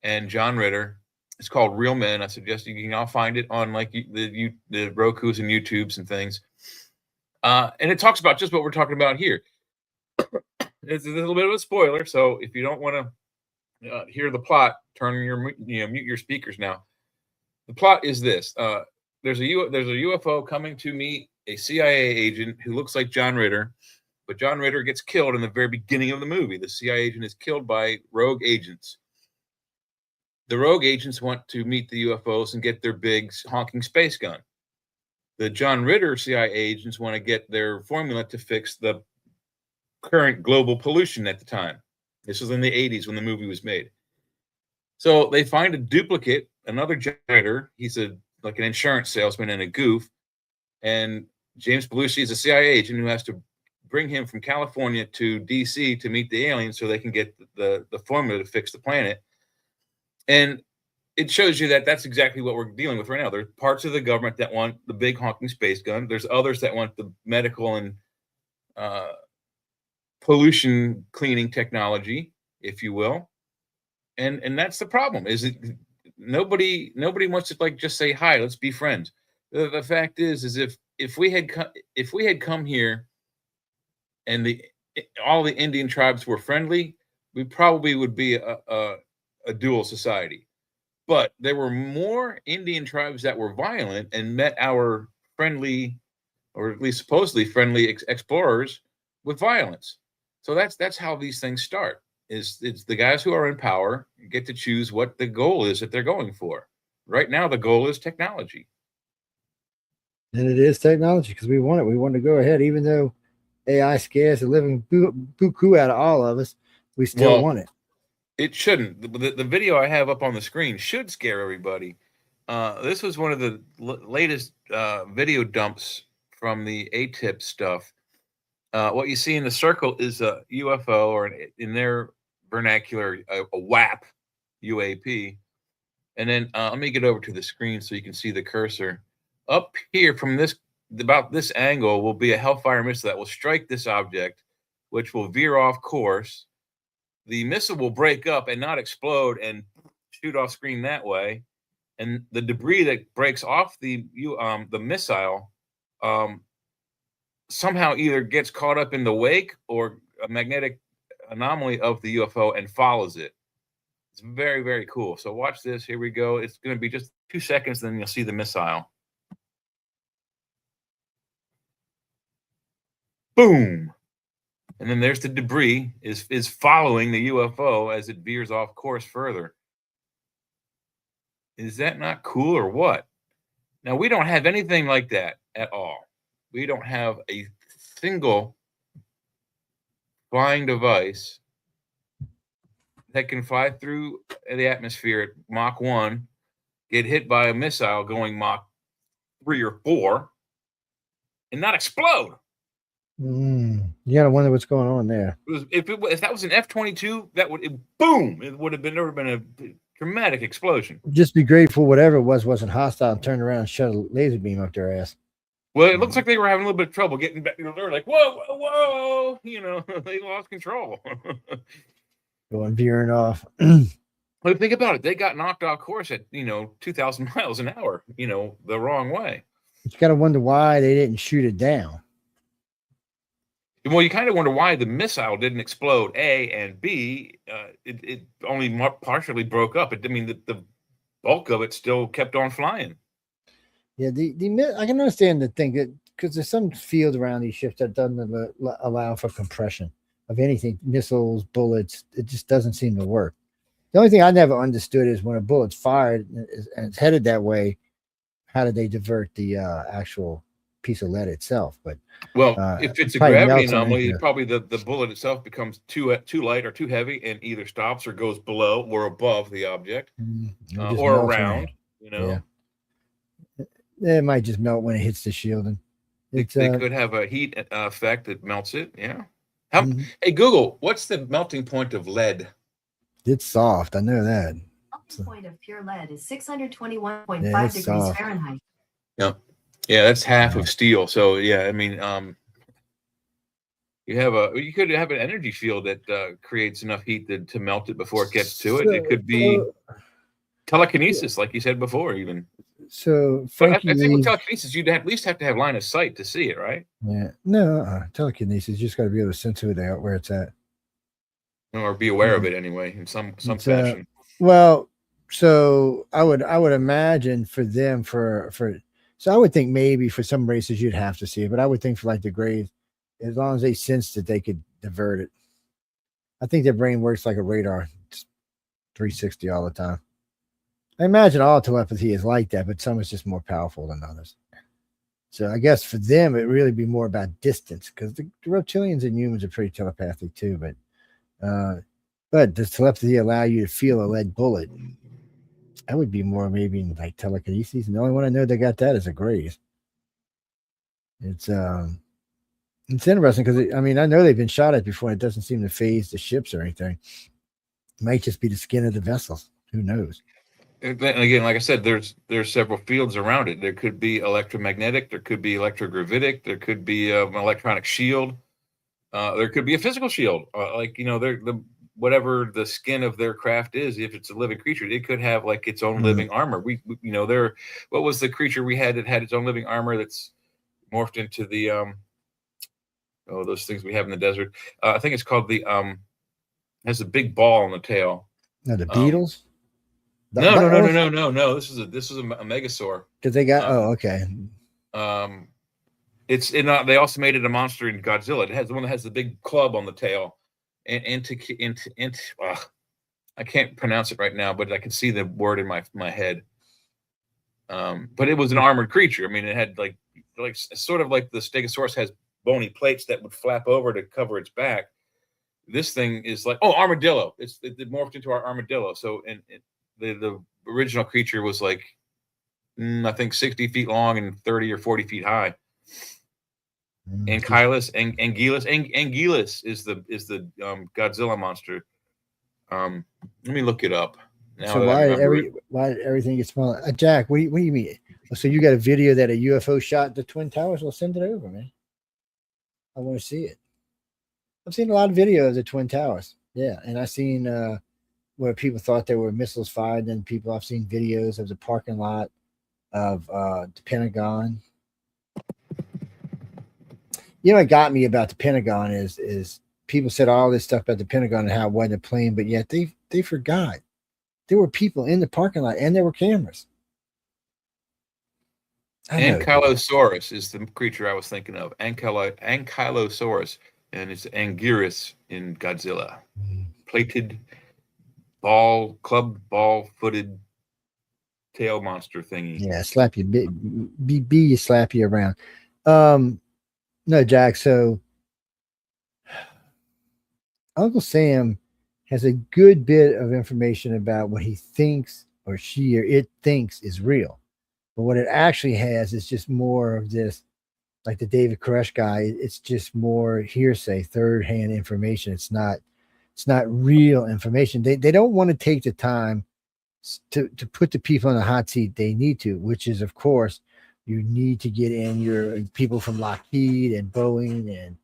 [SPEAKER 8] and John Ritter. It's called Real Men. I suggest you can all find it on like the Roku's and YouTubes and things. And it talks about just what we're talking about here. It's a little bit of a spoiler, so if you don't want to hear the plot, mute your speakers now. The plot is this: there's a UFO coming to meet a CIA agent who looks like John Ritter, but John Ritter gets killed in the very beginning of the movie. The CIA agent is killed by rogue agents. The rogue agents want to meet the UFOs and get their big honking space gun. The John Ritter CIA agents want to get their formula to fix the current global pollution at the time. This was in the 80s when the movie was made. So they find a duplicate, another John Ritter. He's like an insurance salesman and a goof. And James Belushi is a CIA agent who has to bring him from California to DC to meet the aliens so they can get the formula to fix the planet. And it shows you that that's exactly what we're dealing with right now. There's parts of the government that want the big honking space gun. There's others that want the medical and pollution cleaning technology, if you will. And that's the problem. Is it nobody wants to like just say hi, let's be friends. The fact is if we had come here and all the Indian tribes were friendly, we probably would be a dual society. But there were more Indian tribes that were violent and met our friendly, or at least supposedly friendly explorers with violence. So that's how these things start. It's the guys who are in power get to choose what the goal is that they're going for. Right now, the goal is technology.
[SPEAKER 1] And it is technology because we want it. We want to go ahead, even though AI scares the living buku out of all of us. We still want it.
[SPEAKER 8] It shouldn't. The video I have up on the screen should scare everybody. This was one of the latest video dumps from the ATIP stuff. What you see in the circle is a UFO, or in their vernacular, a WAP, UAP. And then let me get over to the screen so you can see the cursor. Up here from about this angle will be a Hellfire missile that will strike this object, which will veer off course. The missile will break up and not explode and shoot off screen that way. And the debris that breaks off the missile somehow either gets caught up in the wake or a magnetic anomaly of the UFO and follows it. It's very, very cool. So watch this. Here we go. It's going to be just 2 seconds, then you'll see the missile. Boom. And then there's the debris is following the UFO as it veers off course further. Is that not cool or what? Now, we don't have anything like that at all. We don't have a single flying device that can fly through the atmosphere at Mach 1, get hit by a missile going Mach 3 or 4, and not explode.
[SPEAKER 1] You gotta wonder what's going on there.
[SPEAKER 8] If that was an F-22, boom! It would have never been a dramatic explosion.
[SPEAKER 1] Just be grateful whatever it was wasn't hostile and turned around and shot a laser beam up their ass.
[SPEAKER 8] Well, it looks like they were having a little bit of trouble getting back. They were like, whoa, whoa, whoa! They lost control.
[SPEAKER 1] Going veering off.
[SPEAKER 8] But think about it. They got knocked off course at 2,000 miles an hour. The wrong way.
[SPEAKER 1] You gotta wonder why they didn't shoot it down.
[SPEAKER 8] Well, you kind of wonder why the missile didn't explode, A, and B, it only partially broke up. The bulk of it still kept on flying.
[SPEAKER 1] Yeah, I can understand the thing that because there's some field around these ships that doesn't allow for compression of anything, missiles, bullets. It just doesn't seem to work. The only thing I never understood is when a bullet's fired and it's headed that way, how did they divert the actual piece of lead itself? But
[SPEAKER 8] if it's a gravity anomaly, probably the bullet itself becomes too light or too heavy and either stops or goes below or above the object or around.
[SPEAKER 1] Yeah. It might just melt when it hits the shielding.
[SPEAKER 8] They could have a heat effect that melts it. Yeah. Hey, Google, what's the melting point of lead?
[SPEAKER 1] It's soft. I know that.
[SPEAKER 13] The point of pure lead is 621.5
[SPEAKER 1] Yeah, it's
[SPEAKER 13] degrees
[SPEAKER 1] soft.
[SPEAKER 13] Fahrenheit.
[SPEAKER 8] Yeah. Yeah, that's half of steel. So yeah, I mean, you could have an energy field that creates enough heat to melt it before it gets to it. It could be telekinesis, like you said before, even.
[SPEAKER 1] So
[SPEAKER 8] But I
[SPEAKER 1] Frankie
[SPEAKER 8] think with
[SPEAKER 1] Lee,
[SPEAKER 8] telekinesis, you'd at least have to have line of sight to see it, right?
[SPEAKER 1] yeah, no, telekinesis. You just got to be able to sense where it's at,
[SPEAKER 8] Or be aware of it anyway in some fashion.
[SPEAKER 1] Well, so I would imagine for them so I would think maybe for some races you'd have to see it, but I would think for like the Greys, as long as they sensed it, they could divert it. I think their brain works like a radar, it's 360 all the time. I imagine all telepathy is like that, but some is just more powerful than others. So I guess for them, it really be more about distance because the reptilians and humans are pretty telepathic too. But does telepathy allow you to feel a lead bullet? That would be more maybe like telekinesis. And the only one I know that got that is a Grays. It's interesting because I know they've been shot at before. And it doesn't seem to phase the ships or anything. It might just be the skin of the vessels. Who knows?
[SPEAKER 8] And again, like I said, there's several fields around it. There could be electromagnetic, there could be electrogravitic, there could be an electronic shield, there could be a physical shield. Whatever the skin of their craft is, if it's a living creature, it could have like its own living armor. What was the creature we had that had its own living armor that's morphed into the those things we have in the desert? I think it's called has a big ball on the tail.
[SPEAKER 1] No, the beetles.
[SPEAKER 8] No. This is a megasaur.
[SPEAKER 1] Because they got okay.
[SPEAKER 8] They also made it a monster in Godzilla. It has the one that has the big club on the tail, and I can't pronounce it right now, but I can see the word in my head. But it was an armored creature. I mean, it had like sort of like the Stegosaurus has bony plates that would flap over to cover its back. This thing is like armadillo. It morphed into our armadillo. So the original creature was like I think 60 feet long and 30 or 40 feet high. Ankylos is the Godzilla monster. Let me look it up.
[SPEAKER 1] So why did everything get smaller? Jack, what do you mean? So you got a video that a UFO shot the Twin Towers? Well, send it over, man. I want to see it. I've seen a lot of videos of the Twin Towers. Yeah, and I've seen where people thought there were missiles fired. And I've seen videos of the parking lot of the Pentagon. You know what got me about the Pentagon is people said all this stuff about the Pentagon and how it wasn't a plane, but yet they forgot there were people in the parking lot and there were cameras.
[SPEAKER 8] Ankylosaurus is the creature I was thinking of. Ankylosaurus, and it's Anguirus in Godzilla. Plated ball-footed tail monster thingy.
[SPEAKER 1] Yeah, slap you, you slap you around. No, Jack. So Uncle Sam has a good bit of information about what he thinks or she or it thinks is real. But what it actually has is just more of this, like the David Koresh guy, it's just more hearsay, third-hand information. It's not real information. They don't want to take the time to put the people in the hot seat they need to, which is, of course, you need to get in your people from Lockheed and Boeing and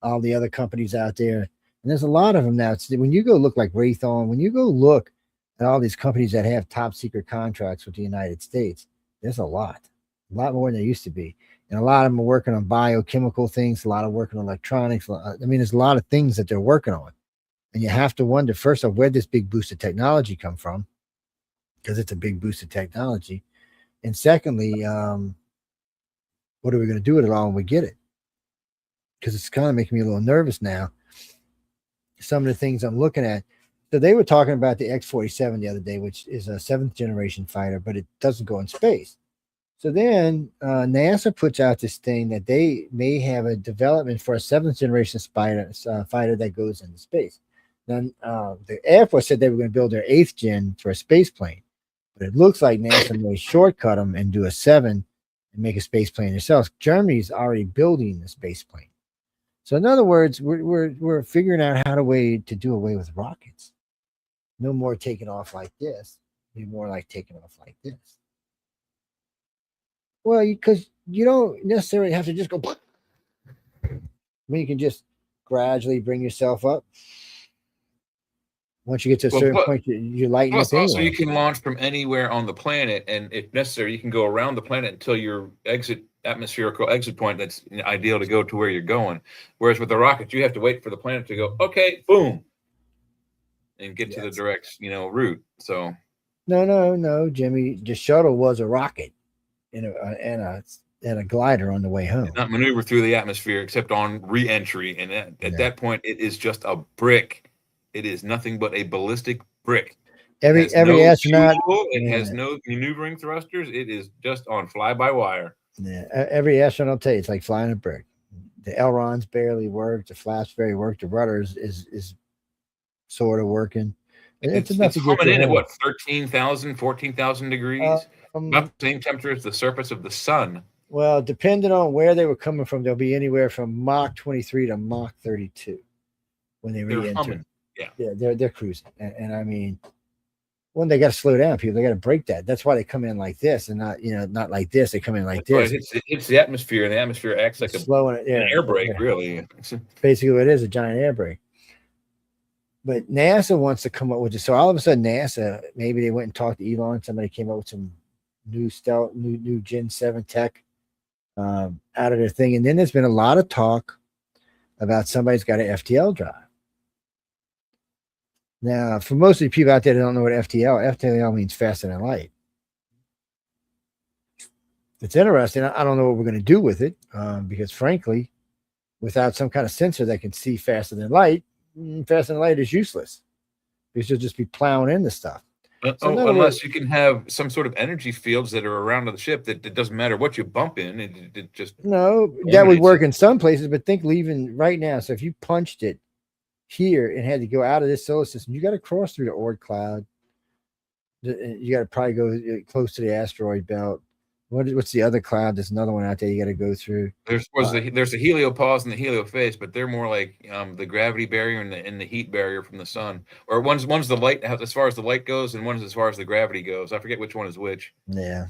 [SPEAKER 1] all the other companies out there. And there's a lot of them now. When you go look like Raytheon, when you go look at all these companies that have top secret contracts with the United States, there's a lot more than there used to be. And a lot of them are working on biochemical things, a lot of working on electronics. There's a lot of things that they're working on. And you have to wonder, first off, where this big boost of technology come from? Because it's a big boost of technology. And secondly, what are we going to do with it all when we get it? Because it's kind of making me a little nervous now. Some of the things I'm looking at. So they were talking about the X-47 the other day, which is a 7th generation fighter, but it doesn't go in space. So then NASA puts out this thing that they may have a development for a 7th generation fighter that goes into space. Then the Air Force said they were going to build their 8th gen for a space plane, but it looks like NASA may shortcut them and do a 7 and make a space plane themselves. Germany's already building the space plane. So in other words, we're figuring out how to do away with rockets. No more taking off like this. Be more like taking off like this. Well, because you don't necessarily have to just go. When you can just gradually bring yourself up. Once you get to a certain point, you lighten up
[SPEAKER 8] Also,
[SPEAKER 1] anyway.
[SPEAKER 8] you can launch from anywhere on the planet, and if necessary, you can go around the planet until your atmospherical exit point that's ideal to go to where you're going. Whereas with the rocket, you have to wait for the planet to go, okay, boom, and get to the direct, route. So
[SPEAKER 1] No, Jimmy. The shuttle was a rocket and a glider on the way home.
[SPEAKER 8] not maneuver through the atmosphere except on re-entry, and at that point, it is just a brick. It is nothing but a ballistic brick.
[SPEAKER 1] Every astronaut,
[SPEAKER 8] it has no maneuvering thrusters. It is just on fly-by-wire.
[SPEAKER 1] Yeah, every astronaut will tell you it's like flying a brick. The ailerons barely work. The flaps barely work. The rudders is sort of working.
[SPEAKER 8] It's enough to coming in at what 13,000, 14,000 degrees. About the same temperature as the surface of the sun.
[SPEAKER 1] Well, depending on where they were coming from, they'll be anywhere from Mach 23 to Mach 32 when they re-enter. Yeah, they're cruising, and I mean, when they got to slow down, people, they got to break that. That's why they come in like this and not like this. They come in like this.
[SPEAKER 8] It hits the atmosphere, and the atmosphere acts like an air brake, really.
[SPEAKER 1] Basically, what it is, a giant air brake. But NASA wants to come up with it. So all of a sudden, NASA, maybe they went and talked to Elon. Somebody came up with some new Gen 7 tech out of their thing. And then there's been a lot of talk about somebody's got an FTL drive. Now, for most of the people out there that don't know what FTL means faster than light. It's interesting. I don't know what we're going to do with it because, frankly, without some kind of sensor that can see faster than light is useless because you'll just be plowing into stuff.
[SPEAKER 8] Unless you can have some sort of energy fields that are around the ship that it doesn't matter what you bump in. It just
[SPEAKER 1] that would work in some places, but think leaving right now. So if you punched it here and had to go out of this solar system, you got to cross through the Oort cloud. You got to probably go close to the asteroid belt. What's the other cloud? There's another one out there you got to go through.
[SPEAKER 8] There's the heliopause and the heliophase, but they're more like the gravity barrier and the heat barrier from the sun. Or one's the light as far as the light goes, and one's as far as the gravity goes. I forget which one is which.
[SPEAKER 1] Yeah.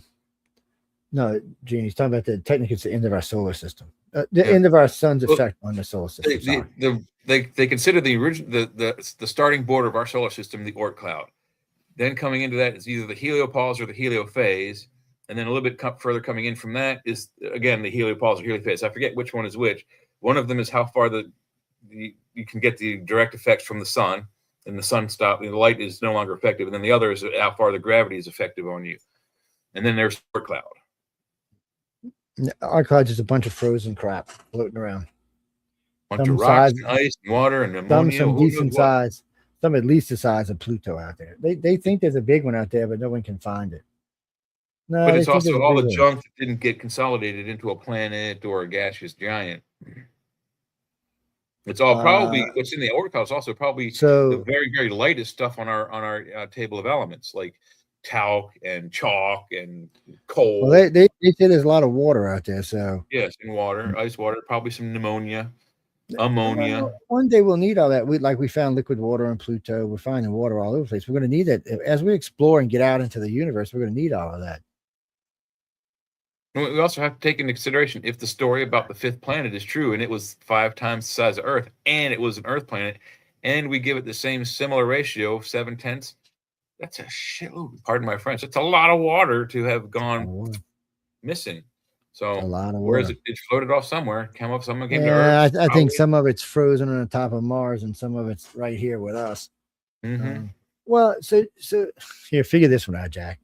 [SPEAKER 1] No, Gene, he's talking about technically it's the end of our solar system. End of our sun's effect on the solar system.
[SPEAKER 8] They consider the starting border of our solar system the Oort cloud. Then coming into that is either the heliopause or the heliophase. And then a little bit further coming in from that is, again, the heliopause or heliophase. I forget which one is which. One of them is how far you can get the direct effects from the sun, and the sun stops, the light is no longer effective. And then the other is how far the gravity is effective on you. And then there's Oort cloud.
[SPEAKER 1] Our cloud's just a bunch of frozen crap floating around.
[SPEAKER 8] Bunch of rocks, and ice, and water, and ammonia.
[SPEAKER 1] Some decent size. Some at least the size of Pluto out there. They think there's a big one out there, but no one can find it. No,
[SPEAKER 8] but it's also all the junk that didn't get consolidated into a planet or a gaseous giant. It's all probably what's in the Oort cloud is also probably the very, very lightest stuff on our table of elements, like talc and chalk and coal.
[SPEAKER 1] Well, they say there's a lot of water out there. So
[SPEAKER 8] yes, in water, ice water, probably some pneumonia, ammonia.
[SPEAKER 1] One day we'll need all that. We found liquid water on Pluto. We're finding water all over the place. We're going to need it as we explore and get out into the universe. We're going to need all of that.
[SPEAKER 8] We also have to take into consideration if the story about the fifth planet is true and it was 5 times the size of Earth and it was an Earth planet and we give it the same similar ratio of 7/10, that's a shitload. Pardon my French. It's a lot of water to have gone missing. So whereas it floated off somewhere, someone came to Earth.
[SPEAKER 1] I think some of it's frozen on the top of Mars and some of it's right here with us.
[SPEAKER 8] Mm-hmm.
[SPEAKER 1] Well, so here, figure this one out, Jack.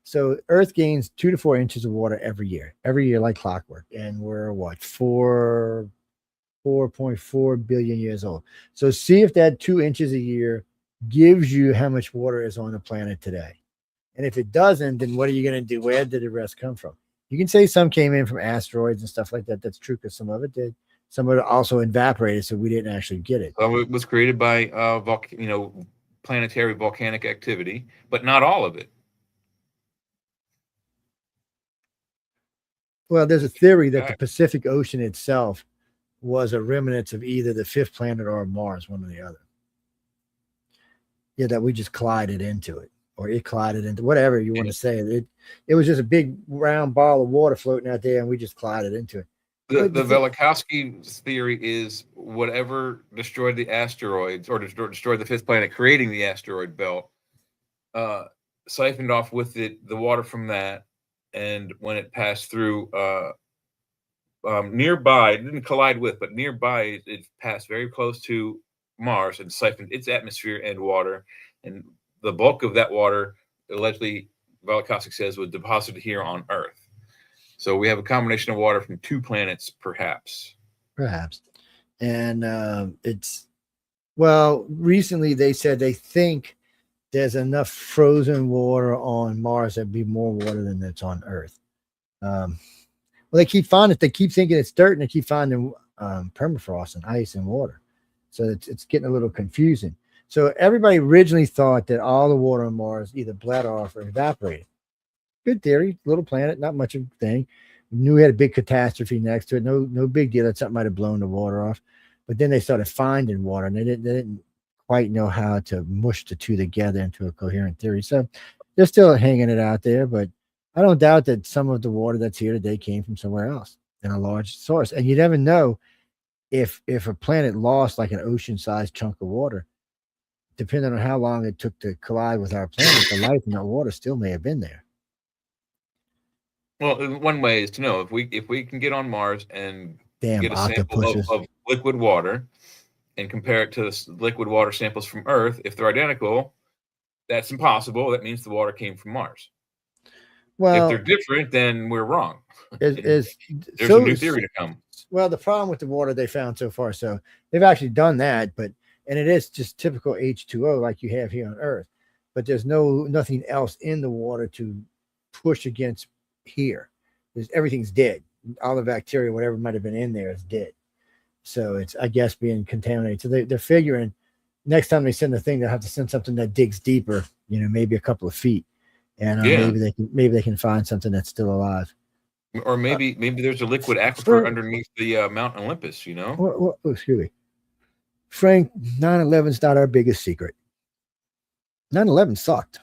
[SPEAKER 1] So Earth gains 2 to 4 inches of water every year like clockwork. And we're 4.4 billion years old. So see if that 2 inches a year gives you how much water is on the planet today. And if it doesn't, then what are you going to do? Where did the rest come from? You can say some came in from asteroids and stuff like that. That's true because some of it did. Some of it also evaporated, so we didn't actually get it.
[SPEAKER 8] Well, it was created by planetary volcanic activity, but not all of it.
[SPEAKER 1] Well, there's a theory that the Pacific Ocean itself was a remnant of either the fifth planet or Mars, one or the other. Yeah, that we just collided into it, or it collided into whatever you want to say. It was just a big round ball of water floating out there, and we just collided into it.
[SPEAKER 8] The Velikovsky theory is whatever destroyed the asteroids or destroyed the fifth planet, creating the asteroid belt, siphoned off with it the water from that, and when it passed through nearby, it didn't collide with, but nearby, it passed very close to Mars and siphoned its atmosphere and water, and the bulk of that water, allegedly, Velikovsky says, was deposited here on Earth. So we have a combination of water from two planets, perhaps.
[SPEAKER 1] Perhaps. And recently they said they think there's enough frozen water on Mars that'd be more water than that's on Earth. Well, they keep thinking it's dirt, and they keep finding permafrost and ice and water. So it's getting a little confusing. So everybody originally thought that all the water on Mars either bled off or evaporated. Good theory, little planet, not much of a thing. Knew we had a big catastrophe next to it. No big deal that something might have blown the water off. But then they started finding water, and they didn't quite know how to mush the two together into a coherent theory. So they're still hanging it out there, but I don't doubt that some of the water that's here today came from somewhere else in a large source. And you never know if a planet lost like an ocean-sized chunk of water, depending on how long it took to collide with our planet, the life in that water still may have been there.
[SPEAKER 8] Well, one way is to know if we can get on Mars and get a sample of liquid water and compare it to the liquid water samples from Earth. If they're identical, that's impossible. That means the water came from Mars.
[SPEAKER 1] Well,
[SPEAKER 8] if they're different, then we're wrong.
[SPEAKER 1] There's
[SPEAKER 8] a new theory to come.
[SPEAKER 1] Well, the problem with the water they found so far, so they've actually done that, and it is just typical H2O like you have here on Earth, but there's nothing else in the water to push against here. Everything's dead. All the bacteria, whatever might have been in there, is dead. So it's, I guess, being contaminated. So they're figuring next time they send the thing, they'll have to send something that digs deeper, maybe a couple of feet, and maybe they can find something that's still alive.
[SPEAKER 8] Or maybe there's a liquid aquifer underneath the Mount Olympus.
[SPEAKER 1] Excuse me, Frank. 9/11's not our biggest secret. 9/11 sucked.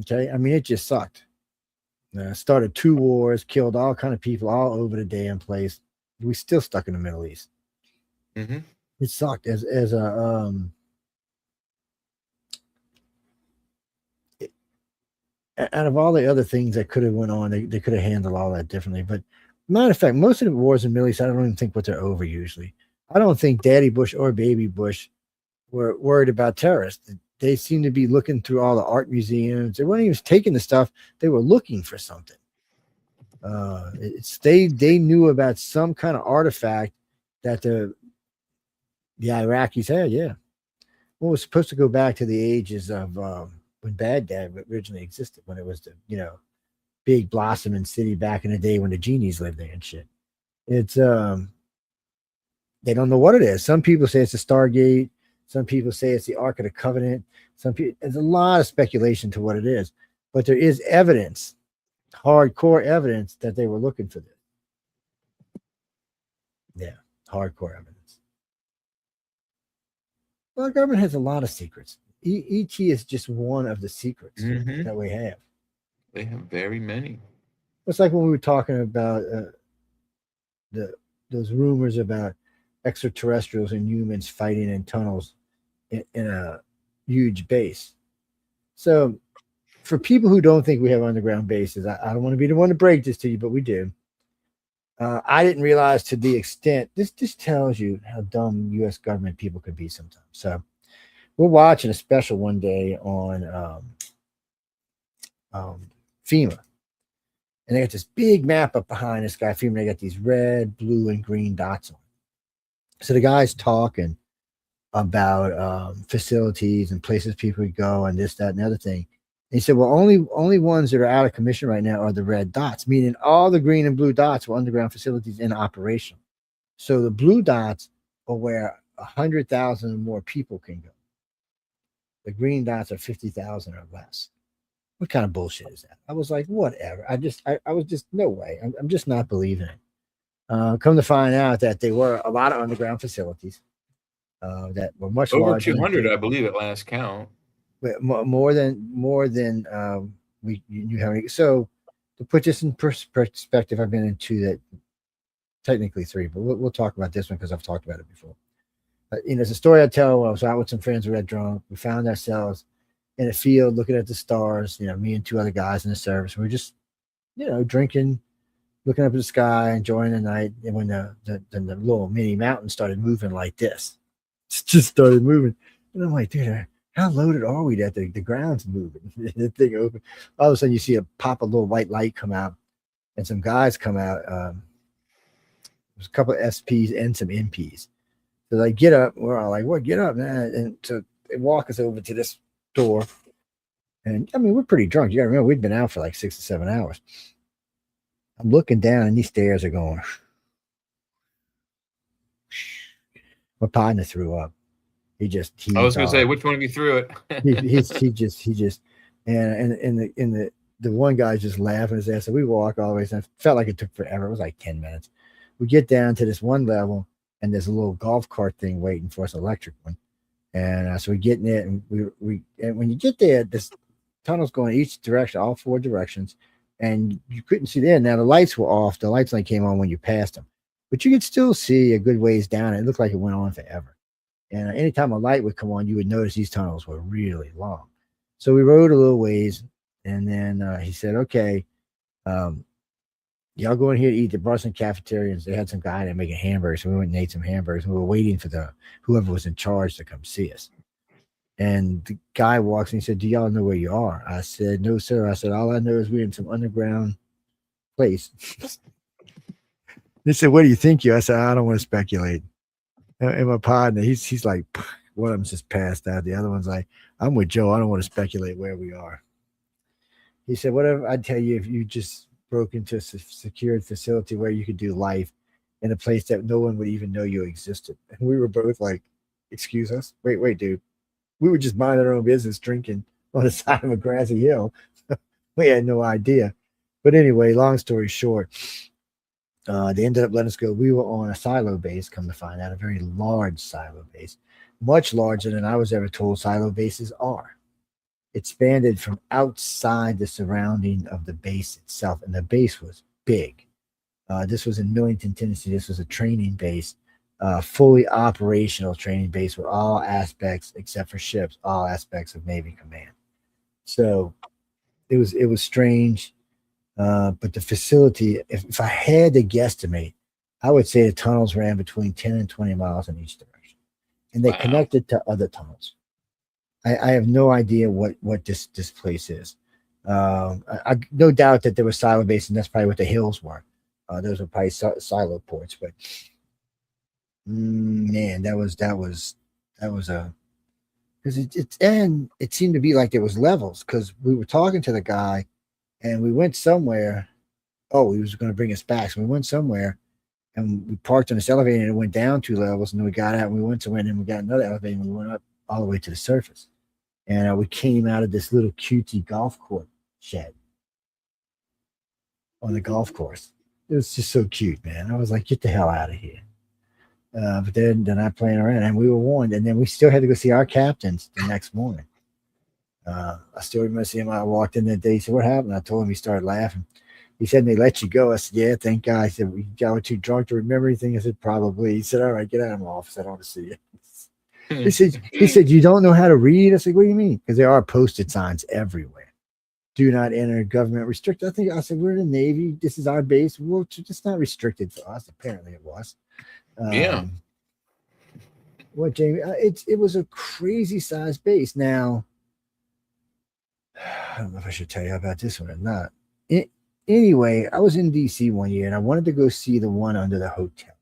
[SPEAKER 1] Okay, I mean it just sucked. Started 2 wars, killed all kind of people all over the damn place. We still stuck in the Middle East.
[SPEAKER 8] Mm-hmm.
[SPEAKER 1] It sucked out of all the other things that could have went on, they could have handled all that differently. But matter of fact, most of the wars in the Middle East, I don't even think they're over usually. I don't think Daddy Bush or Baby Bush were worried about terrorists. They seem to be looking through all the art museums. They weren't even taking the stuff. They were looking for something. They knew about some kind of artifact that the Iraqis had. Yeah. Well, it was supposed to go back to the ages of when Baghdad originally existed, when it was the big blossoming city back in the day when the genies lived there and shit. It's they don't know what it is. Some people say it's a Stargate. Some people say it's the Ark of the Covenant. There's a lot of speculation to what it is, but there is evidence, hardcore evidence, that they were looking for this. Yeah, hardcore evidence. Well, our government has a lot of secrets. ET is just one of the secrets that we have.
[SPEAKER 8] They have very many.
[SPEAKER 1] It's like when we were talking about those rumors about extraterrestrials and humans fighting in tunnels in a huge base. So for people who don't think we have underground bases, I don't want to be the one to break this to you, but we do. I didn't realize to the extent, this just tells you how dumb U.S. government people could be sometimes. So we're watching a special one day on FEMA. And they got this big map up behind this guy, FEMA. They got these red, blue, and green dots on it. So the guy's talking about facilities and places people would go and this, that, and the other thing. And he said, well, only ones that are out of commission right now are the red dots, meaning all the green and blue dots were underground facilities in operation. So the blue dots are where 100,000 or more people can go. The green dots are 50,000 or less. What kind of bullshit is that? I was like, whatever. I was just, no way. I'm just not believing it. Come to find out that there were a lot of underground facilities that were much
[SPEAKER 8] Over
[SPEAKER 1] larger than
[SPEAKER 8] 200, I believe, at last count.
[SPEAKER 1] more than we knew how many. So to put this in perspective, I've been in two, that technically three, but we'll talk about this one because I've talked about it before. It's a story I tell when I was out with some friends. We got drunk. We found ourselves in a field looking at the stars. Me and two other guys in the service. We were just, drinking, looking up at the sky, enjoying the night. And when the little mini mountain started moving like this, it just started moving. And I'm like, dude, how loaded are we that the ground's moving? The thing open. All of a sudden, you see a little white light come out, and some guys come out. There's a couple of SPs and some MPs. So they get up. We're all like, "What? Get up, man!" And so they walk us over to this door. And I mean, we're pretty drunk. You got to remember, we'd been out for like 6 or 7 hours. I'm looking down, and these stairs are going. My partner threw up. I
[SPEAKER 8] was going to say, which one of you threw it?
[SPEAKER 1] he just, and the one guy's just laughing his ass. So we walk all the way. And it felt like it took forever. It was like 10 minutes. We get down to this one level, and there's a little golf cart thing waiting for us, electric one. And so we get in it, and and when you get there, this tunnel's going each direction, all 4 directions, and you couldn't see there. Now the lights were off. The lights only came on when you passed them, but you could still see a good ways down. It looked like it went on forever. And anytime a light would come on, you would notice these tunnels were really long. So we rode a little ways, and then he said, "Okay, y'all go in here to eat." The Boston cafeterians, they had some guy there making hamburgers. So we went and ate some hamburgers, and we were waiting for whoever was in charge to come see us. And the guy walks and he said, "Do y'all know where you are?" I said, "No, sir." I said, "All I know is we're in some underground place." They said, "What do you think you?" I said, "I don't want to speculate." And my partner, he's like, one of them's just passed out. The other one's like, "I'm with Joe. I don't want to speculate where we are." He said, "Whatever I'd tell you if you just broke into a secured facility where you could do life in a place that no one would even know you existed." And we were both like, "Excuse us? Wait, dude. We were just minding our own business, drinking on the side of a grassy hill." We had no idea. But anyway, long story short, they ended up letting us go. We were on a silo base, come to find out, a very large silo base, much larger than I was ever told silo bases are. It expanded from outside the surrounding of the base itself, and the base was big. This was in Millington, Tennessee. This was a training base, fully operational training base with all aspects, except for ships, all aspects of Navy command. So it was strange. But the facility, if I had to guesstimate, I would say the tunnels ran between 10 and 20 miles in each direction. And they connected to other tunnels. I have no idea what this place is. I no doubt that there was silo base, and that's probably what the hills were. Those were probably silo ports. But man, that was a, because it seemed to be like there was levels, because we were talking to the guy. And we went somewhere. Oh, he was going to bring us back. So we went somewhere, and we parked on this elevator, and it went down 2 levels. And then we got out, and we went somewhere, and then we got another elevator, and we went up all the way to the surface. And we came out of this little cutesy golf court shed on the golf course. It was just so cute, man. I was like, get the hell out of here. But they're not playing around, and we were warned. And then we still had to go see our captains the next morning. I still remember seeing him. I walked in that day. He said, "What happened?" I told him. He started laughing. He said, "They let you go." I said, "Yeah, thank God." He said, "Y'all were too drunk to remember anything?" I said, "Probably." He said, "All right, get out of my office. I don't want to see you." He said, "You don't know how to read?" I said, "What do you mean?" Because there are posted signs everywhere. Do not enter, government restricted. I said, "We're in the Navy. This is our base. Well, it's not restricted for us." Apparently it was.
[SPEAKER 8] Yeah.
[SPEAKER 1] What, Jamie? It was a crazy sized base. Now, I don't know if I should tell you about this one or not. Anyway, I was in DC one year, and I wanted to go see the one under the hotel.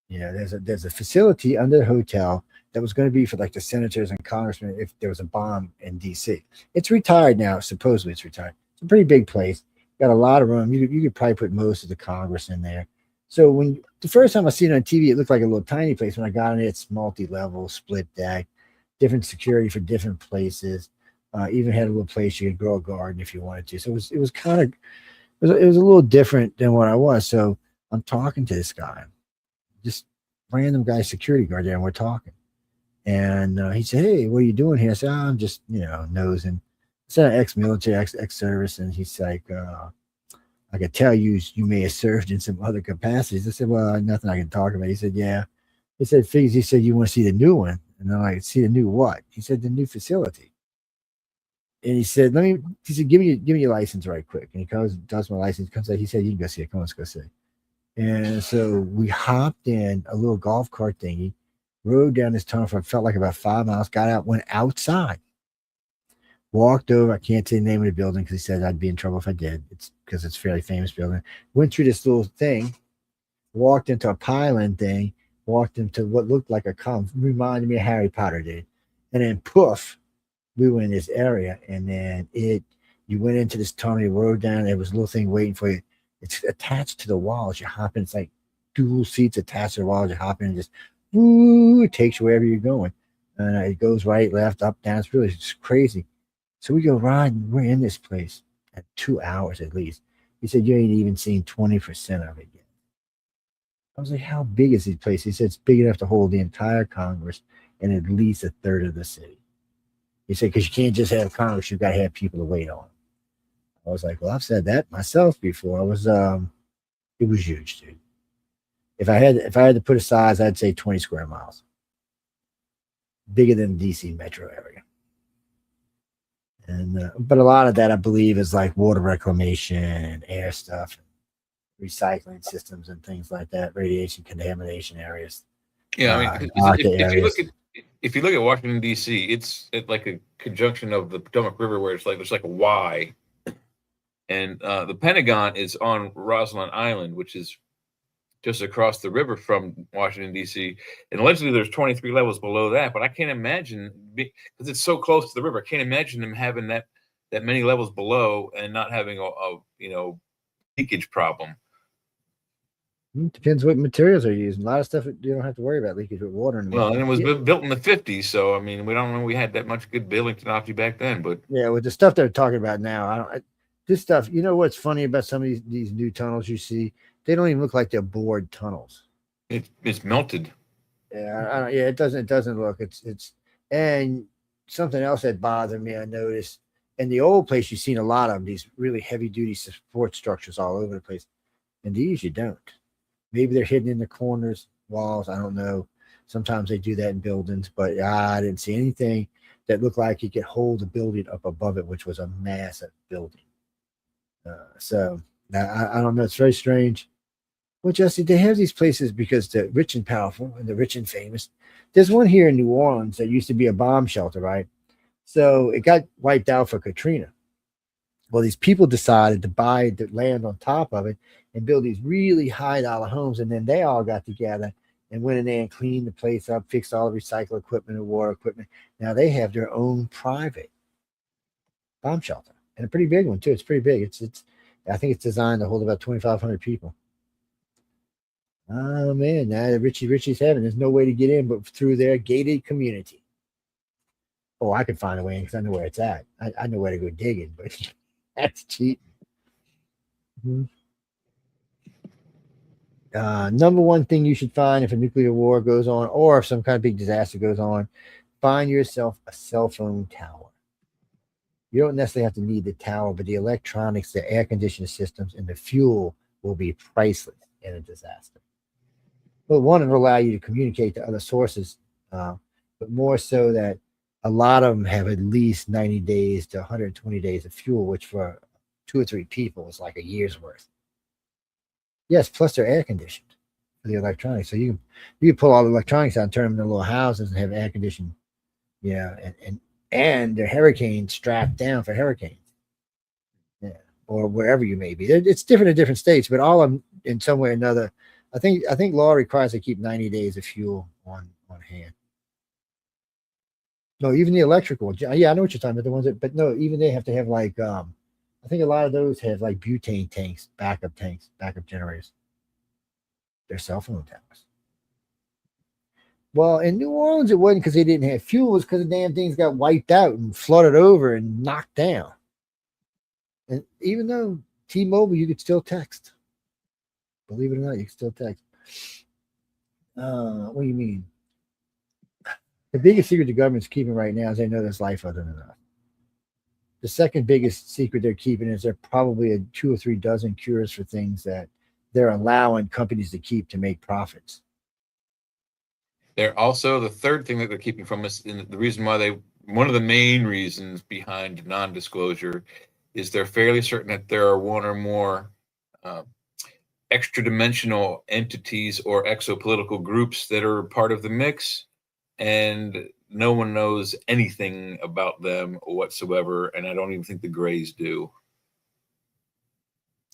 [SPEAKER 1] There's a facility under the hotel that was going to be for like the senators and congressmen if there was a bomb in DC. It's retired now. Supposedly it's retired. It's a pretty big place. Got a lot of room. You could probably put most of the Congress in there. So when the first time I seen it on TV, it looked like a little tiny place. When I got in it, it's multi-level, split deck, different security for different places. Even had a little place you could grow a garden if you wanted to. So it was kind of it was a little different than what I was. So I'm talking to this guy, just random guy, security guard there, and we're talking. And he said, "Hey, what are you doing here?" I said, "I'm just nosing." I said, "Ex-military, ex-service," and he's like, "I could tell you may have served in some other capacities." I said, "Well, nothing I can talk about." He said, "Yeah." He said, "Figures." He said, "You want to see the new one?" And I'm like, "See the new what?" He said, "The new facility." And he said, he said, give me your license right quick. And he goes, does my license, comes out. He said, "You can go see it. Come on, let's go see." And so we hopped in a little golf cart thingy, rode down this tunnel for, felt like about 5 miles, got out, went outside, walked over. I can't say the name of the building because he said I'd be in trouble if I did. It's because it's a fairly famous building. Went through this little thing, walked into a pylon thing, walked into what looked like a column, reminded me of Harry Potter did. And then poof, we were in this area, and then you went into this tunnel, you rode down, there was a little thing waiting for you. It's attached to the walls. You hop in, it's like dual seats attached to the walls. You hop in and just it takes you wherever you're going. And it goes right, left, up, down. It's crazy. So we go riding, we're in this place at 2 hours at least. He said, "You ain't even seen 20% of it yet." I was like, "How big is this place?" He said, "It's big enough to hold the entire Congress and at least a third of the city." He said, "Because you can't just have Congress, you've got to have people to wait on." I was like, "Well, I've said that myself before." It was huge, dude. If I had to put a size, I'd say 20 square miles. Bigger than the DC metro area. And but a lot of that, I believe, is like water reclamation and air stuff, recycling systems and things like that, radiation contamination areas.
[SPEAKER 8] Yeah, I mean, if you look at Washington D.C., it's like a conjunction of the Potomac River, where there's like a Y, and the Pentagon is on Roslyn Island, which is just across the river from Washington D.C. And allegedly, there's 23 levels below that. But I can't imagine, because it's so close to the river, I can't imagine them having that many levels below and not having a leakage problem.
[SPEAKER 1] It depends what materials are using. A lot of stuff you don't have to worry about leakage with water.
[SPEAKER 8] Well, and it was built in the 50s, so I mean, we don't know we had that much good building technology back then. But
[SPEAKER 1] yeah, with the stuff they're talking about now, this stuff. You know what's funny about some of these new tunnels you see? They don't even look like they're bored tunnels.
[SPEAKER 8] It's melted.
[SPEAKER 1] Yeah, it doesn't look. It's and something else that bothered me. I noticed in the old place you've seen a lot of them, these really heavy duty support structures all over the place, and these you don't. Maybe they're hidden in the corners, walls. I don't know. Sometimes they do that in buildings, but I didn't see anything that looked like it could hold a building up above it, which was a massive building. So I don't know. It's very strange. Well, Jesse, they have these places because the rich and powerful and the rich and famous. There's one here in New Orleans that used to be a bomb shelter, right? So it got wiped out for Katrina. Well, these people decided to buy the land on top of it and build these really high dollar homes. And then they all got together and went in there and cleaned the place up, fixed all the recycle equipment and water equipment. Now they have their own private bomb shelter, and a pretty big one too. It's pretty big. I think it's designed to hold about 2,500 people. Oh man, now the Richie's heaven. There's no way to get in but through their gated community. Oh, I can find a way in because I know where it's at. I know where to go digging, but that's cheating. Mm-hmm. Number one thing you should find if a nuclear war goes on or if some kind of big disaster goes on, find yourself a cell phone tower. You don't necessarily have to need the tower, but the electronics, the air conditioning systems, and the fuel will be priceless in a disaster. Well, one, it'll allow you to communicate to other sources, but more so that a lot of them have at least 90 days to 120 days of fuel, which for 2 or 3 people is like a year's worth. Yes, plus they're air conditioned for the electronics. So you can pull all the electronics out and turn them into little houses and have air conditioning. Yeah, and they're hurricane strapped down for hurricanes. Yeah, or wherever you may be. It's different in different states, but all of them in some way or another. I think law requires they keep 90 days of fuel on hand. No, even the electrical. Yeah, I know what you're talking about. The ones but no, even they have to have like I think a lot of those have like butane tanks, backup generators. They're cell phone towers. Well, in New Orleans, it wasn't because they didn't have fuel. It was because the damn things got wiped out and flooded over and knocked down. And even though T-Mobile, you could still text. Believe it or not, you can still text. What do you mean? The biggest secret the government's keeping right now is they know there's life other than Earth. The second biggest secret they're keeping is there are probably 2 or 3 dozen cures for things that they're allowing companies to keep to make profits.
[SPEAKER 8] They're also the third thing that they're keeping from us, and the reason why one of the main reasons behind non-disclosure is they're fairly certain that there are one or more extra-dimensional entities or exopolitical groups that are part of the mix, and no one knows anything about them whatsoever, and I don't even think the Greys do.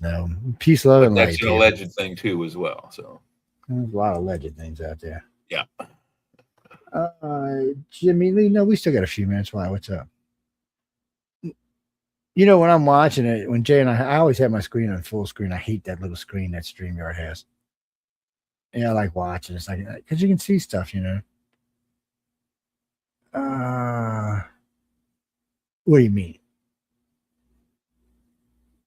[SPEAKER 1] No, peace, love,
[SPEAKER 8] But
[SPEAKER 1] and
[SPEAKER 8] that's
[SPEAKER 1] light.
[SPEAKER 8] an alleged thing too, as well. So
[SPEAKER 1] there's a lot of alleged things out there.
[SPEAKER 8] Yeah.
[SPEAKER 1] Jimmy Lee, no, we still got a few minutes. Why? What's up? You know, when I'm watching it, when Jay and I always have my screen on full screen. I hate that little screen that StreamYard has. Yeah, I like watching. It's like, because you can see stuff, you know. What do you mean?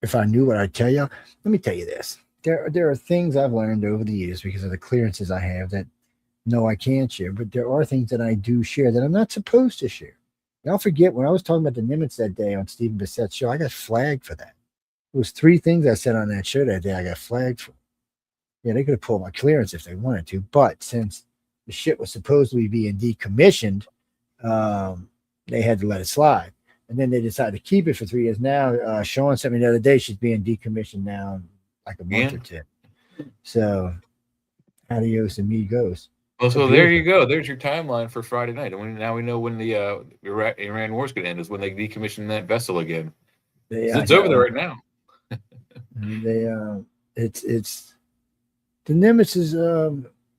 [SPEAKER 1] If I knew what I'd tell you, let me tell you this. There are things I've learned over the years because of the clearances I have that no, I can't share, but there are things that I do share that I'm not supposed to share. And I'll forget when I was talking about the Nimitz that day on Stephen Bissett's show, I got flagged for that. It was 3 things I said on that show that day I got flagged for. Yeah, they could have pulled my clearance if they wanted to, but since the shit was supposedly being decommissioned, they had to let it slide. And then they decided to keep it for 3 years. Now, Sean sent me the other day, she's being decommissioned now in like a month or 2. So, adios amigos.
[SPEAKER 8] Well, so there you go. There's your timeline for Friday night. And now we know when the Iran war is going to end, is when they decommission that vessel again. It's over there right now.
[SPEAKER 1] It's the Nimitz is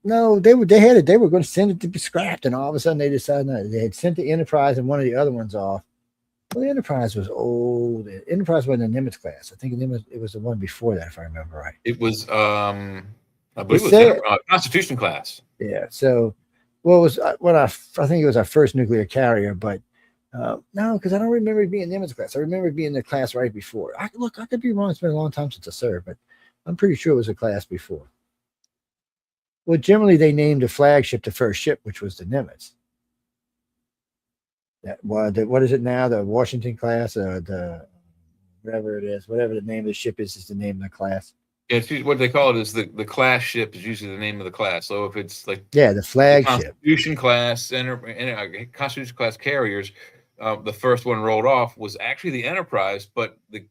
[SPEAKER 1] no, they had it. They were going to send it to be scrapped, and all of a sudden they decided not. They had sent the Enterprise and one of the other ones off. Well, the Enterprise was old. The Enterprise wasn't the Nimitz class. I think it was the one before that, if I remember right.
[SPEAKER 8] It was I believe it was Constitution class.
[SPEAKER 1] Yeah. So, well, it was I think it was our first nuclear carrier, but no, because I don't remember it being Nimitz class. I remember it being the class right before. I could be wrong. It's been a long time since I served, but I'm pretty sure it was a class before. Well, generally they named the flagship the first ship, which was the Nimitz. What is it now? The Washington class, the whatever it is, whatever the name of the ship is the name of the class.
[SPEAKER 8] Yeah, it's what they call it is the class ship is usually the name of the class. So if it's like
[SPEAKER 1] the flagship,
[SPEAKER 8] Constitution class, Constitution class carriers, the first one rolled off was actually the Enterprise, but the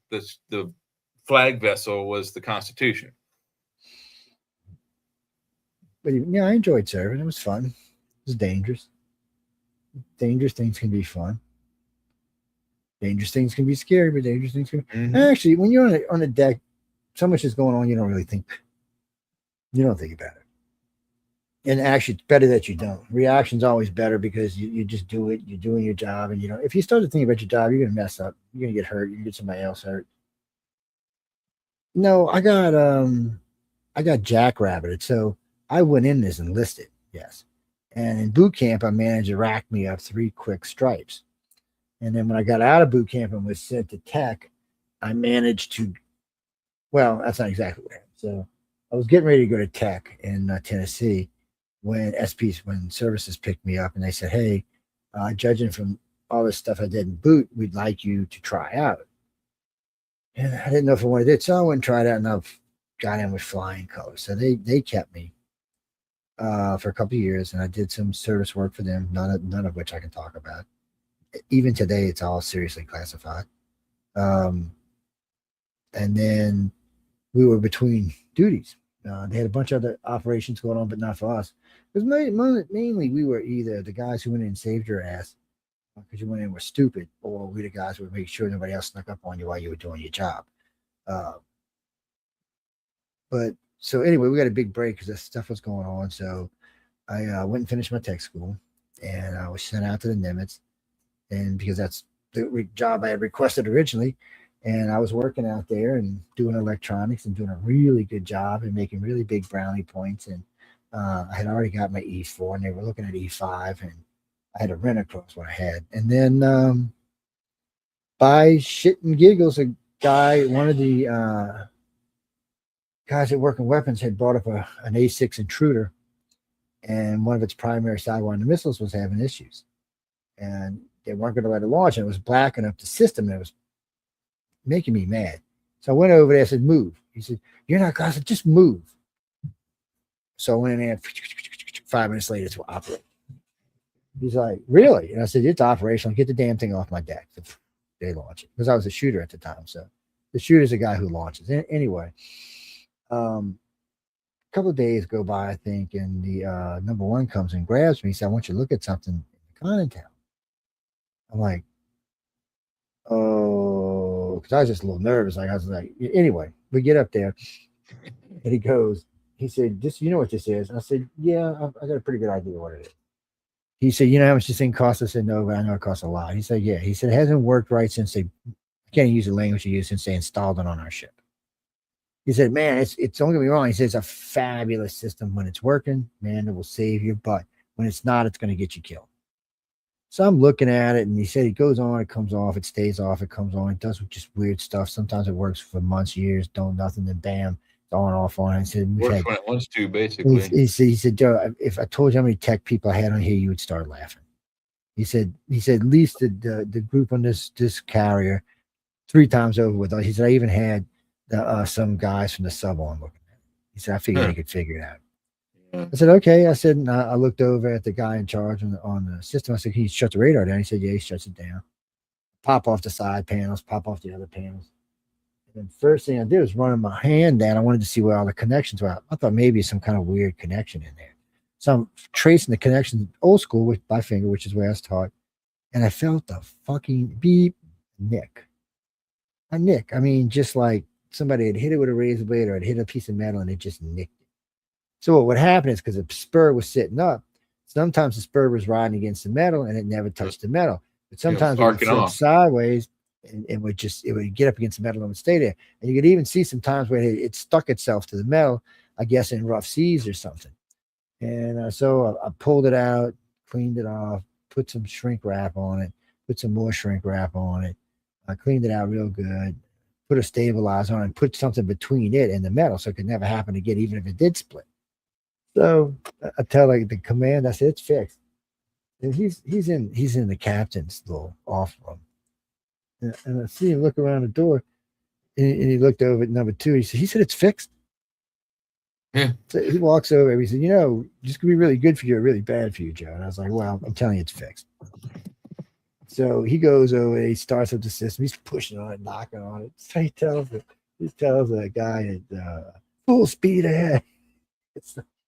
[SPEAKER 8] flag vessel was the Constitution.
[SPEAKER 1] But yeah, I enjoyed serving. It was fun. It was dangerous. Dangerous things can be fun. Dangerous things can be scary, but dangerous things can. Actually, when you're on a deck, so much is going on, you don't really think. You don't think about it. And actually, it's better that you don't. Reaction's always better because you just do it. You're doing your job, and if you start to think about your job, you're gonna mess up. You're gonna get hurt. You can get somebody else hurt. No, I got jackrabbited. So I went in as enlisted, yes. And in boot camp, I managed to rack me up 3 quick stripes. And then when I got out of boot camp and was sent to tech, I managed to, well, that's not exactly what happened. So I was getting ready to go to tech in Tennessee when services picked me up and they said, hey, judging from all this stuff I did in boot, we'd like you to try out. And I didn't know if I wanted it, so I went and tried out, and I've got in with flying colors. So they kept me for a couple of years, and I did some service work for them, none of which I can talk about. Even today, it's all seriously classified. And then we were between duties. They had a bunch of other operations going on, but not for us. Because mainly we were either the guys who went in and saved your ass because you went in and were stupid, or we the guys who would make sure nobody else snuck up on you while you were doing your job. But so anyway, we got a big break because this stuff was going on. So I went and finished my tech school, and I was sent out to the Nimitz, and because that's the job I had requested originally, and I was working out there and doing electronics and doing a really good job and making really big brownie points. And I had already got my E4, and they were looking at E5, and I had to rent across what I had. And then by shit and giggles, a guy, one of the guys that work in weapons, had brought up an A6 intruder, and one of its primary Sidewinder missiles was having issues, and they weren't going to let it launch. And it was blacking up the system, and it was making me mad. So I went over there. I said, "Move." He said, "You're not." I said, "Just move." So I went in there. 5 minutes later, it's operating. He's like, "Really?" And I said, "It's operational. Get the damn thing off my deck." They launch it because I was a shooter at the time. So the shooter's a guy who launches. Anyway, a couple of days go by, I think, and the number one comes and grabs me. He said, "I want you to look at something in the conning tower." I'm like, "Oh," because I was just a little nervous. Like I was like, anyway, we get up there, and he said, "This, you know what this is?" And I said, "Yeah, I got a pretty good idea what it is." He said, "You know how much this thing costs?" I said, "No, but I know it costs a lot." He said, "Yeah." He said, "It hasn't worked right since I can't use the language he used, since they installed it on our ship." He said, "Man, it's don't get me wrong." He said, "It's a fabulous system when it's working, man. It will save you, but when it's not, it's going to get you killed." So I'm looking at it, and he said it goes on, it comes off, it stays off, it comes on, it does just weird stuff. Sometimes it works for months, years, don't nothing, then bam, it's on off on. He said,
[SPEAKER 8] Works when it wants to, basically.
[SPEAKER 1] He said, "Joe, if I told you how many tech people I had on here, you would start laughing." He said, "At least the group on this carrier 3 times over with us." He said, "I even had some guys from the sub on looking at it." He said, "I figured they could figure it out." I said, "Okay." I said, and I looked over at the guy in charge on the system. I said, "Can you shut the radar down?" He said, "Yeah." He shuts it down. Pop off the side panels, pop off the other panels. And then first thing I did was running my hand down. I wanted to see where all the connections were. I thought maybe some kind of weird connection in there. So I'm tracing the connection old school by finger, which is where I was taught. And I felt the fucking beep nick. A nick. I mean, just like somebody had hit it with a razor blade or had hit a piece of metal and it just nicked it. So what would happen is, because the spur was sitting up, sometimes the spur was riding against the metal and it never touched the metal. But sometimes it would sit sideways and it would get up against the metal and would stay there. And you could even see some times where it stuck itself to the metal, I guess in rough seas or something. And so I pulled it out, cleaned it off, put some shrink wrap on it, put some more shrink wrap on it. I cleaned it out real good, put a stabilizer on it, and put something between it and the metal so it could never happen again, even if it did split. So I tell like the command, I said, "It's fixed." And he's in the captain's little off room. And I see him look around the door, and he looked over at number 2. He said, "It's fixed."
[SPEAKER 8] Yeah.
[SPEAKER 1] So he walks over and he said, "You know, this could be really good for you or really bad for you, Joe." And I was like, "Well, I'm telling you, it's fixed." So he goes over, he starts up the system, he's pushing on it, knocking on it. So he tells the guy at full speed ahead.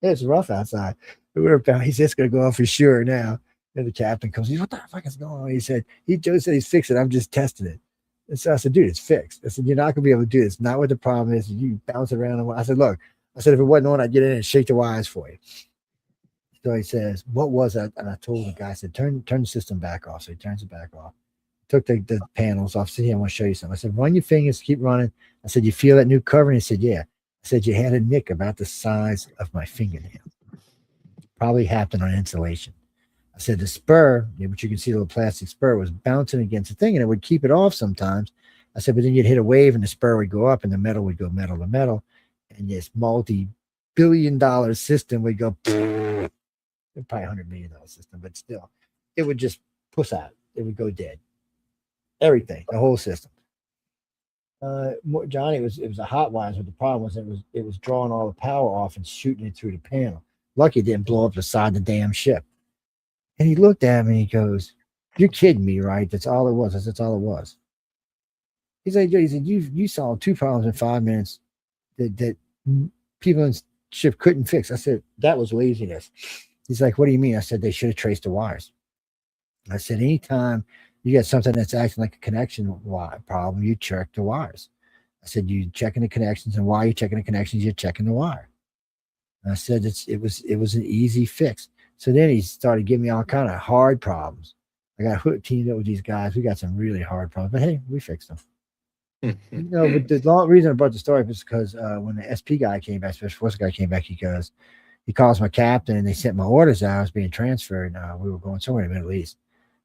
[SPEAKER 1] It's rough outside. He said it's gonna go off for sure now. And the captain comes, "What the fuck is going on?" He said, Joe said he's fixed it. I'm just testing it. And so I said, "Dude, it's fixed." I said, "You're not gonna be able to do this. Not what the problem is. You bounce it around. I said, "Look," I said, "if it wasn't on, I'd get in and shake the wires for you." So he says, "What was that?" And I told the guy, I said, turn the system back off. So he turns it back off. Took the panels off. I said, "Here, I want to show you something." I said, "Run your fingers, keep running." I said, "You feel that new cover?" And he said, "Yeah." I said, "You had a nick about the size of my fingernail. Probably happened on insulation." I said, "The spur, which you can see the little plastic spur, was bouncing against the thing and it would keep it off sometimes." I said, "But then you'd hit a wave and the spur would go up and the metal would go metal to metal. And this multi-billion-dollar system would go, probably $100 million system, but still, it would just puss out. It would go dead. Everything, the whole system." Johnny, it was a hot wires, but the problem was it was drawing all the power off and shooting it through the panel. Lucky it didn't blow up the side of the damn ship. And he looked at me and he goes, "You're kidding me, right? That's all it was." I said, "That's all it was." He said, "You solved 2 problems in 5 minutes that people in the ship couldn't fix." I said, "That was laziness." He's like, "What do you mean?" I said, "They should have traced the wires." I said, "Anytime you get something that's acting like a connection problem, you check the wires." I said, "You checking the connections, and while you're checking the connections, you're checking the wire." And I said, it was an easy fix. So then he started giving me all kind of hard problems. I got teamed up with these guys. We got some really hard problems, but hey, we fixed them. But the long reason I brought the story was because when the SP guy came back, Special Forces guy came back, he goes, he calls my captain and they sent my orders out. I was being transferred. We were going somewhere in the Middle East.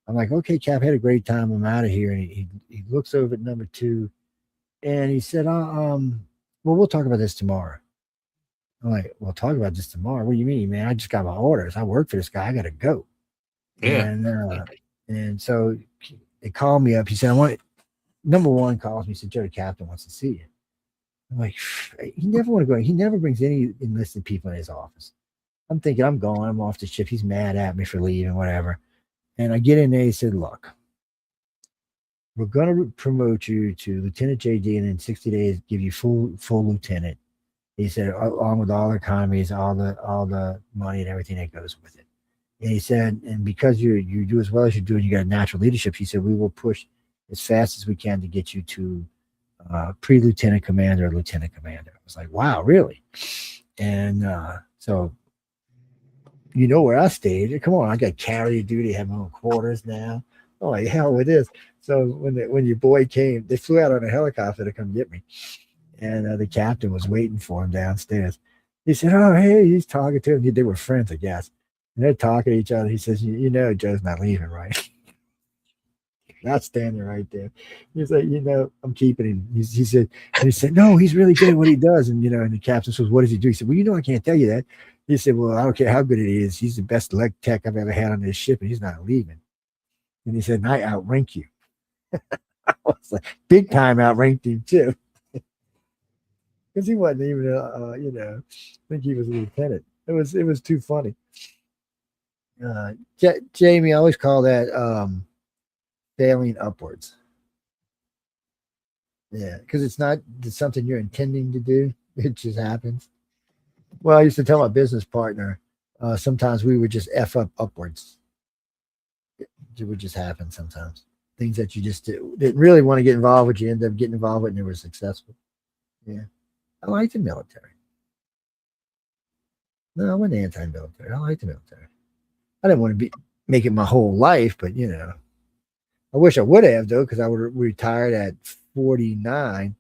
[SPEAKER 1] I'm like, okay, Cap, had a great time. I'm out of here. And he looks over at number 2 and he said, well, we'll talk about this tomorrow. I'm like, we'll talk about this tomorrow. What do you mean, man? I just got my orders. I work for this guy. I got to go.
[SPEAKER 8] Yeah.
[SPEAKER 1] And so they called me up. He said, number 1 calls me. He said, Joe, the captain wants to see you. I'm like, he never want to go. He never brings any enlisted people in his office. I'm thinking, I'm going. I'm off the ship. He's mad at me for leaving, whatever. And I get in there. He said, look, we're going to promote you to Lieutenant JD and in 60 days give you full lieutenant. He said, along with all the economies, all the money and everything that goes with it. And he said, and because you do as well as you do and you got natural leadership, he said, we will push as fast as we can to get you to pre-lieutenant commander or lieutenant commander. I was like, wow, really? And so you know where I stayed. Come on, I got carrier duty, have my own quarters now. Oh, like hell with this. So when your boy came, they flew out on a helicopter to come get me. And the captain was waiting for him downstairs. He said, oh, hey, he's talking to him. They were friends, I guess. And they're talking to each other. He says, you know, Joe's not leaving, right? Not standing right there. He's like, you know, I'm keeping him. He said, no, he's really good at what he does. And, you know, and the captain says, what does he do? He said, well, you know, I can't tell you that. He said, well, I don't care how good it is. He's the best leg tech I've ever had on this ship, and he's not leaving. And he said, and I outrank you. I was like, big time outranked him, too. Because he wasn't even, you know, I think he was a lieutenant. It was too funny. Jamie, I always call that failing upwards. Yeah, because it's not something you're intending to do. It just happens. Well, I used to tell my business partner, sometimes we would just F up upwards. It would just happen sometimes. Things that you just didn't really want to get involved with, you end up getting involved with and they were successful. Yeah. I like the military. No, I wasn't anti-military. I like the military. I didn't want to make it my whole life, but you know, I wish I would have though, because I would have retired at 49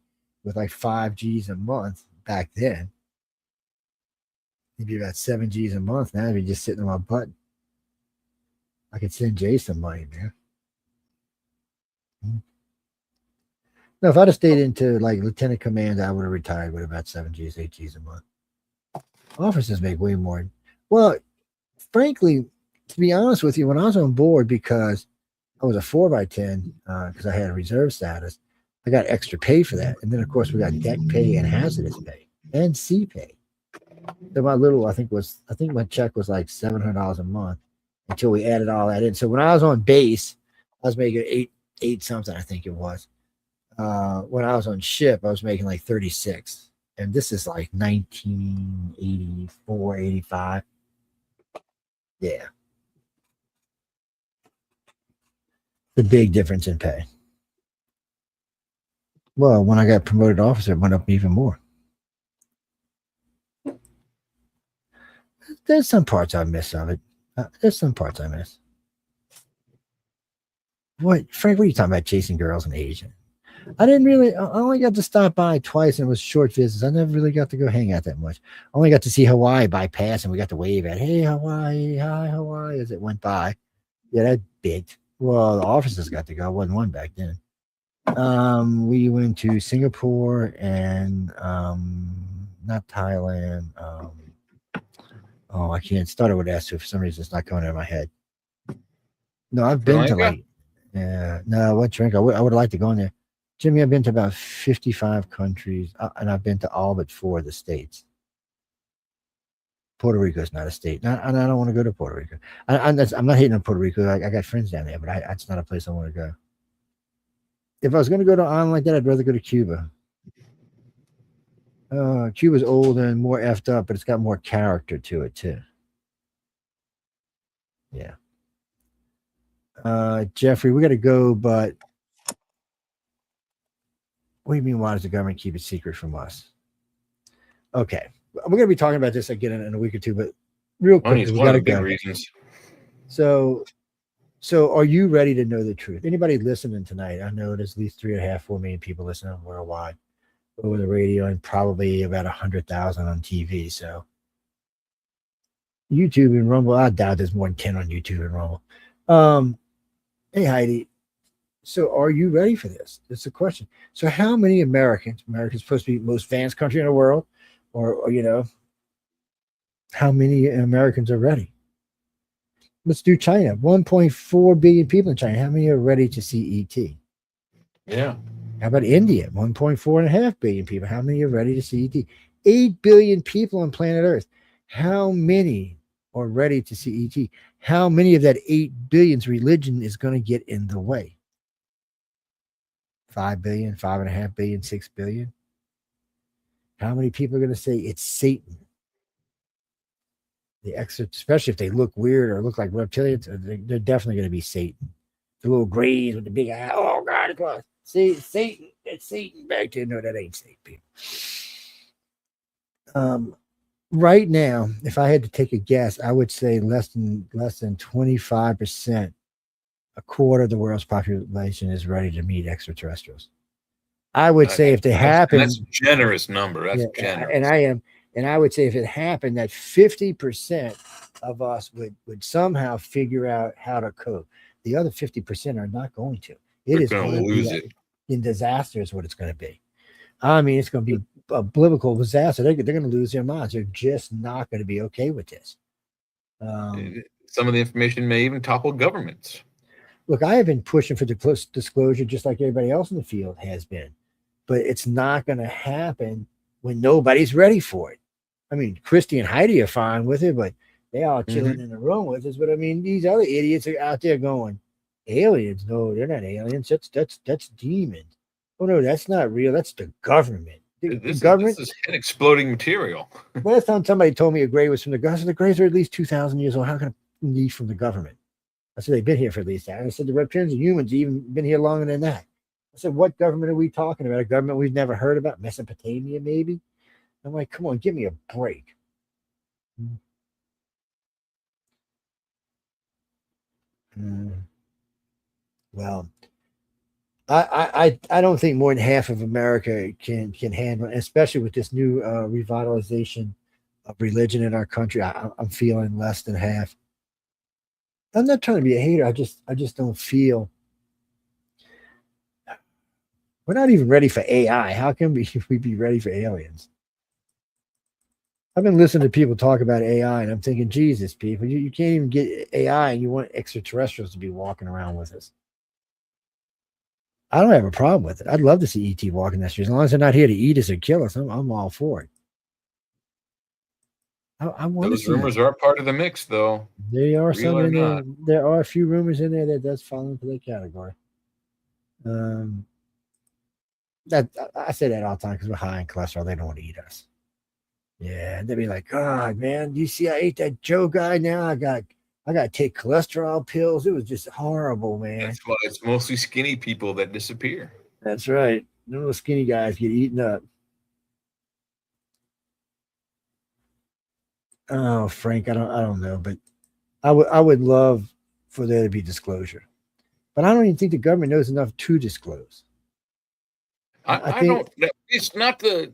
[SPEAKER 1] with like 5 G's a month back then. Maybe about 7 G's a month now. I'd be just sitting on my butt. I could send Jay some money, man. No, if I'd have stayed into like lieutenant commander, I would have retired with about 7 G's, 8 G's a month. Officers make way more. Well, frankly, to be honest with you, when I was on board, because I was a 4x10, because I had a reserve status, I got extra pay for that. And then, of course, we got deck pay and hazardous pay and sea pay. So my little, I think my check was like $700 a month until we added all that in. So when I was on base, I was making eight something, I think it was. When I was on ship, I was making like 36. And this is like 1984, 85. Yeah. The big difference in pay. Well, when I got promoted officer, it went up even more. There's some parts I miss of it. There's some parts I miss. What, Frank, what are you talking about chasing girls in Asia? I only got to stop by twice and it was short visits. I never really got to go hang out that much. I only got to see Hawaii by pass and we got to wave at, hey, Hawaii, hi, Hawaii, as it went by. Yeah, that big. Well, the officers got to go. I wasn't one back then. We went to Singapore and not Thailand. I can't start it with S, so for some reason it's not coming out of my head. No, I've been to like, no, what drink? I would like to go in there. Jimmy, I've been to about 55 countries, and I've been to all but 4 of the states. Puerto Rico is not a state, and I don't want to go to Puerto Rico. I'm not hating on Puerto Rico. I got friends down there, but it's not a place I want to go. If I was going to go to an island like that, I'd rather go to Cuba. Cuba's older and more effed up, but it's got more character to it, too. Yeah. Jeffrey, we got to go, but what do you mean, why does the government keep it secret from us? Okay. We're going to be talking about this again in a week or two, but real quick, we got to go.
[SPEAKER 8] Reasons.
[SPEAKER 1] So are you ready to know the truth? Anybody listening tonight? I know there's at least 3.5, 4 million people listening worldwide over the radio and probably about 100,000 on TV. So YouTube and Rumble. I doubt there's more than 10 on YouTube and Rumble. Hey, Heidi. So are you ready for this? That's the question. So how many America's supposed to be the most advanced country in the world, or how many Americans are ready? Let's do China. 1.4 billion people in China. How many are ready to see ET?
[SPEAKER 8] Yeah.
[SPEAKER 1] How about India? 1.4 billion people. How many are ready to see ET? 8 billion people on planet Earth. How many are ready to see ET? How many of that 8 billion's religion is going to get in the way? 5 billion, 5.5 billion, 6 billion. How many people are going to say it's Satan? The especially if they look weird or look like reptilians, they're definitely going to be Satan. The little grays with the big eye. Oh God, it's close. See, Satan. It's Satan back there. No, that ain't Satan, people. Right now, if I had to take a guess, I would say less than 25%, a quarter of the world's population is ready to meet extraterrestrials. I would say if they happen,
[SPEAKER 8] that's a generous number. That's generous.
[SPEAKER 1] And I would say if it happened, that 50% of us would somehow figure out how to cope. The other 50% are not going to. It's going to lose it. In disaster is what it's going to be. I mean, it's going to be a biblical disaster. They're going to lose their minds. They're just not going to be okay with this.
[SPEAKER 8] Some of the information may even topple governments.
[SPEAKER 1] Look, I have been pushing for disclosure just like everybody else in the field has been. But it's not going to happen when nobody's ready for it. I mean, Christy and Heidi are fine with it, but they all chilling in the room with us. But I mean, these other idiots are out there going, aliens? No, they're not aliens. That's demons. Oh no, that's not real. That's the government.
[SPEAKER 8] This is head exploding material.
[SPEAKER 1] Last time somebody told me a grave was from the government, the graves are at least 2,000 years old. How can it be from the government? I said they've been here for at least that. And I said the reptilians and humans even been here longer than that. I said, what government are we talking about? A government we've never heard about? Mesopotamia, maybe? I'm like, come on, give me a break. Well, I don't think more than half of America can handle it, especially with this new revitalization of religion in our country. I'm feeling less than half. I'm not trying to be a hater. I just don't feel. We're not even ready for AI. How can we be ready for aliens? I've been listening to people talk about AI, and I'm thinking, Jesus, people, you can't even get AI, and you want extraterrestrials to be walking around with us. I don't have a problem with it. I'd love to see ET walking that street. As long as they're not here to eat us or kill us, I'm all for it. I want
[SPEAKER 8] those rumors are part of the mix, though.
[SPEAKER 1] There are some in there. There are a few rumors in there that does fall into that category. That I say that all the time because we're high in cholesterol. They don't want to eat us. Yeah, they'd be like, God, man, do you see I ate that Joe guy now? I got to take cholesterol pills. It was just horrible, man.
[SPEAKER 8] That's why it's mostly skinny people that disappear.
[SPEAKER 1] That's right. None of the skinny guys get eaten up. Oh, Frank, I don't know, but I would love for there to be disclosure. But I don't even think the government knows enough to disclose.
[SPEAKER 8] I don't. It's not the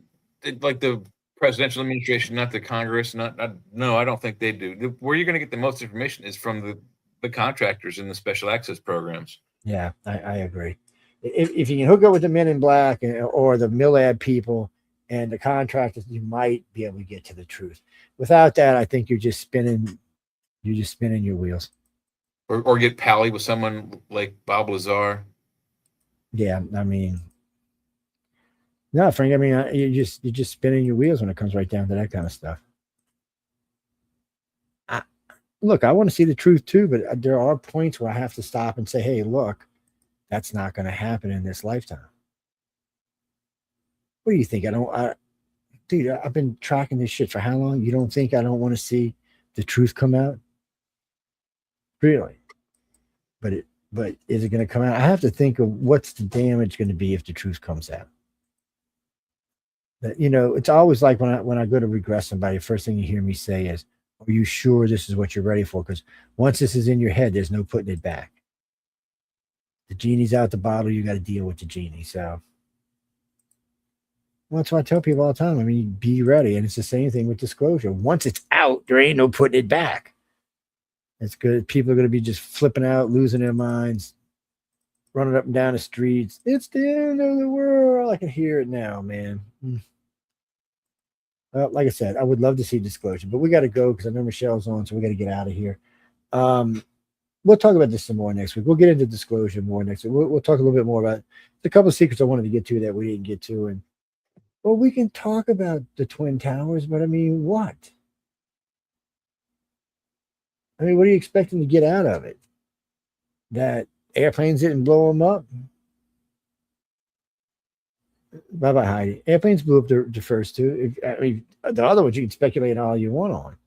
[SPEAKER 8] presidential administration, not the Congress. No, I don't think they do. Where you're going to get the most information is from the contractors in the special access programs.
[SPEAKER 1] Yeah, I agree. If you can hook up with the Men in Black or the Millad people and the contractors, you might be able to get to the truth. Without that, I think you're just spinning your wheels.
[SPEAKER 8] Or get pally with someone like Bob Lazar.
[SPEAKER 1] Yeah, I mean, no, Frank. I mean, you're just spinning your wheels when it comes right down to that kind of stuff. Look, I want to see the truth too, but there are points where I have to stop and say, "Hey, look, that's not going to happen in this lifetime." What do you think? Dude, I've been tracking this shit for how long? You don't think I don't want to see the truth come out? Really? But is it going to come out? I have to think of what's the damage going to be if the truth comes out. That, it's always like when I go to regress somebody, the first thing you hear me say is, "Are you sure this is what you're ready for?" Because once this is in your head, there's no putting it back. The genie's out the bottle. You got to deal with the genie. So that's what I tell people all the time. I mean, be ready. And it's the same thing with disclosure. Once it's out out, there ain't no putting it back. It's good. People are going to be just flipping out, losing their minds, running up and down the streets. It's the end of the world. I can hear it now, man. Like I said, I would love to see disclosure, but we got to go because I know Michelle's on, so we got to get out of here. We'll talk about this some more next week. We'll get into disclosure more next week. We'll talk a little bit more about a couple of secrets I wanted to get to that we didn't get to. And well, we can talk about the Twin Towers, but I mean, what? I mean, what are you expecting to get out of it? That airplanes didn't blow them up? Bye-bye, Heidi. Airplanes blew up the first two. I mean, the other ones you can speculate all you want on.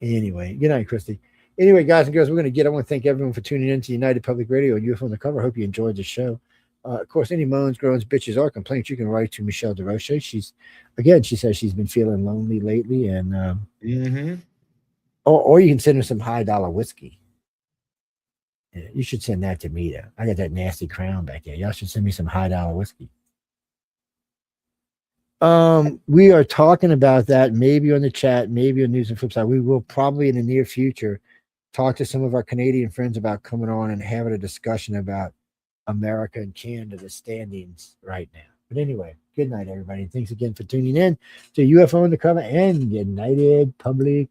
[SPEAKER 1] Anyway, good night, Christy. Anyway, guys and girls, I want to thank everyone for tuning in to United Public Radio and UFO Undercover. I hope you enjoyed the show. Of course, any moans, groans, bitches, or complaints, you can write to Michelle DeRoche. She says she's been feeling lonely lately, and or you can send her some $high whiskey. Yeah, you should send that to me, though. I got that nasty crown back there. Y'all should send me some $high whiskey. We are talking about that maybe on the chat, maybe on News and Flipside. We will probably in the near future talk to some of our Canadian friends about coming on and having a discussion about America and Canada, the standings right now. But anyway, good night, everybody. Thanks again for tuning in to UFO Undercover and United Public